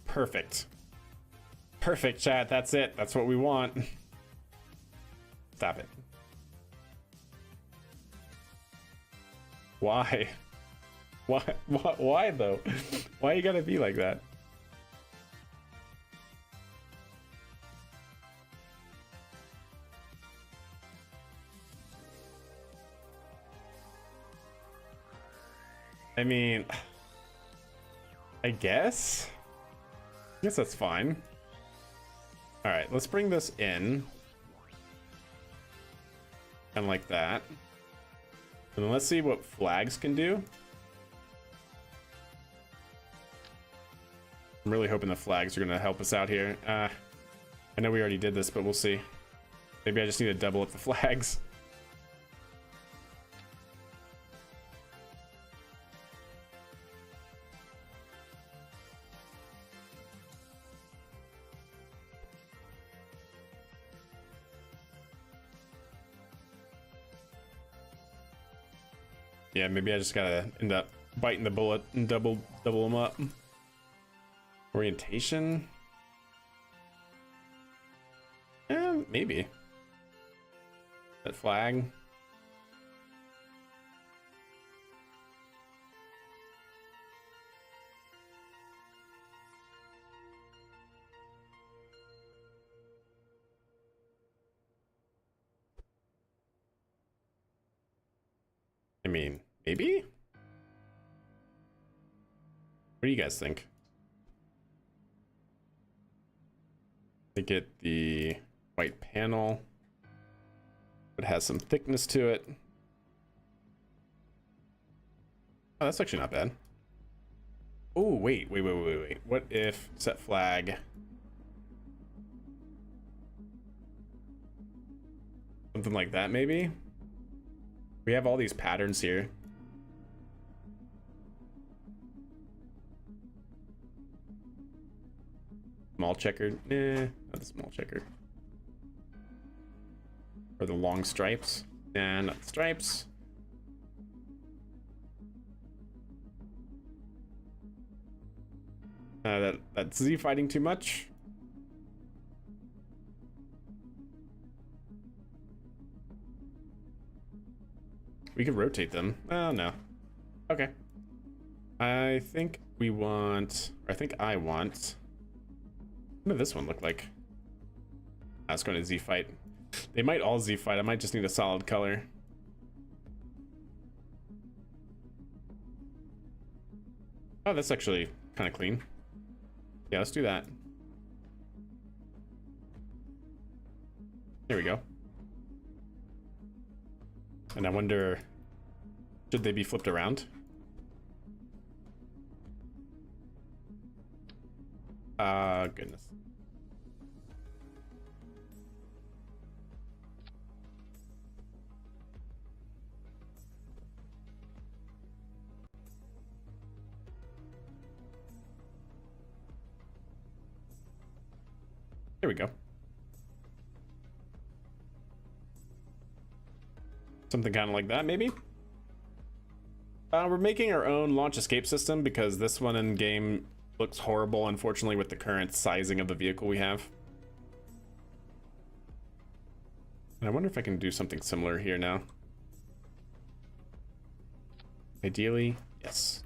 Perfect. Perfect, chat. That's it. That's what we want. Stop it. Why? Why though? Why you gotta be like that? I mean, I guess that's fine. All right, let's bring this in. Kind of like that. And then let's see what flags can do. I'm really hoping the flags are gonna help us out here. I know we already did this, but we'll see. Maybe I just need to double up the flags. Yeah, maybe I just gotta end up biting the bullet and double them up. Orientation? Maybe. That flag. I mean, maybe? What do you guys think? To get the white panel. It has some thickness to it. Oh, that's actually not bad. Oh, wait. What if set flag? Something like that, maybe? We have all these patterns here. Small checker? Nah, not the small checker. Or the long stripes? Nah, not the stripes. That's Z fighting too much. We could rotate them. Oh, no. Okay. I think we want, or I think I want, what does this one look like? I was going to Z fight. They might all Z fight. I might just need a solid color. Oh, that's actually kind of clean. Yeah, let's do that. There we go. And I wonder, should they be flipped around? Goodness. There we go. Something kind of like that, maybe? We're making our own launch escape system because this one in game looks horrible, unfortunately, with the current sizing of the vehicle we have. And I wonder if I can do something similar here now. Ideally, yes.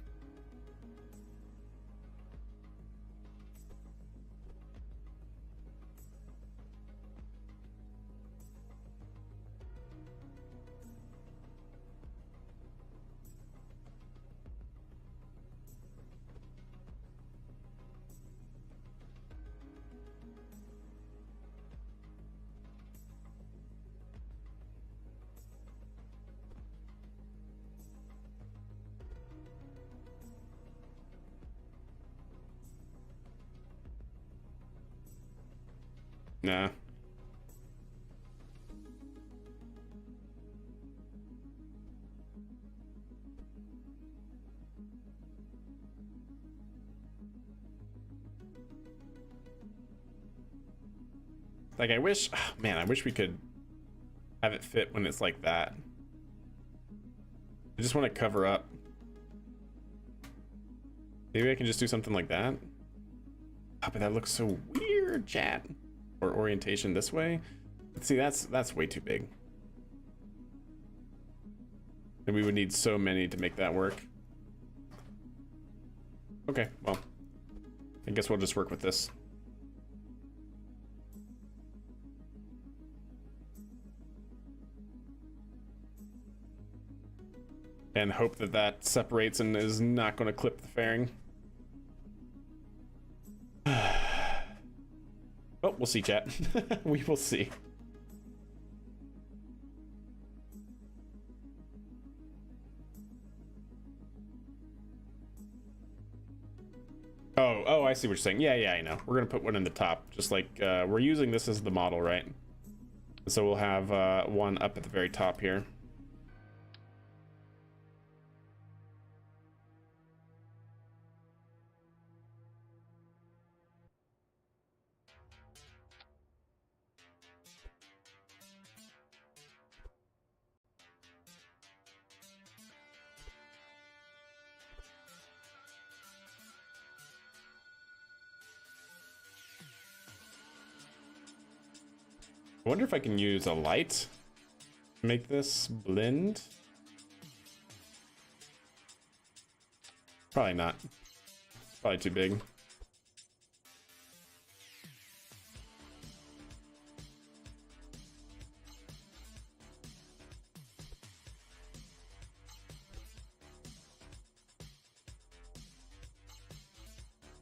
Nah. Like, I wish, oh, man, I wish we could have it fit when it's like that. I just want to cover up. Maybe I can just do something like that. Oh, but that looks so weird, chat. Or orientation this way. But see, that's way too big. And we would need so many to make that work. Okay, well, I guess we'll just work with this. And hope that that separates and is not going to clip the fairing. Oh, we'll see, chat. We will see. Oh, I see what you're saying. Yeah, I know. We're gonna put one in the top, just like we're using this as the model, right? So we'll have one up at the very top here. I wonder if I can use a light to make this blend. Probably not. It's probably too big.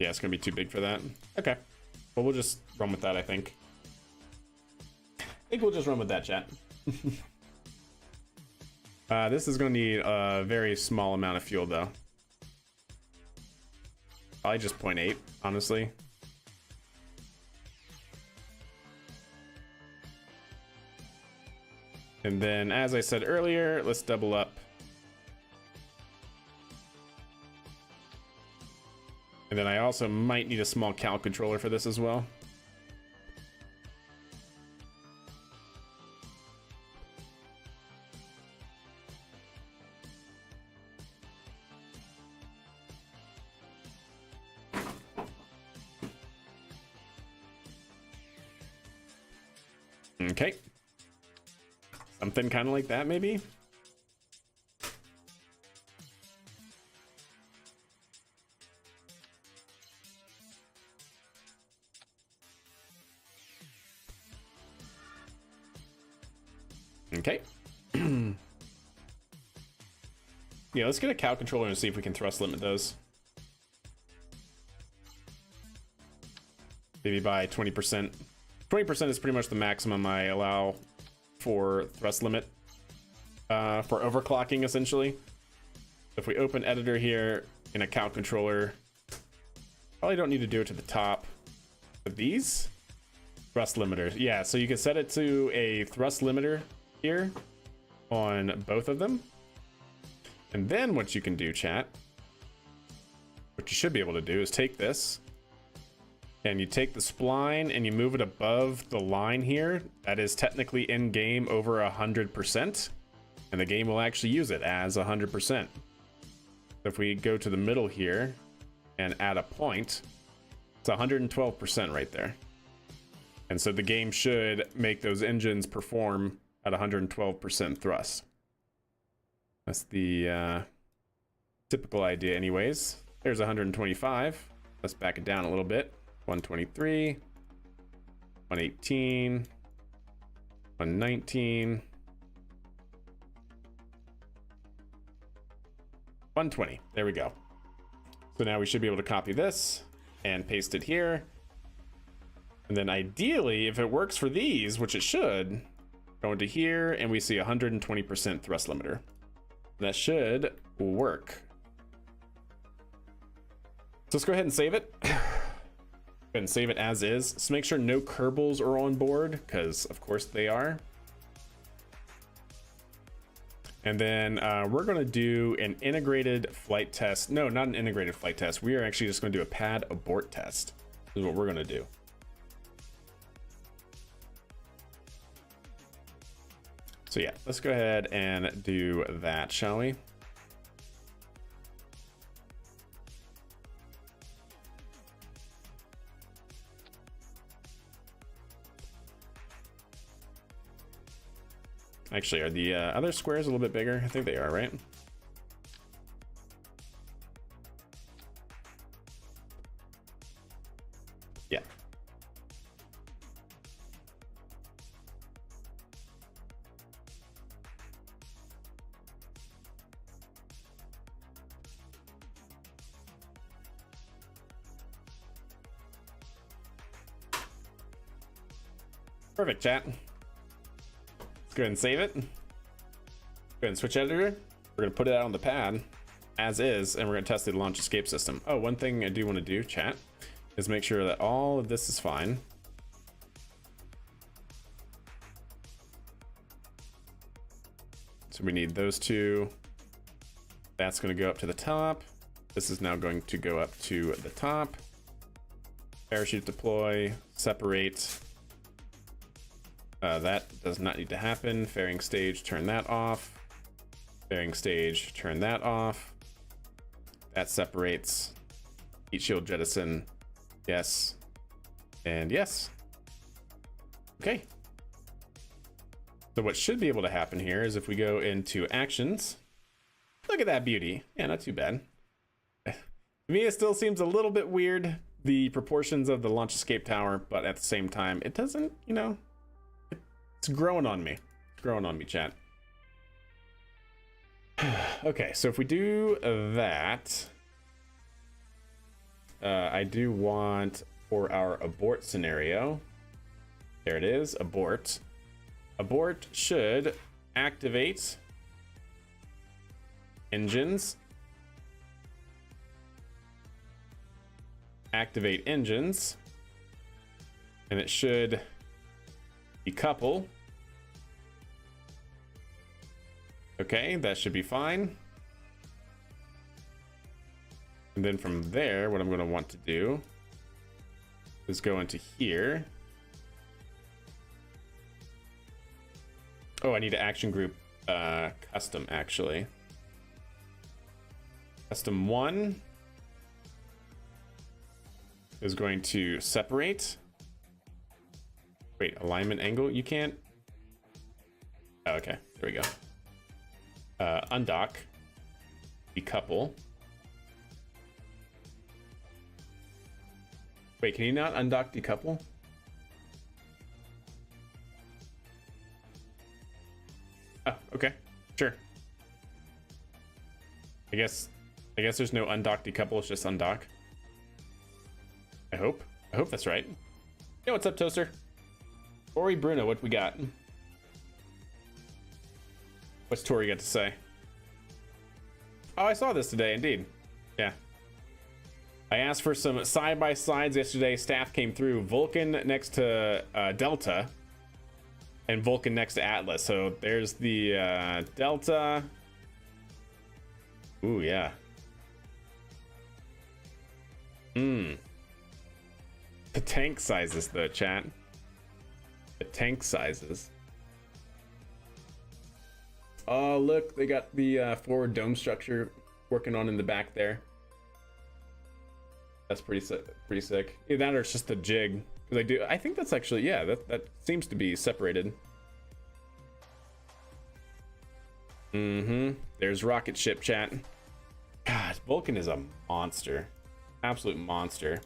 Yeah, it's gonna be too big for that. Okay. Well, we'll just run with that, I think. I think we'll just run with that, chat. This is going to need a very small amount of fuel, though. Probably just 0.8, honestly. And then, as I said earlier, let's double up. And then I also might need a small cal controller for this as well. Okay. Something kind of like that, maybe? Okay. Yeah, let's get a cow controller and see if we can thrust limit those. Maybe by 20%. 20% is pretty much the maximum I allow for thrust limit. For overclocking, essentially. If we open editor here in a cow controller, probably don't need to do it to the top. But these thrust limiters, yeah, so you can set it to a thrust limiter here on both of them. And then what you can do, chat, what you should be able to do is take this and you take the spline and you move it above the line here. That is technically in game over 100%, and the game will actually use it as 100%. So if we go to the middle here and add a point, it's 112% right there. And so the game should make those engines perform at 112% thrust. That's the typical idea anyways. There's 125. Let's back it down a little bit. 123, 118, 119, 120. There we go. So now we should be able to copy this and paste it here. And then ideally, if it works for these, which it should, go into here and we see 120% thrust limiter. That should work. So let's go ahead and save it. Go ahead and save it as is. So make sure no Kerbals are on board, because of course they are. And then we're going to do an integrated flight test. No, not an integrated flight test. We are actually just going to do a pad abort test. This is what we're going to do. So yeah, let's go ahead and do that, shall we? Actually, are the other squares a little bit bigger? I think they are, right? Yeah. Perfect, chat. Let's go ahead and save it. Go ahead and switch editor. We're gonna put it out on the pad as is, and we're gonna test the launch escape system. Oh, one thing I do want to do, chat, is make sure that all of this is fine. So we need those two. That's gonna go up to the top. This is now going to go up to the top. Parachute deploy, separate. That does not need to happen. Fairing stage, turn that off. Fairing stage, turn that off. That separates. Heat shield jettison, yes. And yes. Okay. So what should be able to happen here is if we go into actions, look at that beauty. Yeah, not too bad. To me, it still seems a little bit weird, the proportions of the launch escape tower, but at the same time, it doesn't, you know, it's growing on me. It's growing on me, chat. Okay, so if we do that, I do want for our abort scenario, there it is, abort. Abort should activate engines. Activate engines. And it should decouple. Okay, that should be fine. And then from there, what I'm going to want to do is go into here. Oh, I need an action group custom, actually. Custom 1 is going to separate. Wait, alignment angle? You can't? Oh, okay, there we go. Undock, decouple. Wait, can you not undock decouple? Oh, okay, sure. I guess there's no undock decouple, it's just undock. I hope that's right. Hey, what's up, Toaster? Tori Bruno, what we got? What's Tori got to say? Oh, I saw this today, indeed. Yeah. I asked for some side-by-sides yesterday. Staff came through. Vulcan next to Delta, and Vulcan next to Atlas. So there's the Delta. Ooh, yeah. The tank sizes, though, chat. The tank sizes. Oh, look, they got the forward dome structure working on in the back there. That's pretty sick. Pretty sick. Either that or it's just the jig. Because I think that's actually, yeah, that seems to be separated. There's rocket ship, chat. God, Vulcan is a monster. Absolute monster.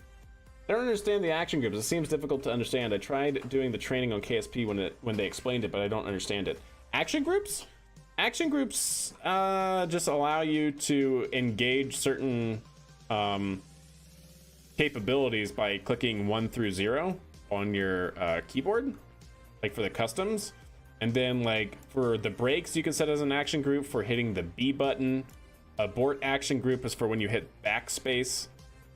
I don't understand the action groups. It seems difficult to understand. I tried doing the training on KSP when they explained it, but I don't understand it. Action groups? Action groups just allow you to engage certain capabilities by clicking 1 through 0 on your keyboard, like for the customs. And then like for the brakes, you can set as an action group for hitting the B button. Abort action group is for when you hit backspace.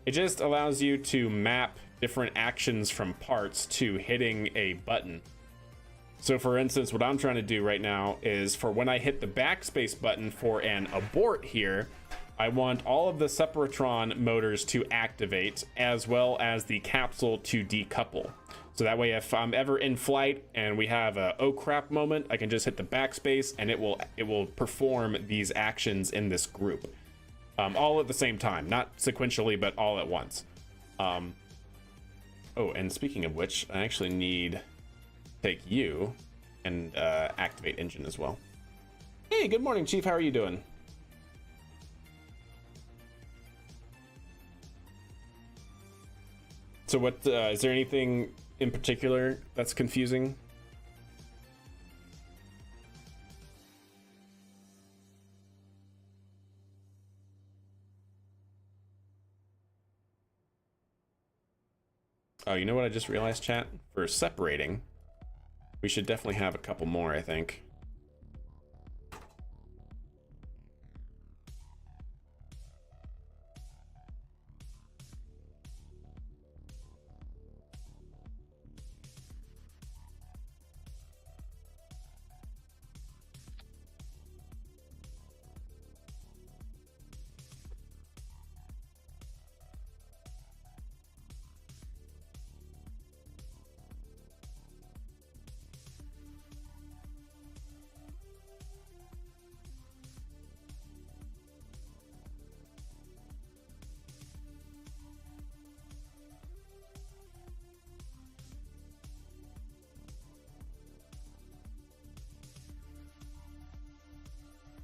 It just allows you to map different actions from parts to hitting a button. So for instance, what I'm trying to do right now is for when I hit the backspace button for an abort here, I want all of the Separatron motors to activate as well as the capsule to decouple. So that way if I'm ever in flight and we have a oh crap moment, I can just hit the backspace and it will perform these actions in this group. All at the same time, not sequentially, but all at once. Oh, and speaking of which, I actually need to take you and activate engine as well. Hey, good morning, Chief. How are you doing? So what, is there anything in particular that's confusing? Oh, you know what I just realized, chat? For separating, we should definitely have a couple more, I think.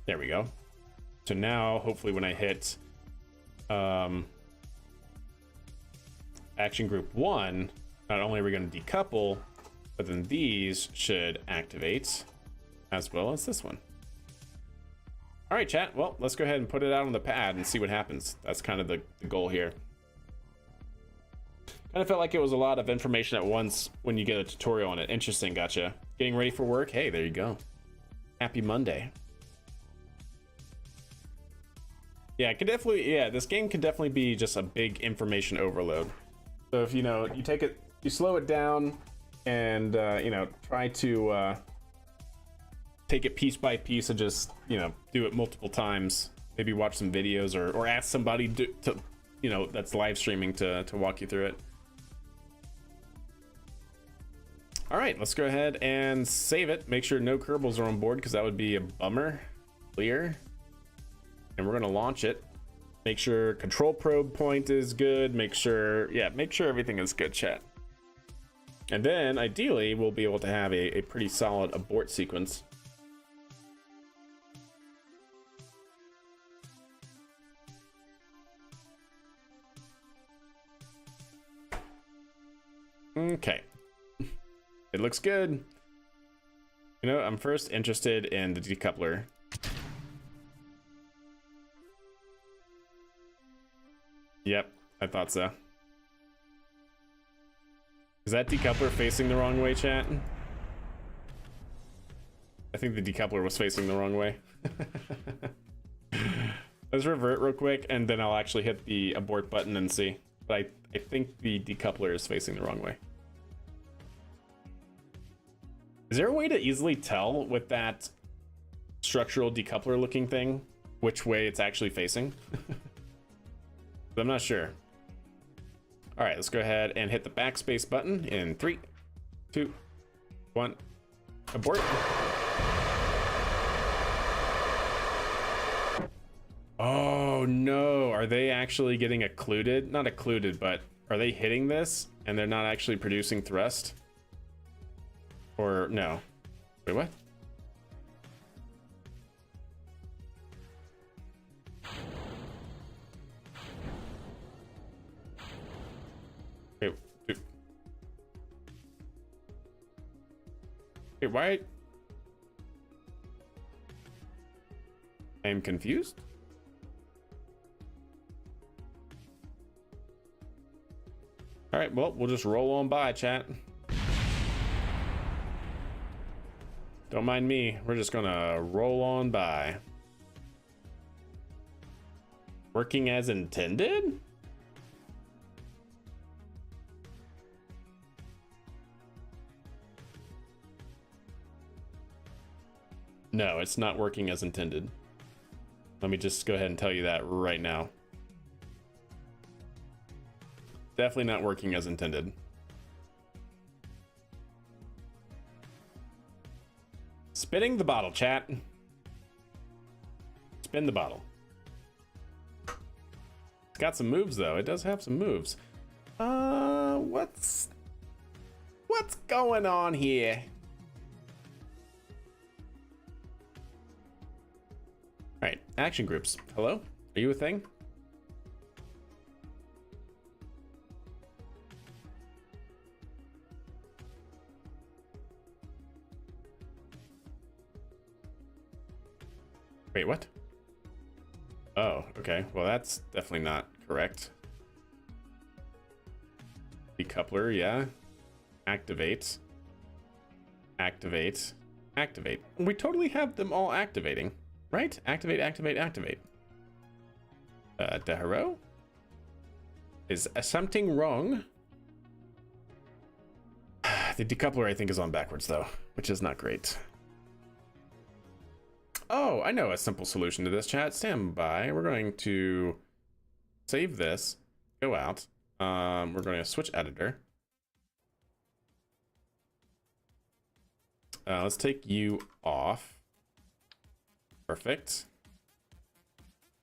There we go. So now, hopefully when I hit action group 1, not only are we going to decouple, but then these should activate as well as this one. All right, chat. Well, let's go ahead and put it out on the pad and see what happens. That's kind of the goal here. Kind of felt like it was a lot of information at once when you get a tutorial on it. Interesting, gotcha. Getting ready for work? Hey, there you go. Happy Monday. Yeah, it could definitely, yeah, this game could definitely be just a big information overload. So if, you know, you take it, you slow it down and, you know, try to take it piece by piece and just, you know, do it multiple times. Maybe watch some videos or ask somebody to, you know, that's live streaming to walk you through it. All right, let's go ahead and save it. Make sure no Kerbals are on board because that would be a bummer. Clear. And we're gonna launch it. Make sure control probe point is good. Make sure, yeah, make sure everything is good, chat. And then ideally we'll be able to have a pretty solid abort sequence. Okay. It looks good. You know, I'm first interested in the decoupler. Yep, I thought so. Is that decoupler facing the wrong way, chat? I think the decoupler was facing the wrong way. Let's revert real quick, and then I'll actually hit the abort button and see. But I think the decoupler is facing the wrong way. Is there a way to easily tell with that structural decoupler looking thing which way it's actually facing? I'm not sure. All right, let's go ahead and hit the backspace button in 3, 2, 1, abort. Oh no, are they actually getting occluded? Not occluded, but are they hitting this and they're not actually producing thrust? Or no? Wait, what? Wait, wait, why? I am confused. All right, well, we'll just roll on by, chat. Don't mind me. We're just gonna roll on by. Working as intended? No, it's not working as intended. Let me just go ahead and tell you that right now. Definitely not working as intended. Spinning the bottle, chat. Spin the bottle. It's got some moves though. It does have some moves. What's going on here? All right, action groups. Hello? Are you a thing? Wait, what? Oh, okay. Well, that's definitely not correct. Decoupler, yeah. Activate. Activate. Activate. We totally have them all activating, right? Activate, activate, activate. Deharo? Is something wrong? The decoupler, I think, is on backwards, though, which is not great. Oh, I know a simple solution to this, chat. Stand by. We're going to save this, go out. We're going to switch editor. Let's take you off. Perfect.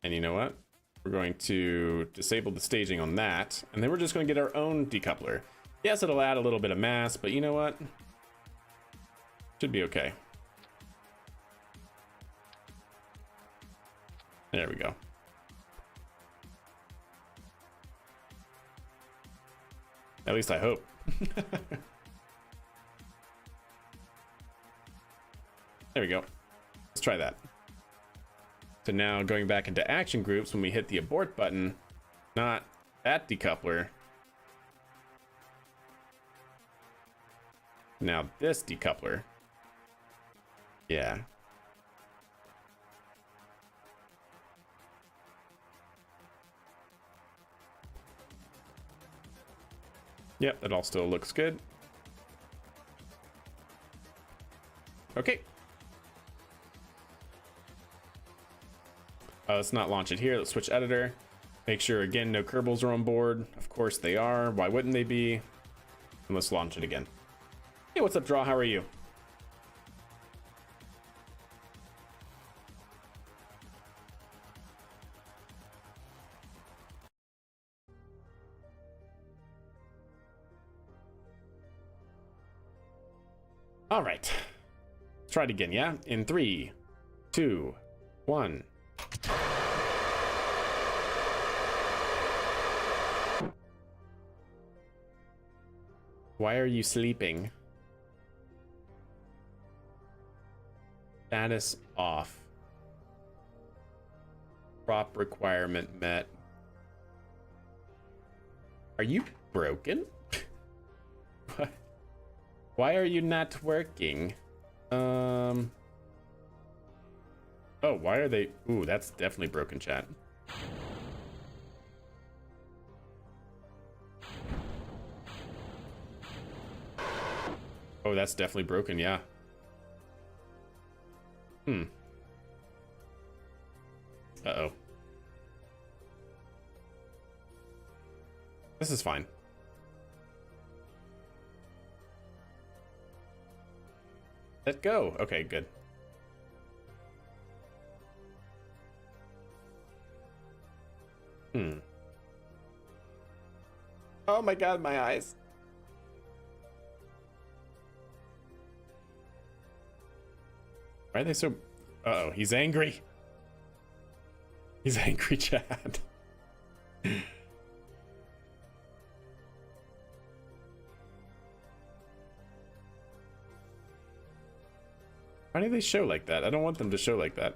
And you know what? We're going to disable the staging on that, and then we're just going to get our own decoupler. Yes, it'll add a little bit of mass, but you know what? Should be okay. There we go. At least I hope. There we go. Let's try that. So now going back into action groups, when we hit the abort button, not that decoupler. Now this decoupler. Yeah. Yep, that all still looks good. Okay. Let's not launch it here. Let's switch editor. Make sure, again, no Kerbals are on board. Of course they are. Why wouldn't they be? And let's launch it again. Hey, what's up, Draw? How are you? All right. Let's try it again, yeah? In 3, 2, 1. Why are you sleeping? Status off. Prop requirement met. Are you broken? What? Why are you not working? Oh, why are they? Ooh, that's definitely broken, chat. Oh, that's definitely broken, yeah. Uh-oh. This is fine. Let go. Okay, good. Oh my god, my eyes. Why are they so... Uh-oh, he's angry. He's angry, Chad. Why do they show like that? I don't want them to show like that.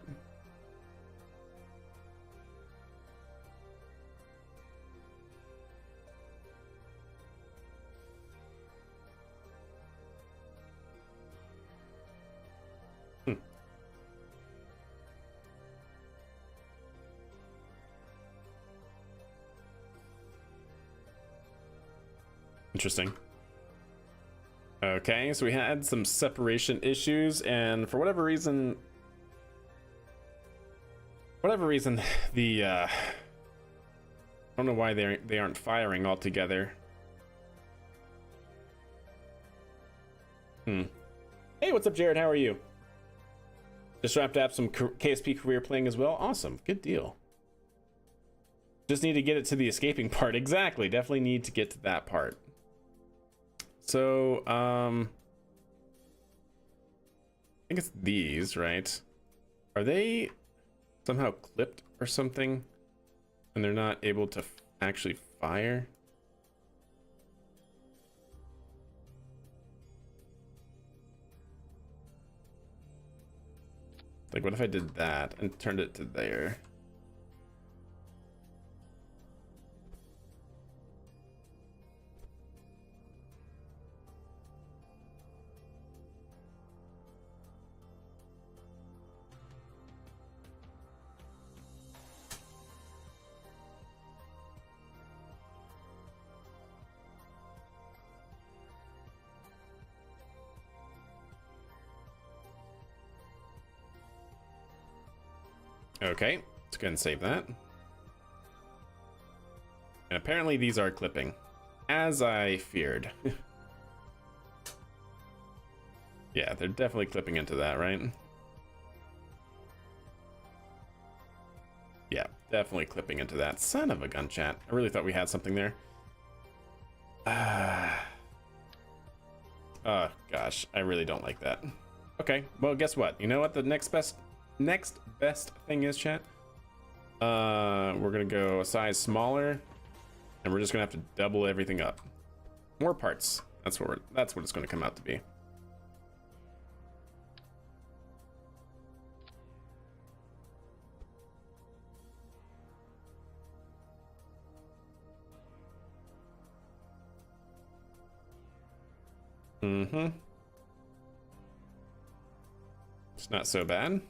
Interesting. Okay, so we had some separation issues, and for whatever reason, the I don't know why they aren't firing all together. Hey, what's up, Jared? How are you? Just wrapped up some KSP career playing as well. Awesome, good deal. Just need to get it to the escaping part. Exactly, definitely need to get to that part. So, I think it's these, right? Are they somehow clipped or something? And they're not able to actually fire? Like, what if I did that and turned it to there? Okay, let's go ahead and save that. And apparently these are clipping, as I feared. Yeah, they're definitely clipping into that, right? Yeah, definitely clipping into that. Son of a gun, chat. I really thought we had something there. Oh, gosh, I really don't like that. Okay, well, guess what? You know what the next best thing is, chat? We're gonna go a size smaller, and we're just gonna have to double everything up. More parts. That's what it's gonna come out to be. It's not so bad.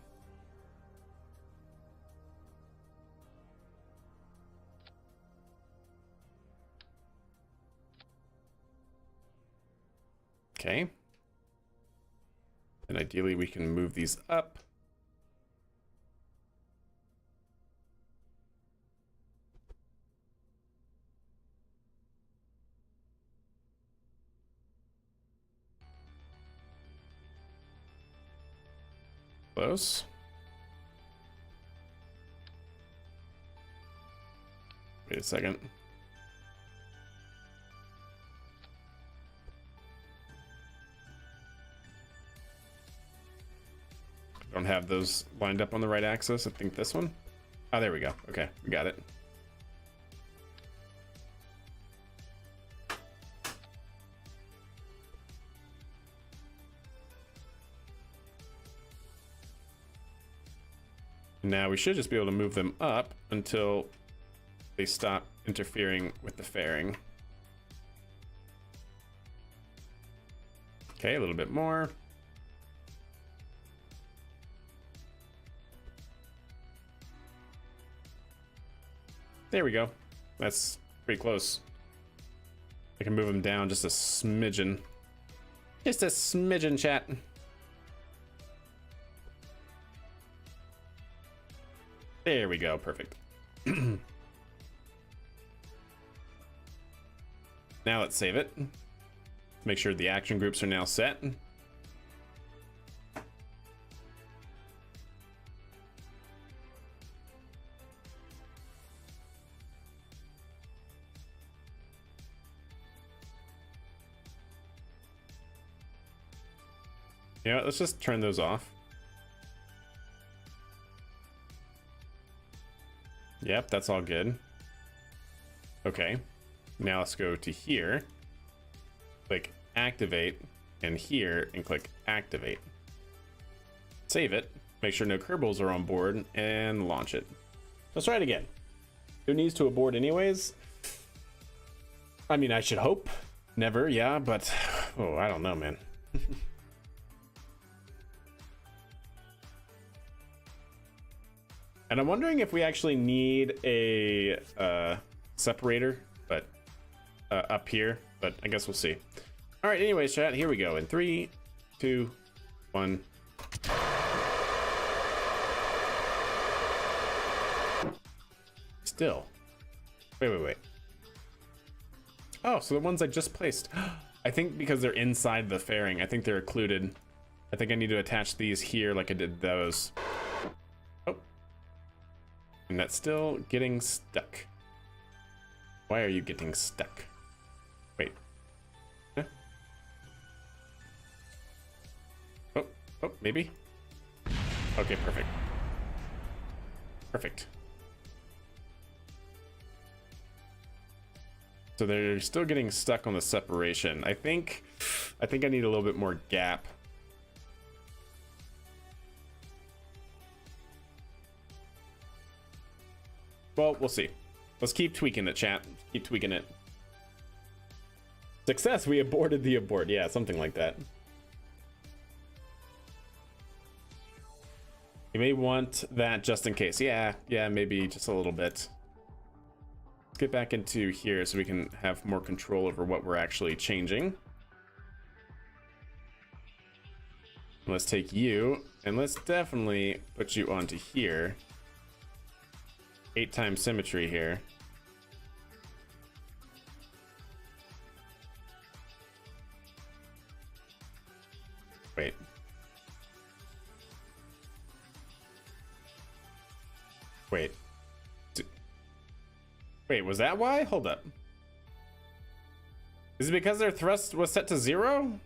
Okay. And ideally we can move these up. Close. Wait a second. Don't have those lined up on the right axis. I think this one. Oh, there we go. Okay, we got it. Now we should just be able to move them up until they stop interfering with the fairing. Okay, a little bit more. There we go. That's pretty close. I can move him down just a smidgen. Just a smidgen, chat. There we go, perfect. Now let's save it. Make sure the action groups are now set. Yeah, let's just turn those off. Yep, that's all good. Okay, now let's go to here, click activate, and here, and click activate. Save it, make sure no Kerbals are on board, and launch it. Let's try it again. Who needs to abort anyways? I mean, I should hope. Never, yeah, but, oh, I don't know, man. And I'm wondering if we actually need a separator, but up here, but I guess we'll see. All right, anyways, chat, here we go. In 3, 2, 1. Still. Wait. Oh, so the ones I just placed. I think because they're inside the fairing, I think they're occluded. I think I need to attach these here like I did those. And that's still getting stuck. Why are you getting stuck? Wait. Huh? Oh, maybe? Okay, perfect. Perfect. So they're still getting stuck on the separation. I think I need a little bit more gap. Well, we'll see. Let's keep tweaking it, chat. Keep tweaking it. Success, we aborted the abort. Yeah, something like that. You may want that just in case. Yeah, maybe just a little bit. Let's get back into here so we can have more control over what we're actually changing. Let's take you, and let's definitely put you onto here. 8 times symmetry here. Wait. Wait, was that why? Hold up. Is it because their thrust was set to 0?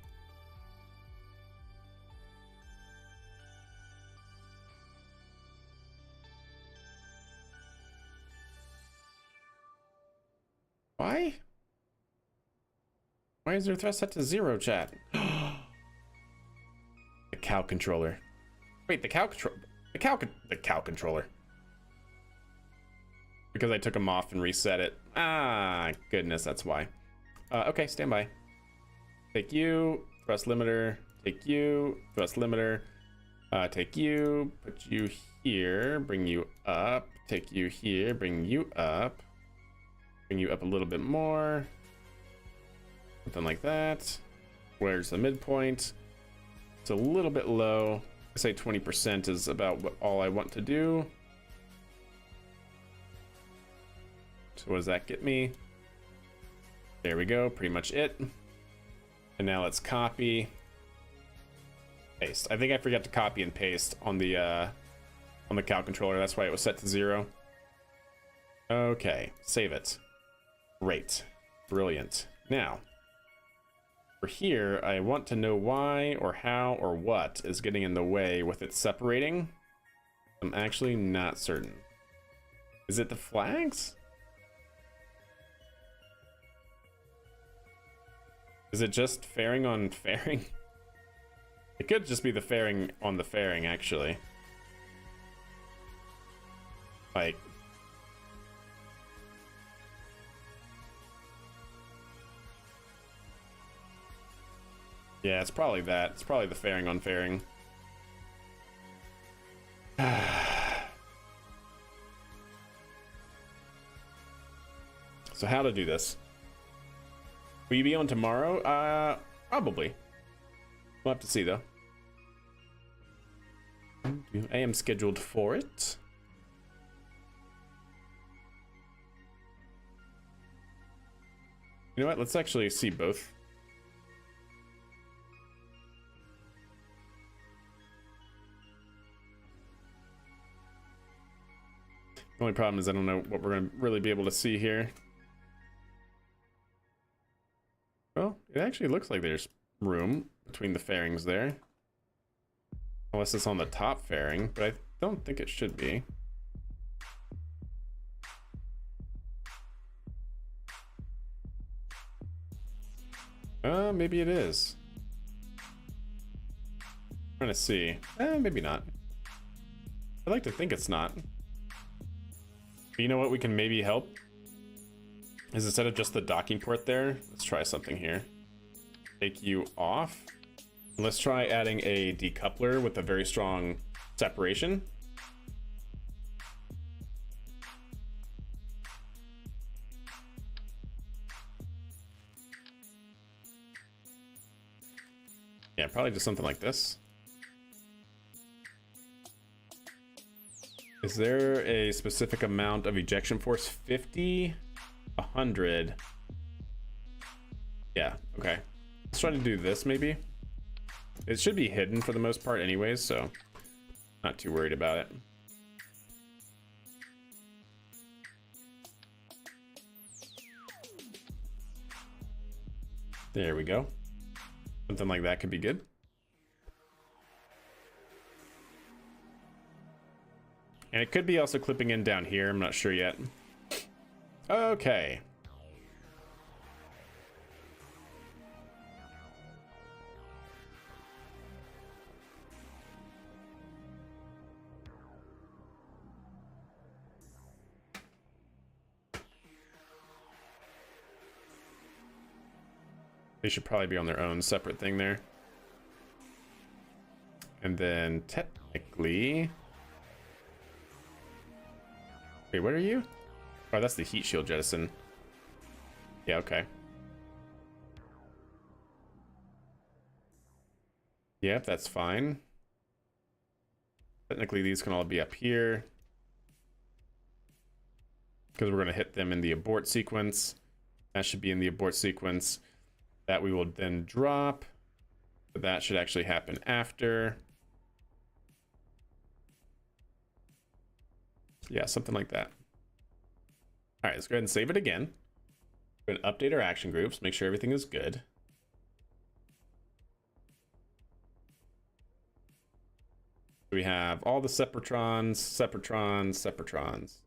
Why? Why is their thrust set to 0, chat? The cow controller. Wait, the cow controller. Because I took them off and reset it. Ah, goodness, that's why. Okay, stand by. Take you, thrust limiter. Take you, thrust limiter. Take you, put you here, bring you up. Take you here, bring you up. Bring you up a little bit more. Something like that. Where's the midpoint? It's a little bit low. I say 20% is about all I want to do. So what does that get me? There we go, pretty much it. And now let's copy, paste. I think I forgot to copy and paste on the cow controller. That's why it was set to 0. Okay, save it. Great, brilliant. Now, for here, I want to know why or how or what is getting in the way with it separating. I'm actually not certain. Is it the flags? Is it just fairing on fairing? It could just be the fairing on the fairing, actually. Like... yeah, it's probably that. It's probably the fairing on fairing. so how to do this. Will you be on tomorrow? Probably. We'll have to see, though. I am scheduled for it. You know what? Let's actually see both. The only problem is I don't know what we're going to really be able to see here. Well, it actually looks like there's room between the fairings there. Unless it's on the top fairing, but I don't think it should be. Maybe it is. I'm trying to see. Maybe not. I'd like to think it's not. But you know what we can maybe help? Is instead of just the docking port there, let's try something here. Take you off. Let's try adding a decoupler with a very strong separation. Yeah, probably just something like this. Is there a specific amount of ejection force? 50, 100. Yeah, okay. Let's try to do this maybe. It should be hidden for the most part anyways, so not too worried about it. There we go. Something like that could be good. And it could be also clipping in down here. I'm not sure yet. Okay. They should probably be on their own separate thing there. And then technically... Wait, what are you? Oh, that's the heat shield jettison. Yeah, okay. Yep, that's fine. Technically, these can all be up here. Because we're going to hit them in the abort sequence. That should be in the abort sequence. That we will then drop. But that should actually happen after. Yeah, something like that. All right, let's go ahead and save it again. We're going to update our action groups, make sure everything is good. We have all the Separatrons, Separatrons, Separatrons.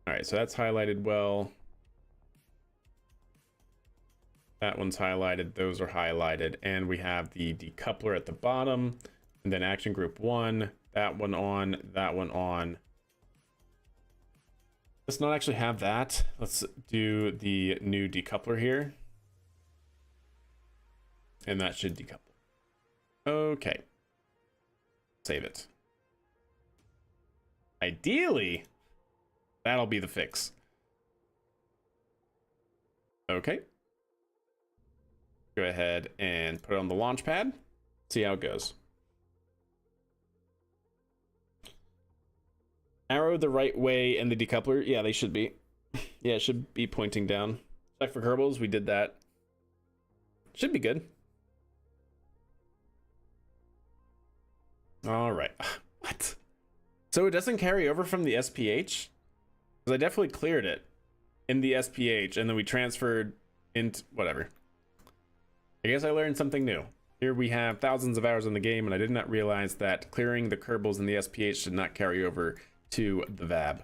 All right, so that's highlighted well. That one's highlighted, those are highlighted, and we have the decoupler at the bottom, and then action group 1, that one on, that one on. Let's not actually have that. Let's do the new decoupler here. And that should decouple. Okay. Save it. Ideally, that'll be the fix. Okay. Go ahead and put it on the launch pad. See how it goes. Arrow the right way and the decoupler. Yeah, they should be. Yeah, it should be pointing down. Check for Kerbals. We did that. Should be good. All right. What? So it doesn't carry over from the SPH? Because I definitely cleared it in the SPH and then we transferred into whatever. I guess I learned something new. Here we have thousands of hours in the game, and I did not realize that clearing the Kerbals in the SPH did not carry over to the VAB.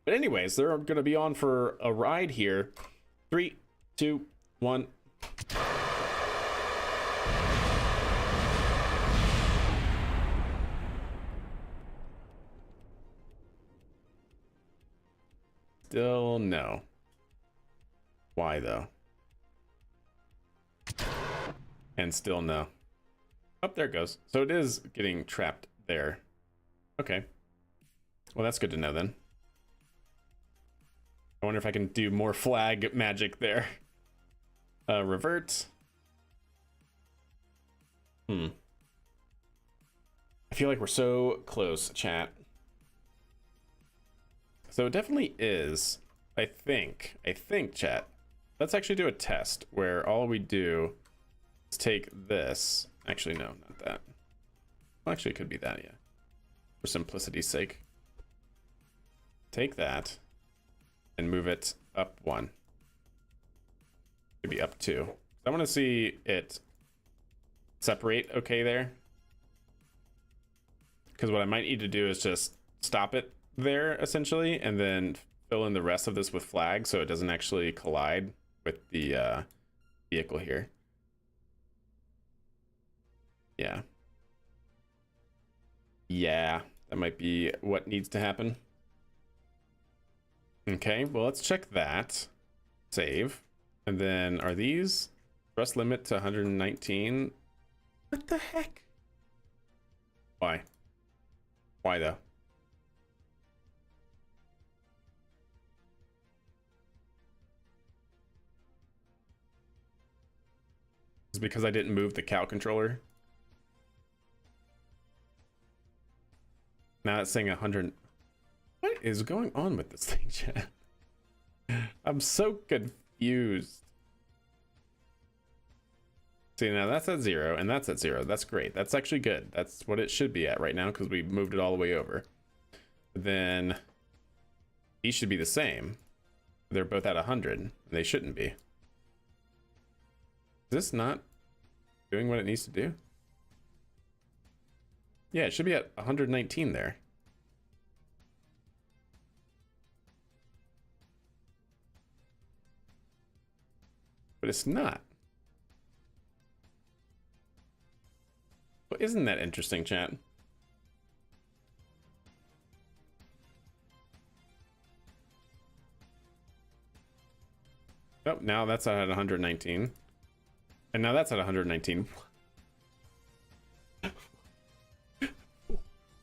But anyways, they're going to be on for a ride here. 3, 2, 1. Still no. Why though? And still no. Oh, there it goes. So it is getting trapped there. Okay. Well, that's good to know then. I wonder if I can do more flag magic there. Revert. I feel like we're so close, chat. So it definitely is. I think, chat. Let's actually do a test where all we do is take this. Actually, no, not that. Well, actually, it could be that, yeah. For simplicity's sake. Take that and move it up 1. Maybe up 2. I want to see it separate okay there. Because what I might need to do is just stop it there, essentially, and then fill in the rest of this with flags so it doesn't actually collide with the vehicle here. Yeah. Yeah, that might be what needs to happen. Okay, well, let's check that. Save. And then are these thrust limit to 119? What the heck? Why? Why though? It's because I didn't move the cow controller. Now it's saying 100. What is going on with this thing, chat? I'm so confused. See, now that's at 0 and that's at 0. That's great. That's actually good. That's what it should be at right now because we moved it all the way over. But then these should be the same. They're both at 100. They shouldn't be. Is this not doing what it needs to do? Yeah, it should be at 119 there. But it's not. Well, isn't that interesting, chat? Oh, now that's at 119. And now that's at 119.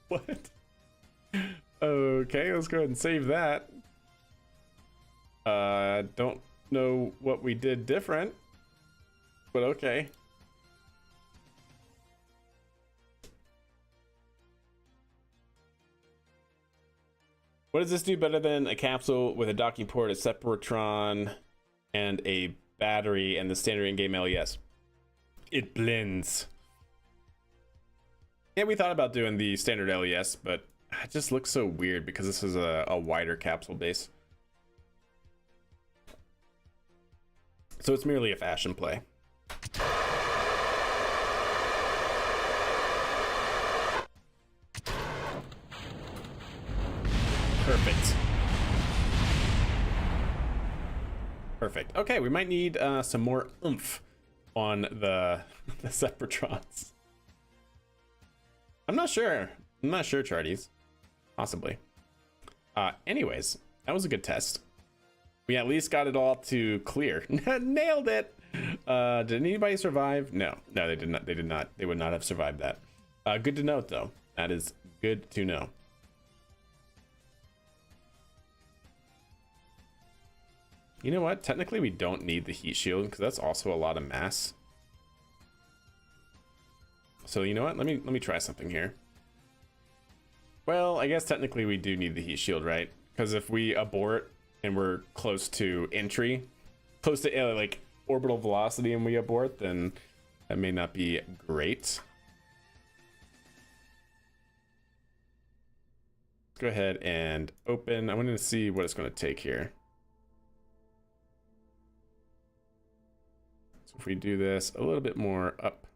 What? Okay, let's go ahead and save that. Don't know what we did different, but okay. What does this do better than a capsule with a docking port, a separatron, and a battery, and the standard in-game LES? It blends. Yeah, we thought about doing the standard LES, but it just looks so weird because this is a wider capsule base. So it's merely a fashion play. Perfect. Perfect. Okay, we might need some more oomph on the Separatrons. I'm not sure. I'm not sure, Charties. Possibly. Anyways, that was a good test. We at least got it all to clear. Nailed it. Did anybody survive? No, they did not. They did not. They would not have survived that. Good to note, though. That is good to know. You know what? Technically, we don't need the heat shield because that's also a lot of mass. So you know what? Let me try something here. Well, I guess technically we do need the heat shield, right? Because if we abort and we're close to entry, close to like orbital velocity, and we abort, then that may not be great. Go ahead and open. I wanted to see what it's going to take here. So if we do this a little bit more up,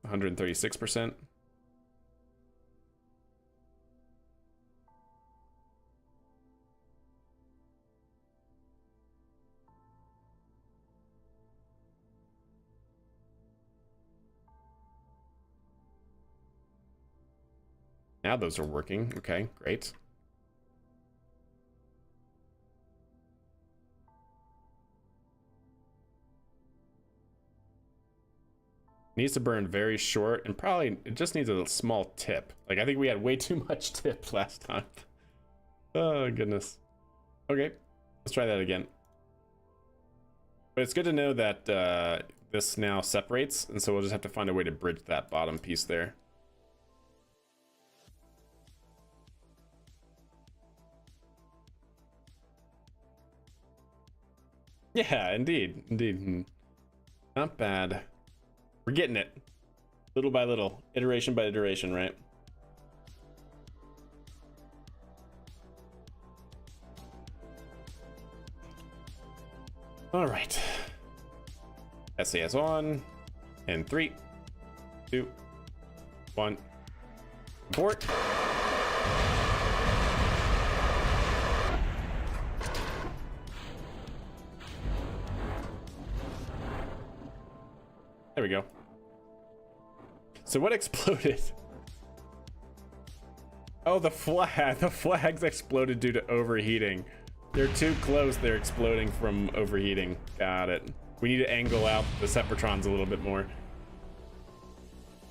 136%. Now those are working. Okay, great. Needs to burn very short, and probably it just needs a small tip. Like, I think we had way too much tip last time. Oh, goodness. Okay, let's try that again. But it's good to know that this now separates, and so we'll just have to find a way to bridge that bottom piece there. Yeah, indeed. Indeed. Not bad. We're getting it. Little by little. Iteration by iteration, right? All right. SAS on. And 3, 2, 1. Abort. There we go. So what exploded? Oh, the flag. The flags exploded due to overheating. They're too close. They're exploding from overheating. Got it. We need to angle out the Separatrons a little bit more.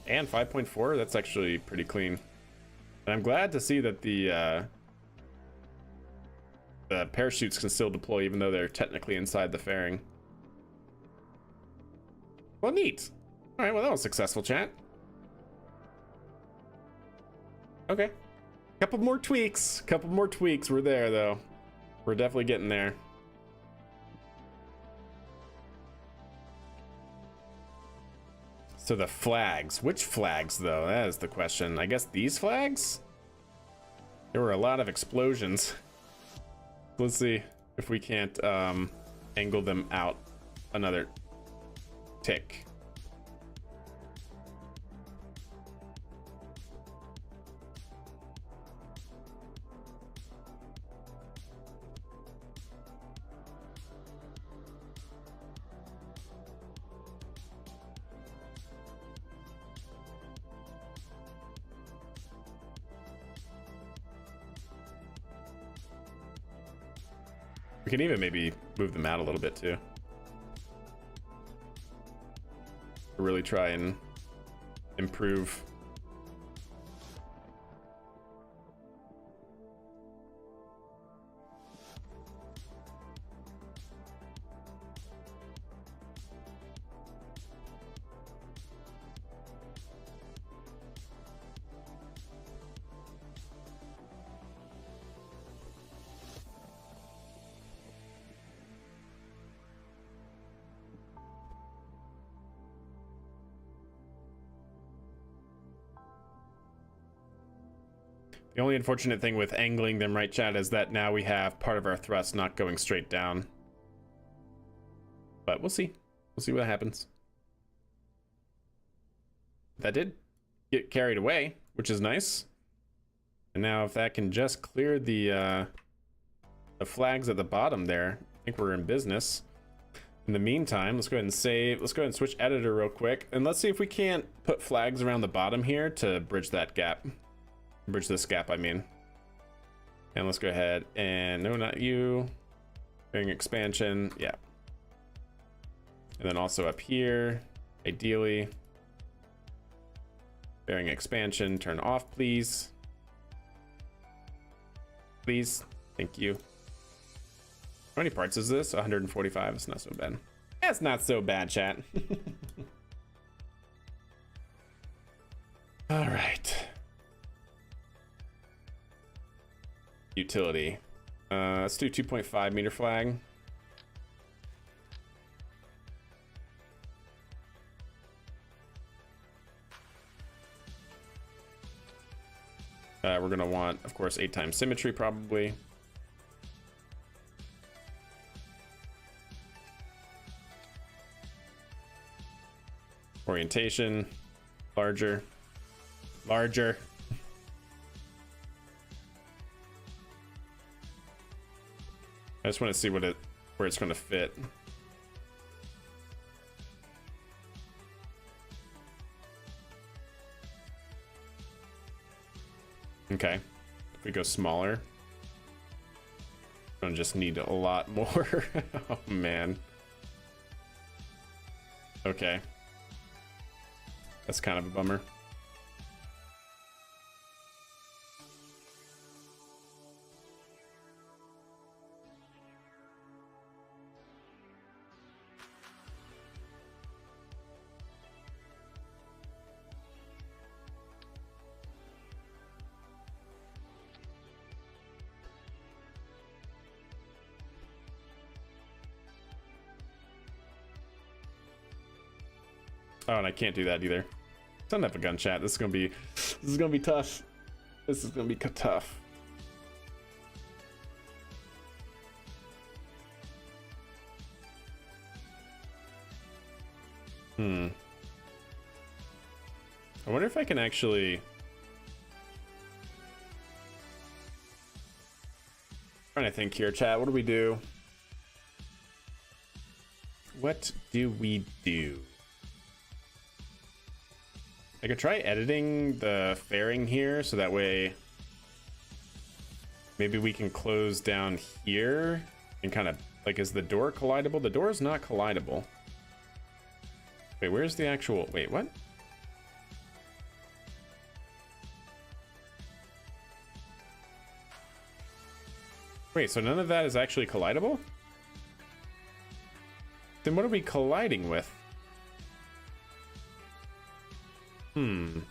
And 5.4, that's actually pretty clean. And I'm glad to see that the parachutes can still deploy even though they're technically inside the fairing. Well, neat. All right, well, that was successful, chat. Okay. Couple more tweaks. We're there, though. We're definitely getting there. So the flags. Which flags, though? That is the question. I guess these flags? There were a lot of explosions. Let's see if we can't angle them out another tick. We can even maybe move them out a little bit too. Really try and improve. The only unfortunate thing with angling them, right, chat, is that now we have part of our thrust not going straight down. But we'll see. We'll see what happens. That did get carried away, which is nice. And now if that can just clear the flags at the bottom there, I think we're in business. In the meantime, let's go ahead and save. Let's go ahead and switch editor real quick. And let's see if we can't put flags around the bottom here to bridge that gap. Bridge this gap, I mean. And let's go ahead and, no, not you. Bearing expansion, yeah. And then also up here, ideally. Bearing expansion, turn off, please. Please, thank you. How many parts is this? 145, it's not so bad. That's not so bad, chat. All right. Utility. Let's do 2.5 meter flag. We're gonna want, of course, 8 times symmetry probably. Orientation, larger. I just want to see where it's going to fit. Okay, if we go smaller, I'm gonna just need a lot more. Oh man. Okay, that's kind of a bummer. Oh, and I can't do that either. Don't have a gun, chat. This is gonna be tough. This is gonna be tough. I wonder if I can actually... Trying to think here, chat. What do we do? What do we do? I could try editing the fairing here, so that way maybe we can close down here and kind of, like, is the door collidable? The door is not collidable. Wait, where's the actual... Wait, what? Wait, so none of that is actually collidable? Then what are we colliding with? What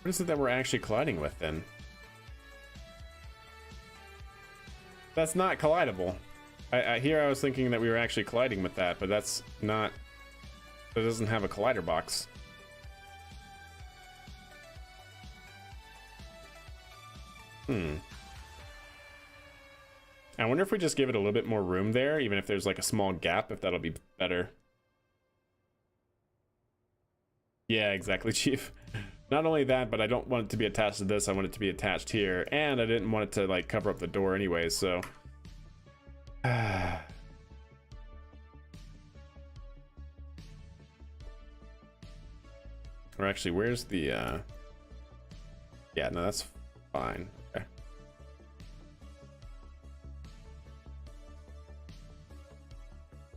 is it that we're actually colliding with then? That's not collidable. Here I was thinking that we were actually colliding with that, but that's not... It doesn't have a collider box. I wonder if we just give it a little bit more room there, even if there's like a small gap, if that'll be better. Yeah, exactly, Chief. Not only that, but I don't want it to be attached to this, I want it to be attached here, and I didn't want it to like cover up the door anyways, so... Or actually, where's the, Yeah, no, that's fine. Okay.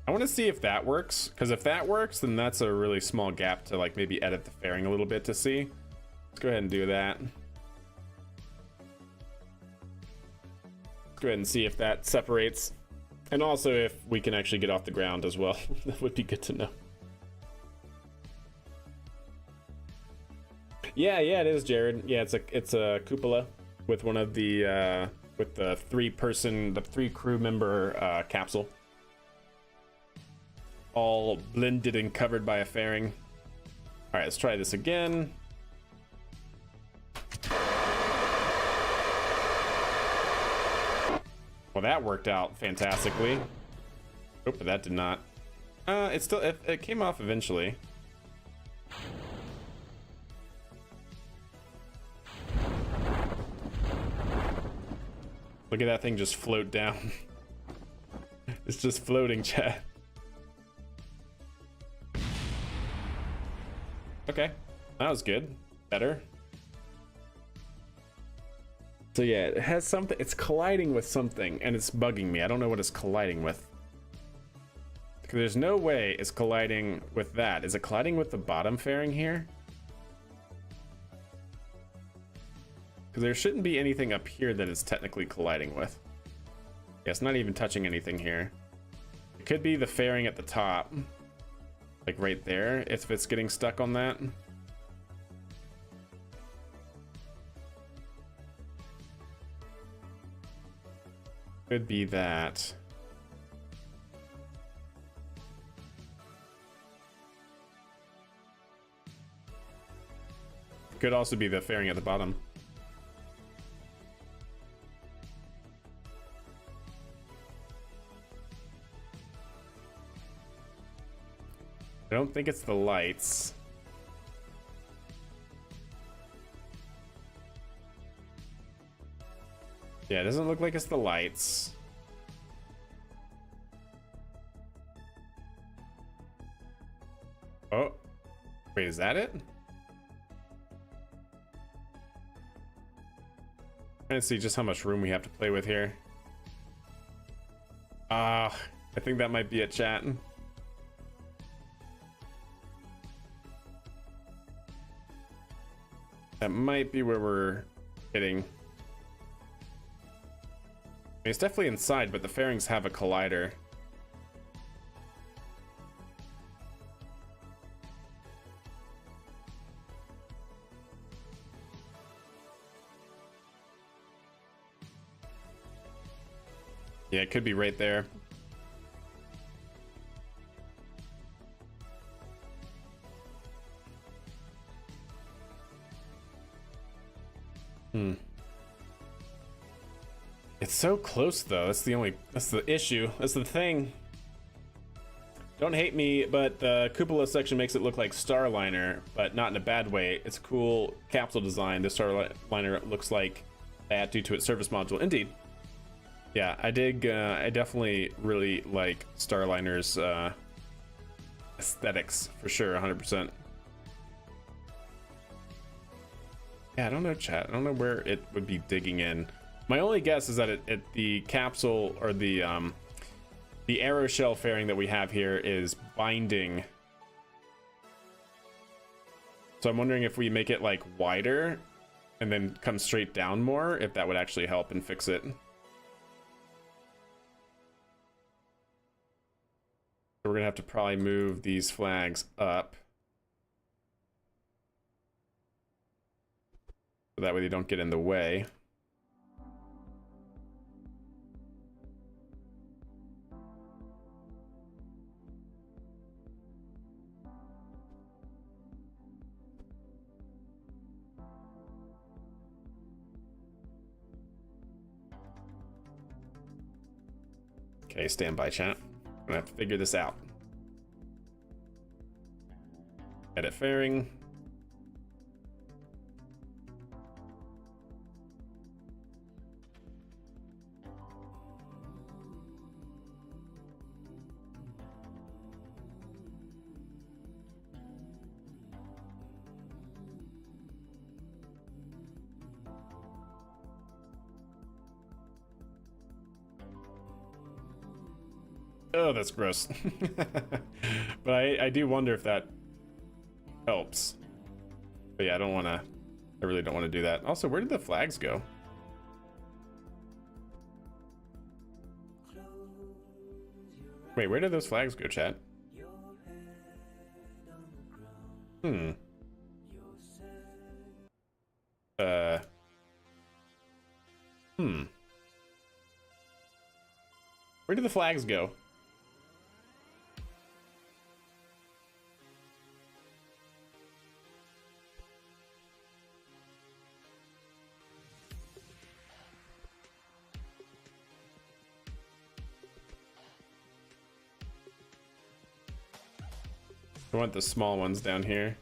I want to see if that works, because if that works, then that's a really small gap to like maybe edit the fairing a little bit to see. Let's go ahead and do that. Let's go ahead and see if that separates. And also if we can actually get off the ground as well. That would be good to know. Yeah, it is, Jared. Yeah, it's a cupola with one of the with the three crew member capsule. All blended and covered by a fairing. All right, let's try this again. Well, that worked out fantastically. Oh, but that did not. It came off eventually. Look at that thing just float down. It's just floating, chat. Okay, that was good. Better. So yeah, it has something, it's colliding with something, and it's bugging me. I don't know what it's colliding with. There's no way it's colliding with that. Is it colliding with the bottom fairing here? Because there shouldn't be anything up here that it's technically colliding with. Yeah, it's not even touching anything here. It could be the fairing at the top. Like right there, if it's getting stuck on that. Could be that. Could also be the fairing at the bottom. I don't think it's the lights. Yeah, it doesn't look like it's the lights. Oh, wait, is that it? Trying to see just how much room we have to play with here. I think that might be it, chat. That might be where we're hitting. I mean, it's definitely inside, but the fairings have a collider. Yeah, it could be right there. Hmm. It's so close though. That's the issue. That's the thing. Don't hate me, but the cupola section makes it look like Starliner, but not in a bad way. It's a cool capsule design. The Starliner looks like that due to its service module. Indeed. Yeah, I definitely really like Starliner's aesthetics for sure, 100%. Yeah, I don't know, chat. I don't know where it would be digging in. My only guess is that the capsule or the aeroshell fairing that we have here is binding. So I'm wondering if we make it like wider and then come straight down more, if that would actually help and fix it. So we're gonna have to probably move these flags up. So that way they don't get in the way. Okay, stand by, chat. I'm gonna have to figure this out. Edit fairing. Oh, that's gross. But I do wonder if that helps. But yeah, I really don't want to do that. Also, where did the flags go? Wait, where did those flags go, chat? Hmm. Where did the flags go? I want the small ones down here.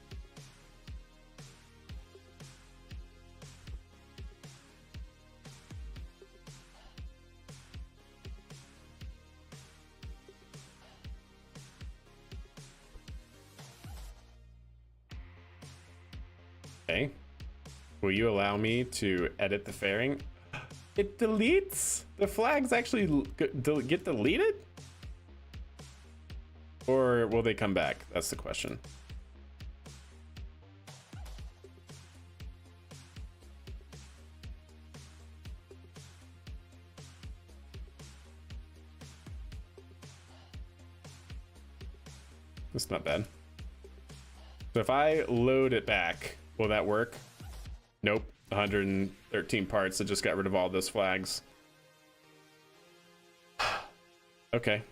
Okay. Will you allow me to edit the fairing? It deletes? The flags actually get deleted? Or will they come back? That's the question. That's not bad. So if I load it back, will that work? Nope. 113 parts. It just got rid of all those flags. Okay.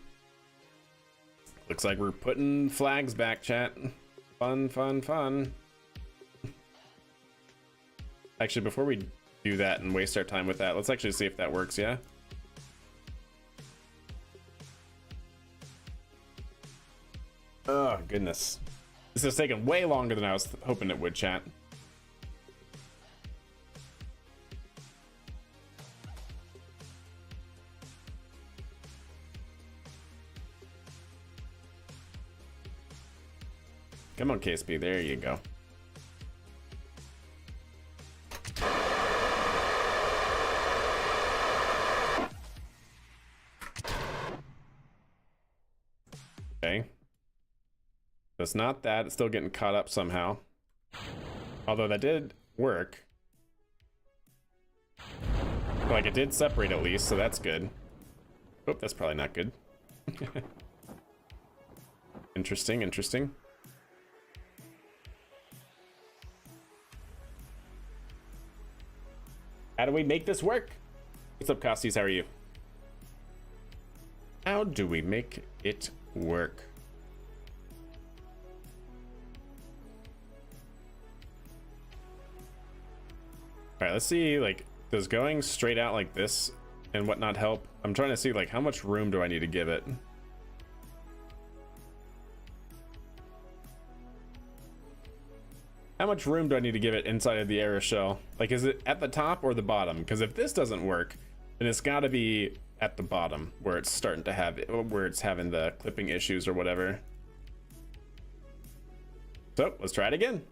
Looks like we're putting flags back, chat. Fun, fun, fun. Actually, before we do that and waste our time with that, let's actually see if that works, yeah? Oh, goodness. This is taking way longer than I was hoping it would, chat. Come on, KSP, there you go. Okay. It's not that, it's still getting caught up somehow. Although that did work. Like, it did separate at least, so that's good. Oh, that's probably not good. Interesting, interesting. How do we make this work? What's up, Costies? How are you? How do we make it work? All right, let's see, like, does going straight out like this and whatnot help? I'm trying to see, like, how much room do I need to give it? How much room do I need to give it inside of the aeroshell? Like, is it at the top or the bottom? Because if this doesn't work, then it's got to be at the bottom where it's starting to have, where it's having the clipping issues or whatever. So let's try it again.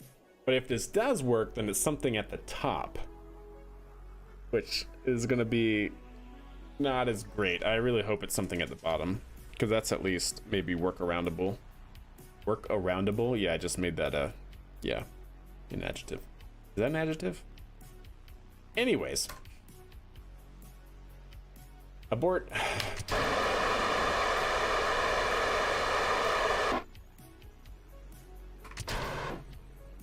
But if this does work, then it's something at the top, which is going to be not as great. I really hope it's something at the bottom, because that's at least maybe workaroundable. Workaroundable? Yeah, I just made that a, yeah, an adjective. Is that an adjective? Anyways. Abort.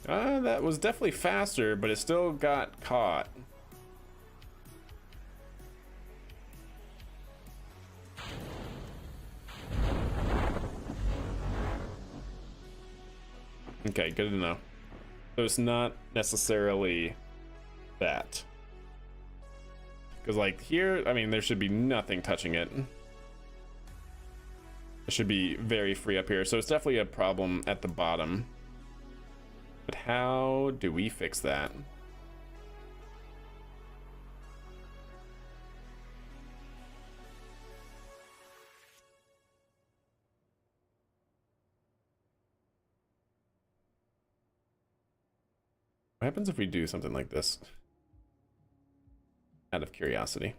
That was definitely faster, but it still got caught. Okay, good to know. So it's not necessarily that. Because like here, I mean, there should be nothing touching it. It should be very free up here. So it's definitely a problem at the bottom. But how do we fix that? What happens if we do something like this? Out of curiosity.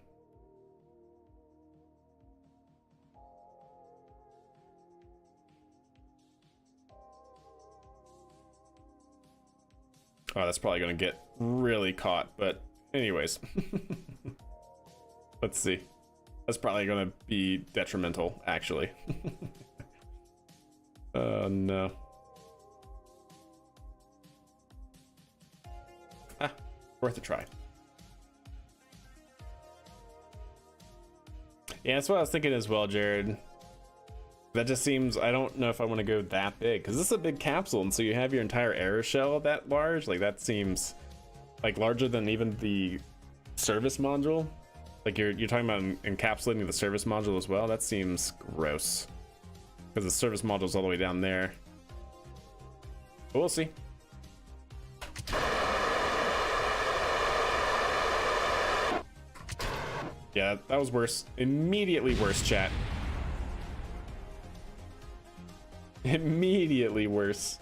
Oh, that's probably gonna get really caught, but anyways. Let's see. That's probably gonna be detrimental, actually. Oh no. Ah, worth a try. Yeah, that's what I was thinking as well, Jared. That just seems, I don't know if I want to go that big, because this is a big capsule, and so you have your entire aeroshell that large. Like, that seems like larger than even the service module. Like, you're talking about encapsulating the service module as well. That seems gross, because the service module's all the way down there. But we'll see. Yeah, that was worse. Immediately worse, chat. Immediately worse.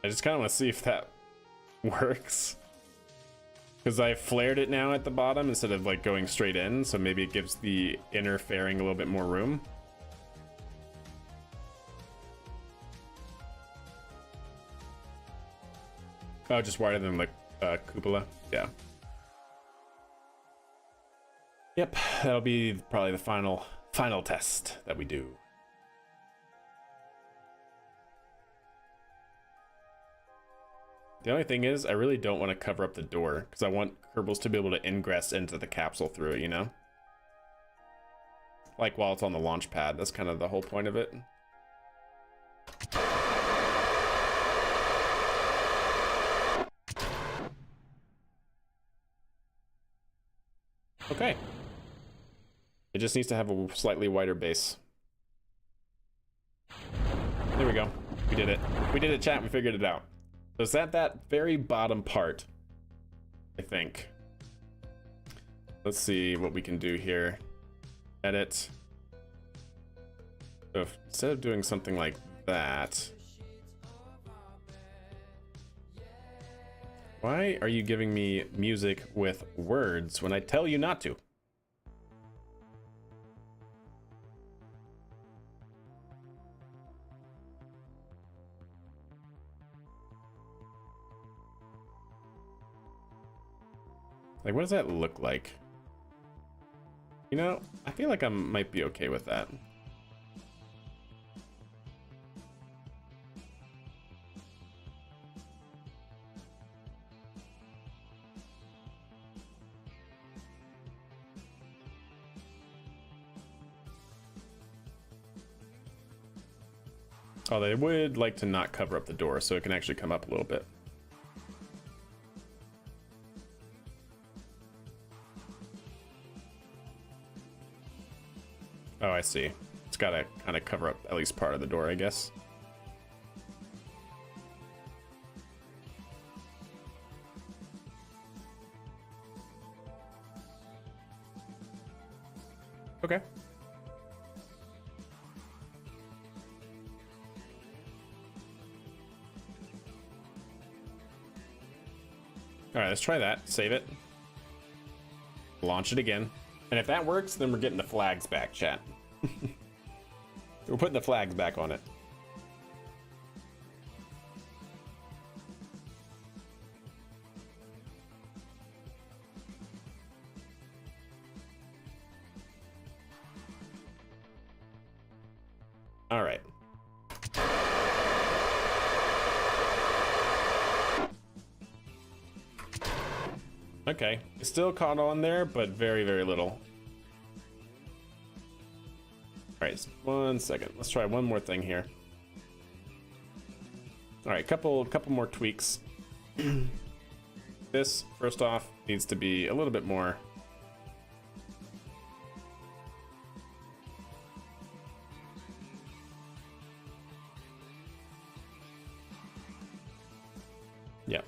I just kind of want to see if that works, because I flared it now at the bottom instead of like going straight in, so maybe it gives the inner fairing a little bit more room. Oh, just wider than like cupola. Yeah. Yep, that'll be probably the final test that we do. The only thing is, I really don't want to cover up the door, because I want Kerbals to be able to ingress into the capsule through it, you know? Like while it's on the launch pad, that's kind of the whole point of it. Okay. It just needs to have a slightly wider base. There we go. We did it. We did it, chat. We figured it out. So it's at that very bottom part, I think. Let's see what we can do here. Edit. So instead of doing something like that, why are you giving me music with words when I tell you not to? Like, what does that look like? You know, I feel like I might be okay with that. Oh, they would like to not cover up the door so it can actually come up a little bit. Oh, I see. It's got to kind of cover up at least part of the door, I guess. Okay. All right, let's try that. Save it. Launch it again. And if that works, then we're getting the flags back, chat. We're putting the flags back on it. All right. Okay, it's still caught on there, but very, very little. All right, 1 second. Let's try one more thing here. All right, couple more tweaks. This, first off, needs to be a little bit more. Yeah.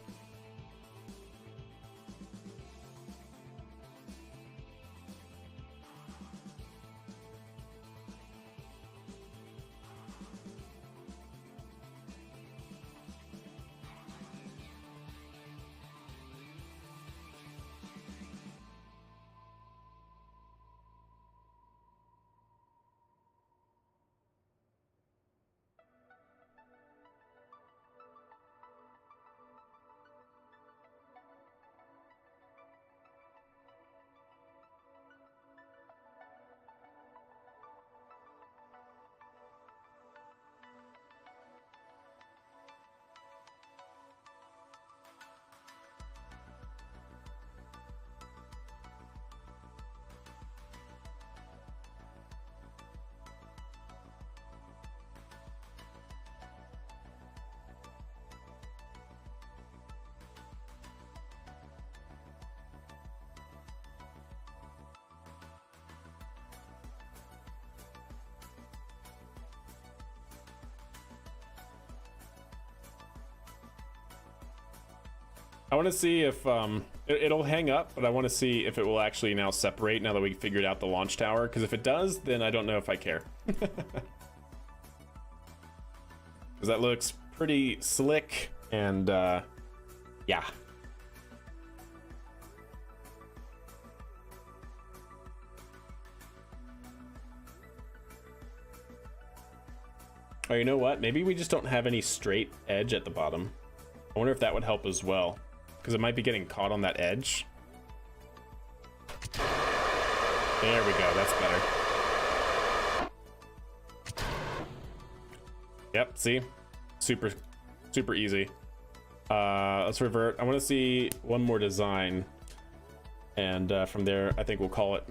I want to see if it'll hang up, but I want to see if it will actually now separate now that we figured out the launch tower. Because if it does, then I don't know if I care. Because that looks pretty slick and yeah. Oh, you know what? Maybe we just don't have any straight edge at the bottom. I wonder if that would help as well. Because it might be getting caught on that edge. There we go, that's better. Yep, see? Super easy. Let's revert. I want to see one more design. And from there, I think we'll call it.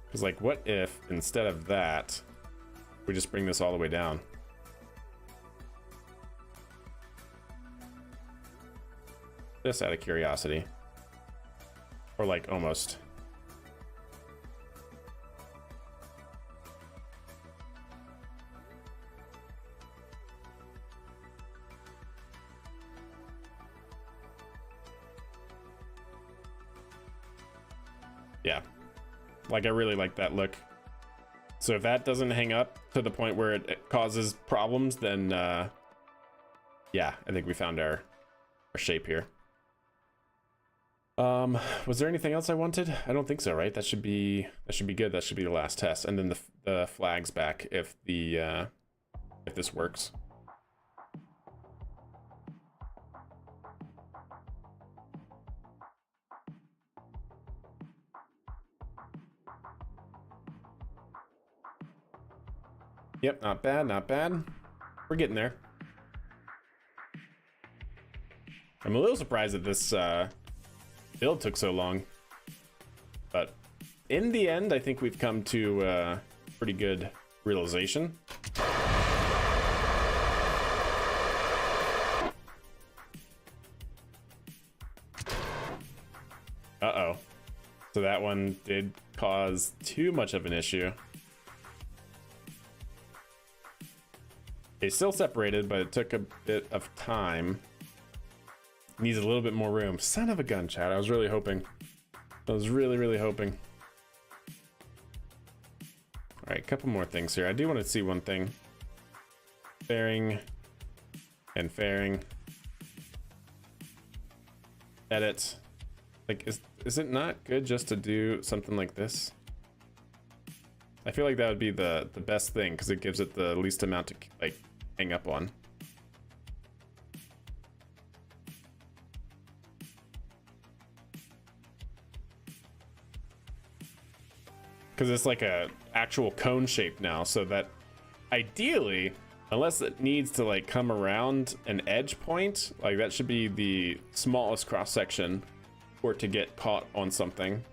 Because, like, what if instead of that, we just bring this all the way down? Just out of curiosity. Or, like, almost. Yeah. Like, I really like that look. So if that doesn't hang up to the point where it causes problems, then yeah, I think we found our shape here. Was there anything else I wanted? I don't think so, right? That should be good. That should be the last test, and then the flags back if this works. Yep, not bad, not bad. We're getting there. I'm a little surprised that this build took so long. But in the end, I think we've come to pretty good realization. Uh-oh. So that one did cause too much of an issue. They still separated, but it took a bit of time. Needs a little bit more room. Son of a gun, chat. I was really hoping. I was really hoping. All right, a couple more things here. I do want to see one thing. Fairing and fairing. Edit. Like, is it not good just to do something like this? I feel like that would be the best thing because it gives it the least amount to like hang up on. Because it's like a actual cone shape now, so that ideally, unless it needs to like come around an edge point, like that should be the smallest cross section for it to get caught on something.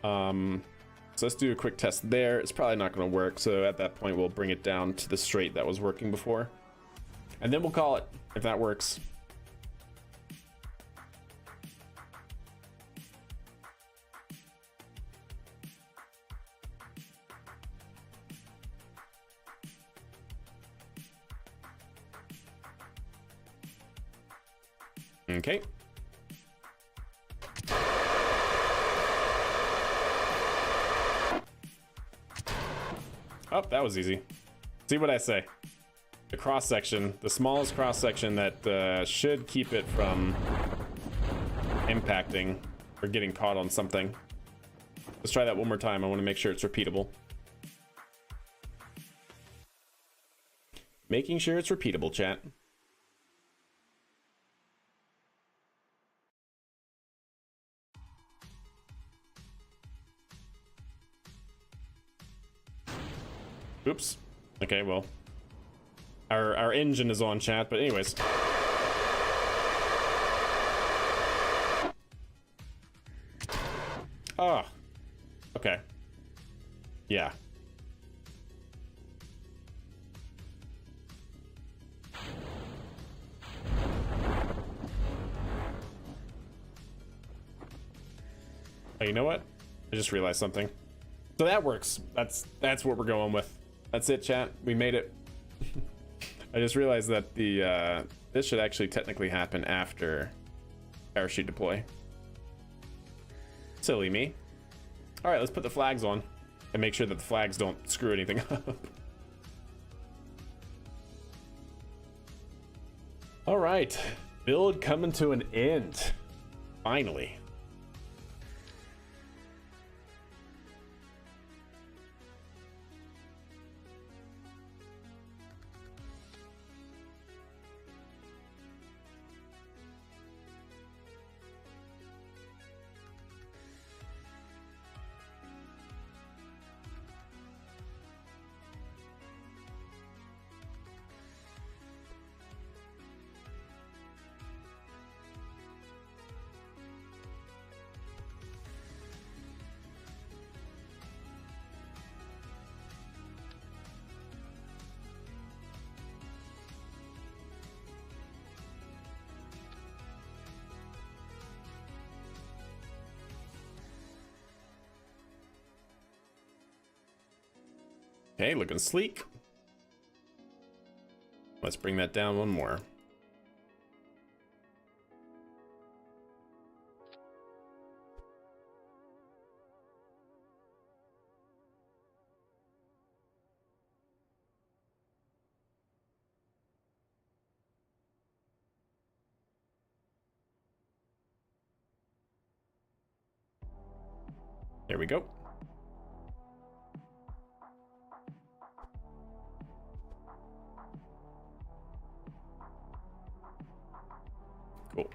So let's do a quick test there. It's probably not going to work, so at that point we'll bring it down to the straight that was working before, and then we'll call it if that works. Okay. Oh, that was easy. See what I say? The cross section, the smallest cross section that should keep it from impacting or getting caught on something. Let's try that one more time. I want to make sure it's repeatable. Making sure it's repeatable, chat. Oops. Okay, well, our engine is on, chat, but anyways. Oh. Okay. Yeah. Oh, you know what? I just realized something. So that works. That's what we're going with. That's it, chat. We made it. I just realized that the this should actually technically happen after parachute deploy. Silly me. All right, let's put the flags on and make sure that the flags don't screw anything up. All right, build coming to an end. Finally. Okay, looking sleek. Let's bring that down one more. There we go. Cool.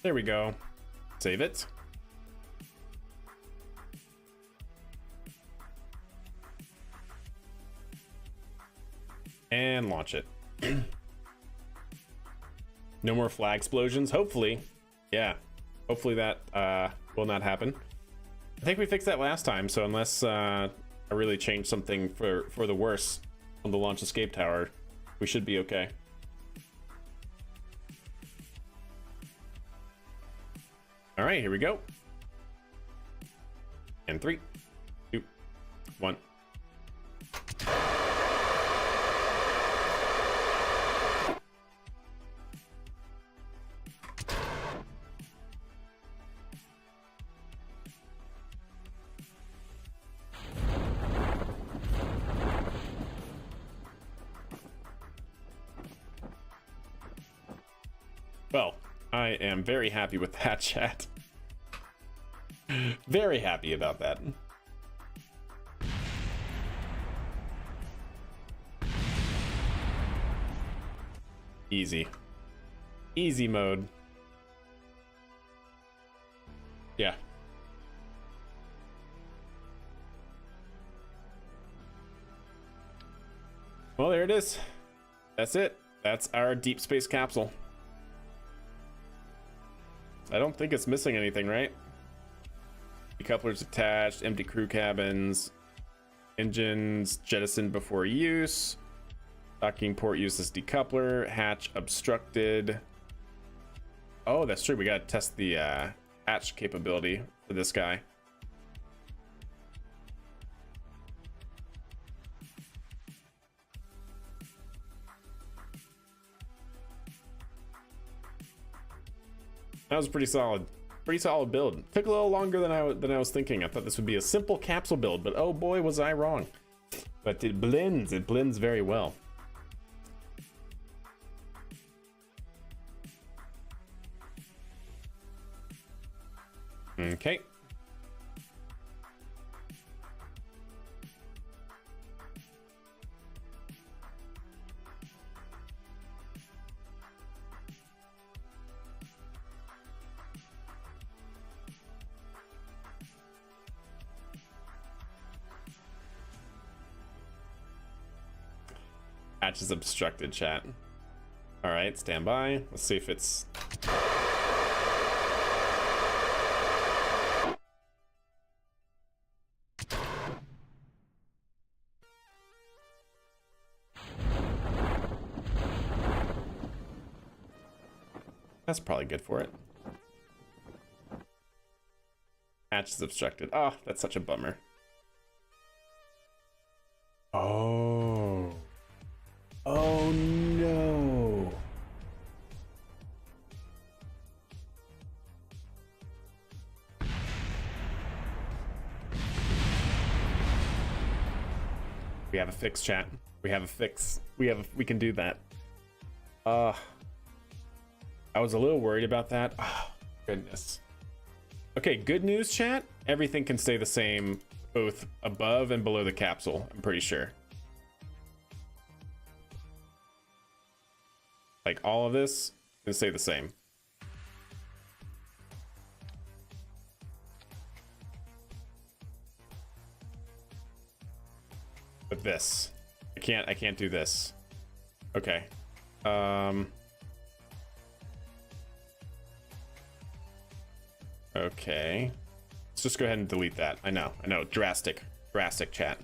There we go. Save it. And launch it. No more flag explosions, hopefully. Yeah, hopefully that will not happen. I think we fixed that last time, so unless I really change something for the worse on the launch escape tower, we should be okay. All right, here we go. And 3, 2, 1. Well, I am very happy with that, chat. Very happy about that. Easy. Easy mode. Yeah. Well, there it is. That's it. That's our deep space capsule. I don't think it's missing anything, right? Decouplers attached, empty crew cabins, engines jettisoned before use, docking port uses decoupler, hatch obstructed. Oh, that's true. We gotta test the hatch capability for this guy. That was pretty solid build. Took a little longer than I was thinking. I thought this would be a simple capsule build, but oh boy, was I wrong. But it blends very well. Okay. Hatch is obstructed, chat. All right, stand by. Let's see if it's... That's probably good for it. Hatch is obstructed. Oh, that's such a bummer. Oh. Oh no. We have a fix, chat. We have a fix. We can do that. I was a little worried about that. Oh, goodness. Okay, good news, chat. Everything can stay the same both above and below the capsule, I'm pretty sure. Like all of this can stay the same. But this, I can't do this. Okay. Okay. Let's just go ahead and delete that. I know. Drastic chat.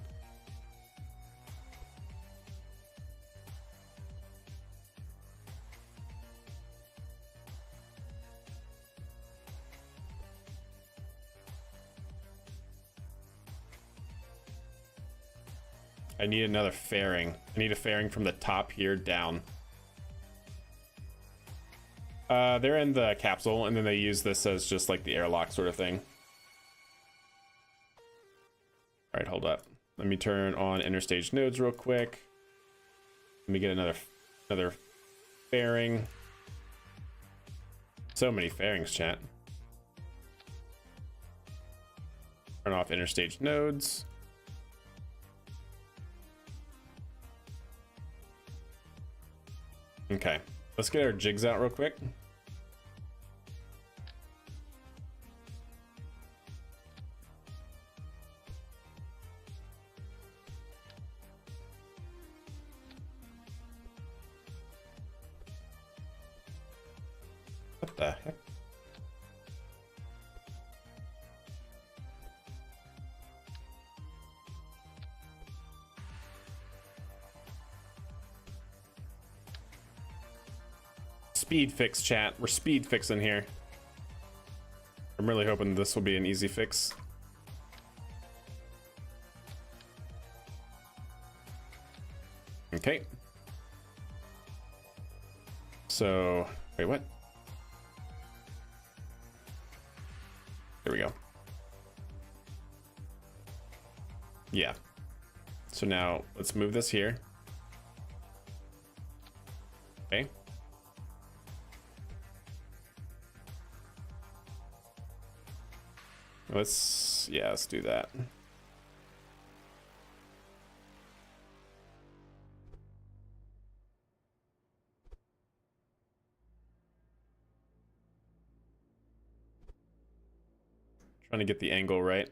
I need another fairing. I need a fairing from the top here down. They're in the capsule, and then they use this as just like the airlock sort of thing. All right, hold up. Let me turn on interstage nodes real quick. Let me get another fairing. So many fairings, chat. Turn off interstage nodes. Okay, let's get our jigs out real quick. What the heck? Speed fix, chat. We're speed fixing here. I'm really hoping this will be an easy fix. Okay. So, wait, what? There we go. Yeah. So now let's move this here. Okay. Let's do that. Trying to get the angle right.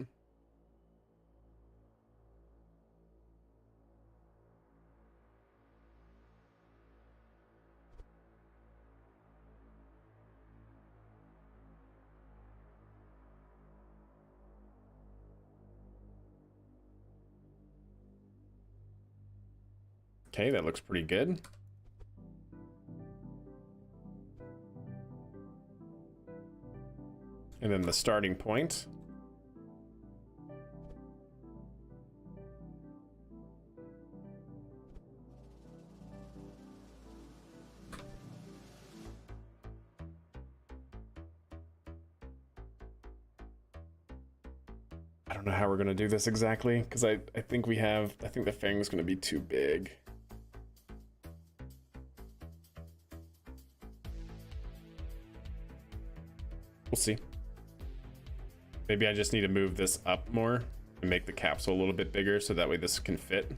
Okay, that looks pretty good. And then the starting point. I don't know how we're gonna do this exactly, because I think the fang's gonna be too big. We'll see. Maybe I just need to move this up more and make the capsule a little bit bigger so that way this can fit.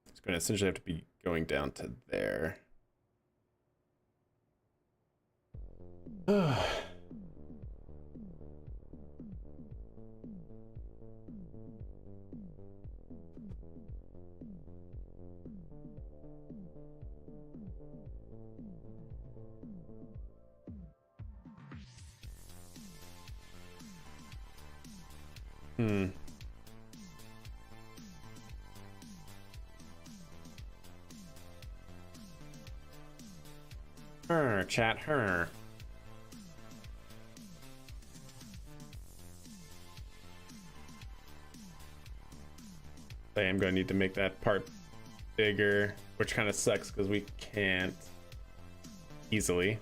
It's going to essentially have to be going down to there. Chat her. I am going to need to make that part bigger, which kind of sucks because we can't easily.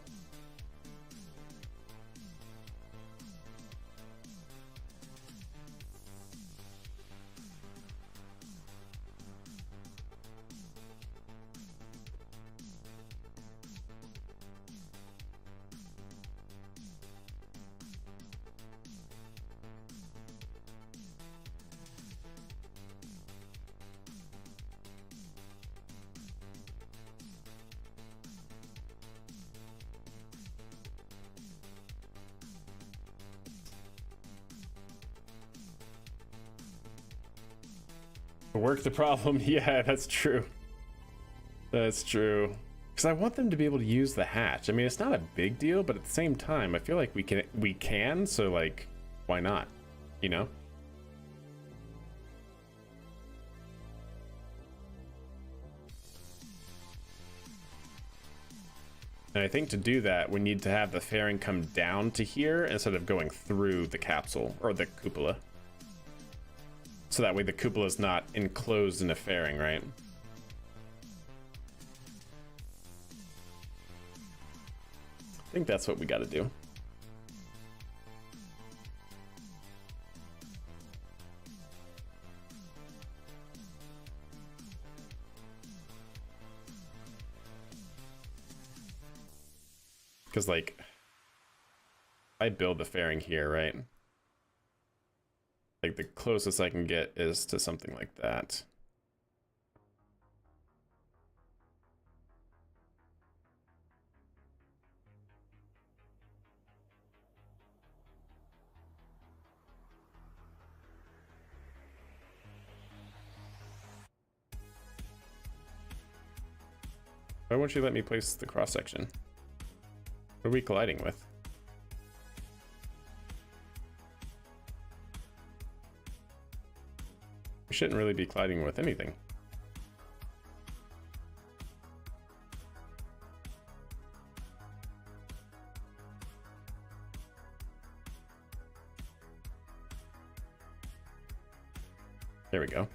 Work the problem. Yeah, that's true. That's true. Because I want them to be able to use the hatch. I mean, it's not a big deal, but at the same time, I feel like we can. So like, why not? You know? And I think to do that, we need to have the fairing come down to here instead of going through the capsule or the cupola. So that way the cupola is not enclosed in a fairing, right? I think that's what we got to do. Because, like, I build the fairing here, right? Like, the closest I can get is to something like that. Why won't you let me place the cross section? What are we colliding with? We shouldn't really be colliding with anything. There we go.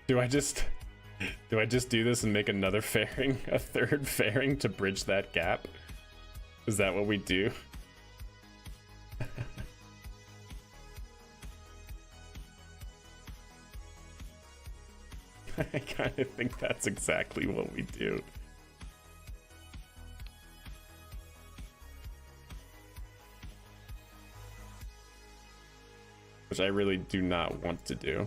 Do I just do this and make another fairing, a third fairing to bridge that gap? Is that what we do? I kind of think that's exactly what we do. Which I really do not want to do.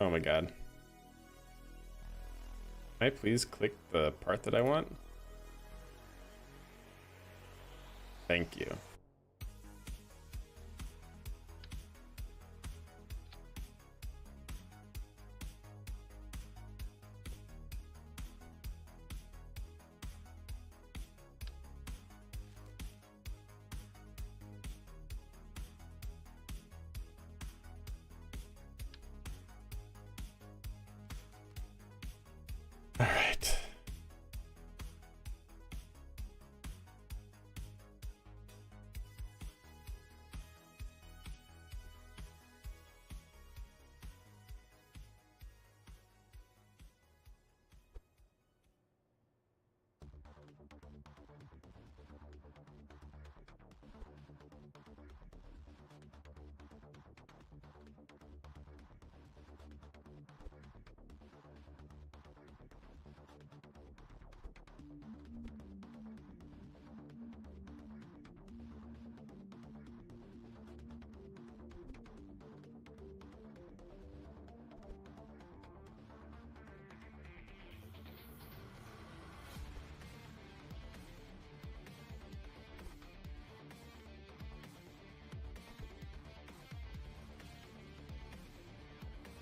Oh my god. Can I please click the part that I want? Thank you. All right.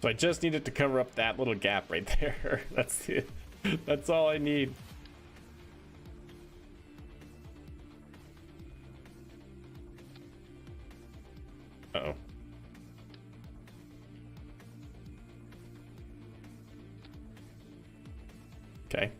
So I just needed to cover up that little gap right there. That's it. That's all I need. Uh-oh. Okay.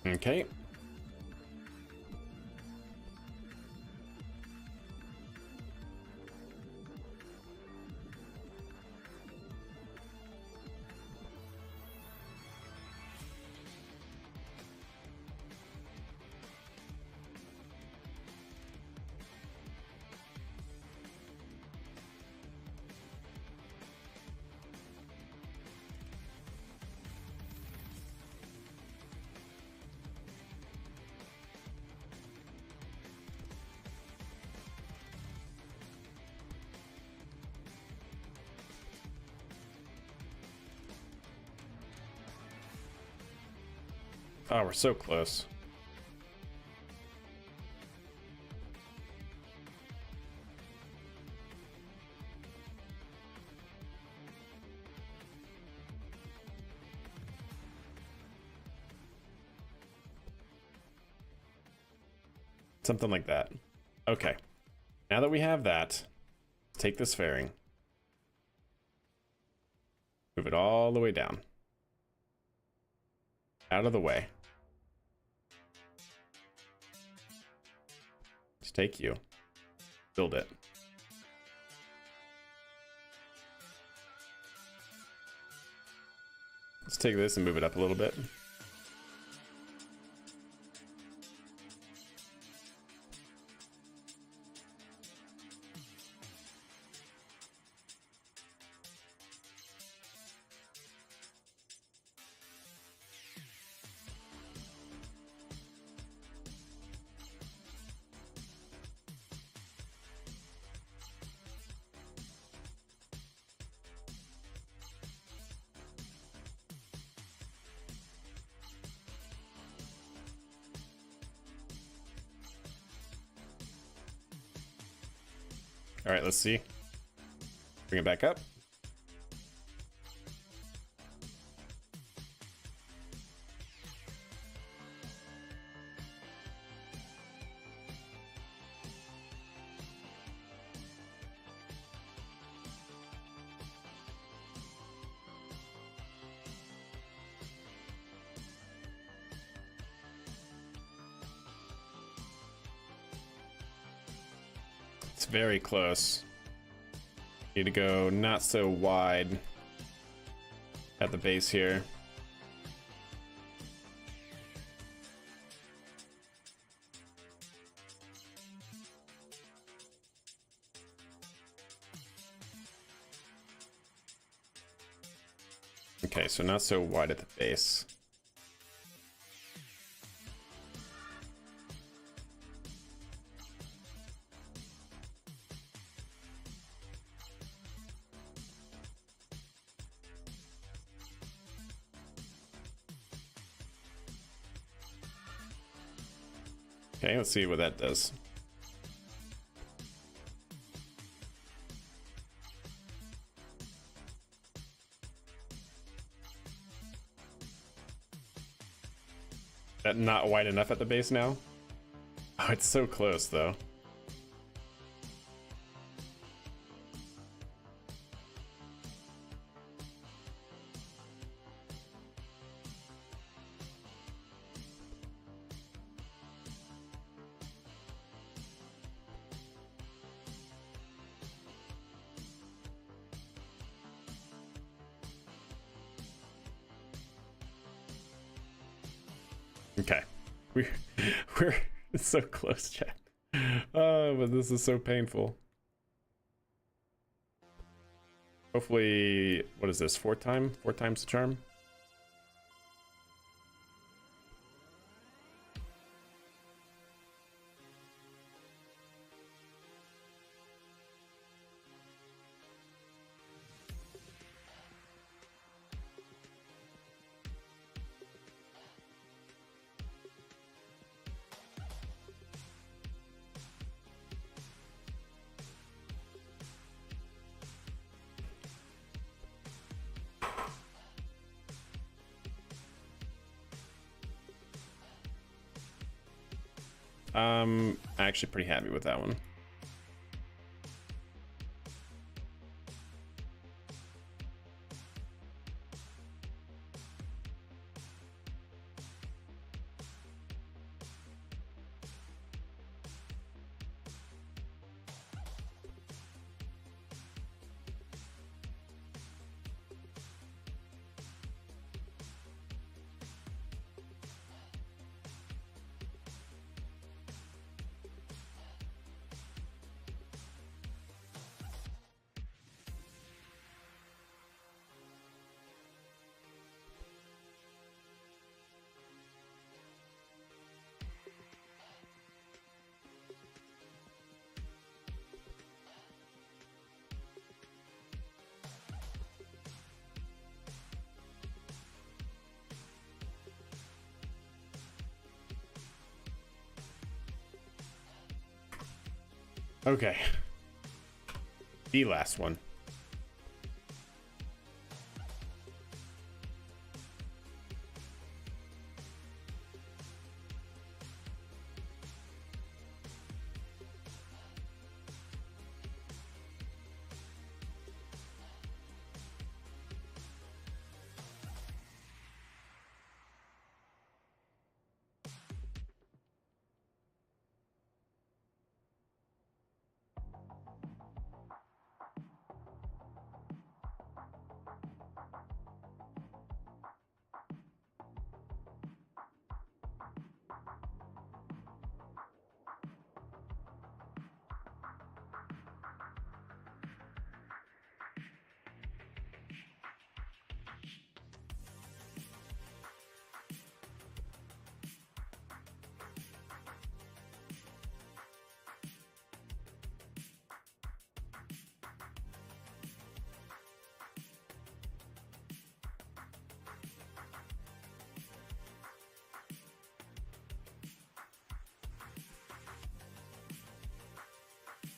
Okay. Oh, we're so close. Something like that. Okay. Now that we have that, take this fairing. Move it all the way down. Out of the way. Just take you. Build it. Let's take this and move it up a little bit. All right, let's see. Bring it back up. It's very close. Need to go not so wide at the base here. Okay, so not so wide at the base. Okay, let's see what that does. That not wide enough at the base now? Oh, it's so close though. Okay, we're so close, chat. Oh, but this is so painful. Hopefully, what is this? Four times the charm. I'm actually pretty happy with that one. Okay. The last one.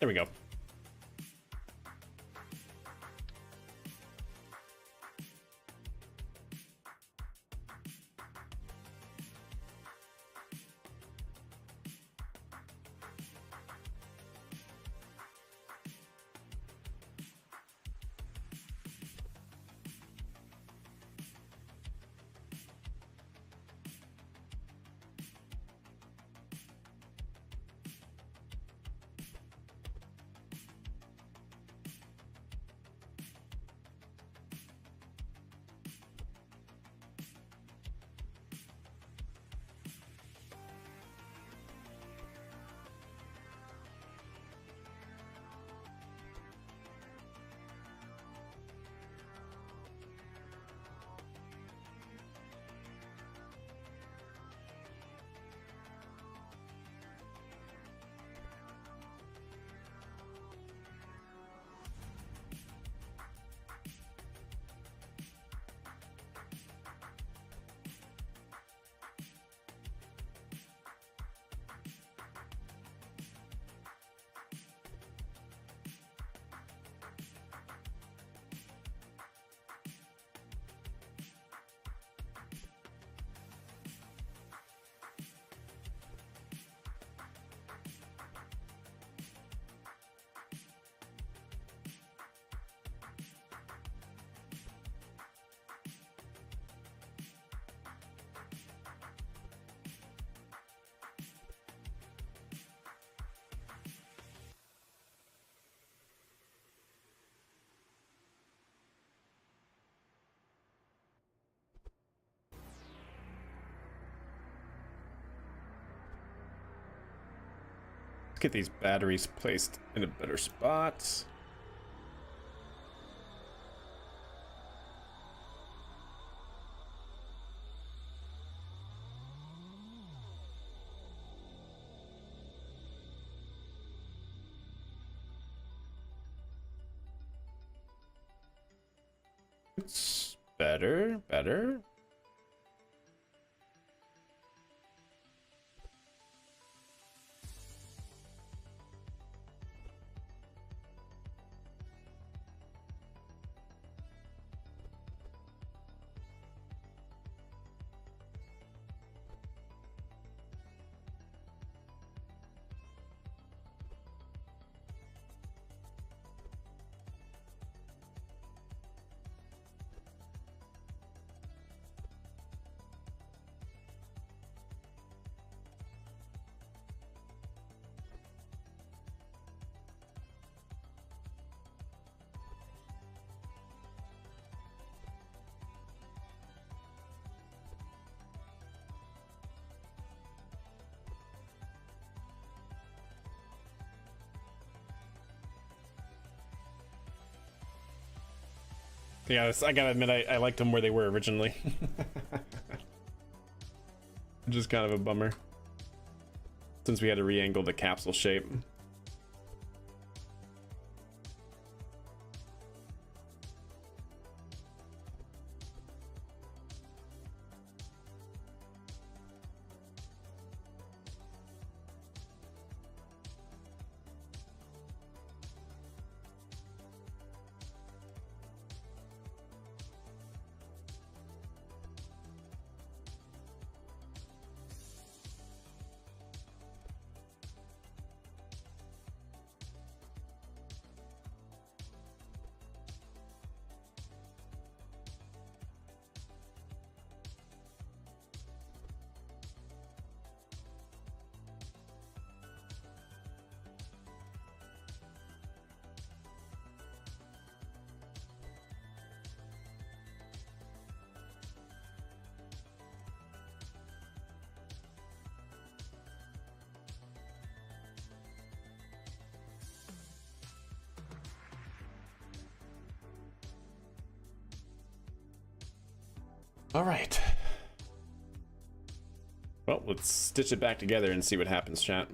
There we go. Get these batteries placed in a better spot. It's better. Yeah, I gotta admit, I liked them where they were originally. Just kind of a bummer, since we had to re-angle the capsule shape. All right. Well, let's stitch it back together and see what happens, chat.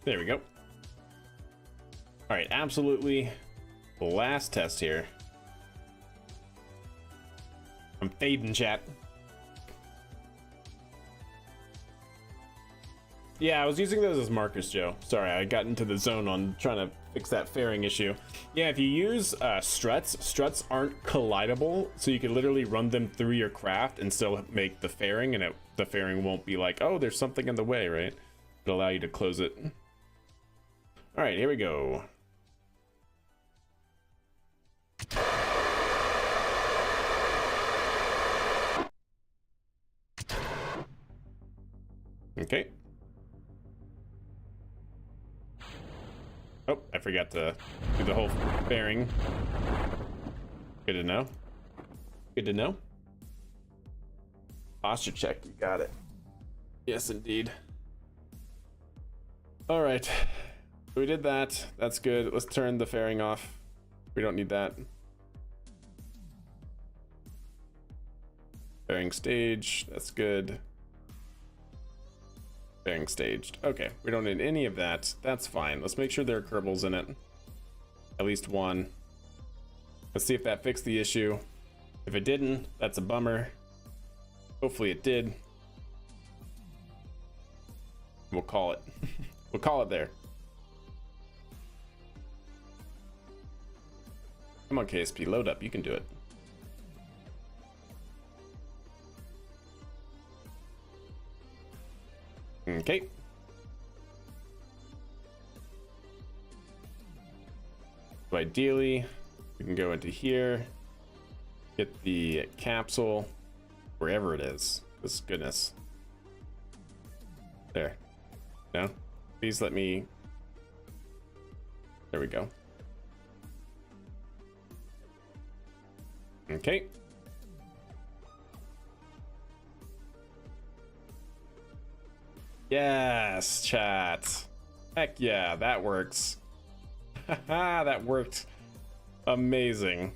There we go. All right, absolutely. Last test here. I'm fading, chat. Yeah, I was using those as markers, Joe. Sorry, I got into the zone on trying to fix that fairing issue. Yeah, if you use struts aren't collidable, so you can literally run them through your craft and still make the fairing, and the fairing won't be like, oh, there's something in the way, right? It'll allow you to close it. All right, here we go. Okay. Oh, I forgot to do the whole fairing. Good to know. Good to know. Posture check, you got it. Yes, indeed. All right, we did that. That's good. Let's turn the fairing off. We don't need that. Fairing stage, that's good. Fairing staged. Okay, we don't need any of that. That's fine. Let's make sure there are Kerbals in it. At least one. Let's see if that fixed the issue. If it didn't, that's a bummer. Hopefully it did. We'll call it. We'll call it there. Come on, KSP, load up. You can do it. Okay. So ideally, we can go into here, get the capsule, wherever it is. This goodness. There. No? Please let me. There we go. Okay. Yes, chat. Heck yeah, that works. Haha, that worked. Amazing.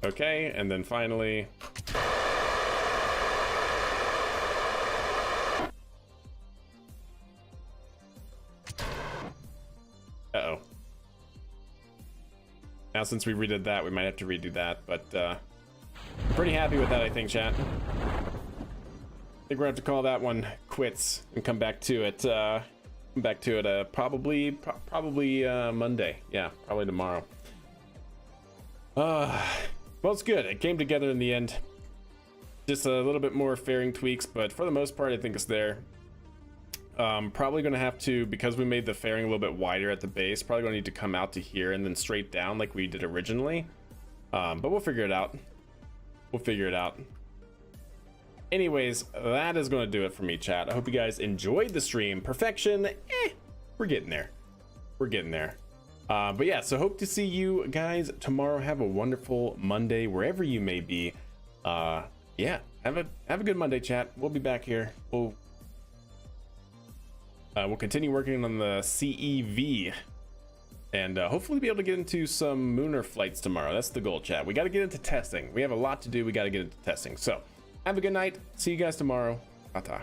Okay, and then finally. Uh-oh. Now since we redid that, we might have to redo that, but pretty happy with that, I think, chat. I think we're gonna have to call that one quits and come back to it. Probably Monday. Yeah, probably tomorrow. Well, it's good. It came together in the end. Just a little bit more fairing tweaks, but for the most part, I think it's there. Probably gonna have to, because we made the fairing a little bit wider at the base, probably gonna need to come out to here and then straight down like we did originally. But we'll figure it out. We'll figure it out. Anyways, that is going to do it for me, chat. I hope you guys enjoyed the stream. Perfection, we're getting there. We're getting there. But yeah, so hope to see you guys tomorrow. Have a wonderful Monday, wherever you may be. Yeah, have a good Monday, chat. We'll be back here. We'll continue working on the CEV. And hopefully be able to get into some Munar flights tomorrow. That's the goal, chat. We got to get into testing. We have a lot to do. We got to get into testing. So, have a good night. See you guys tomorrow. Ta-ta.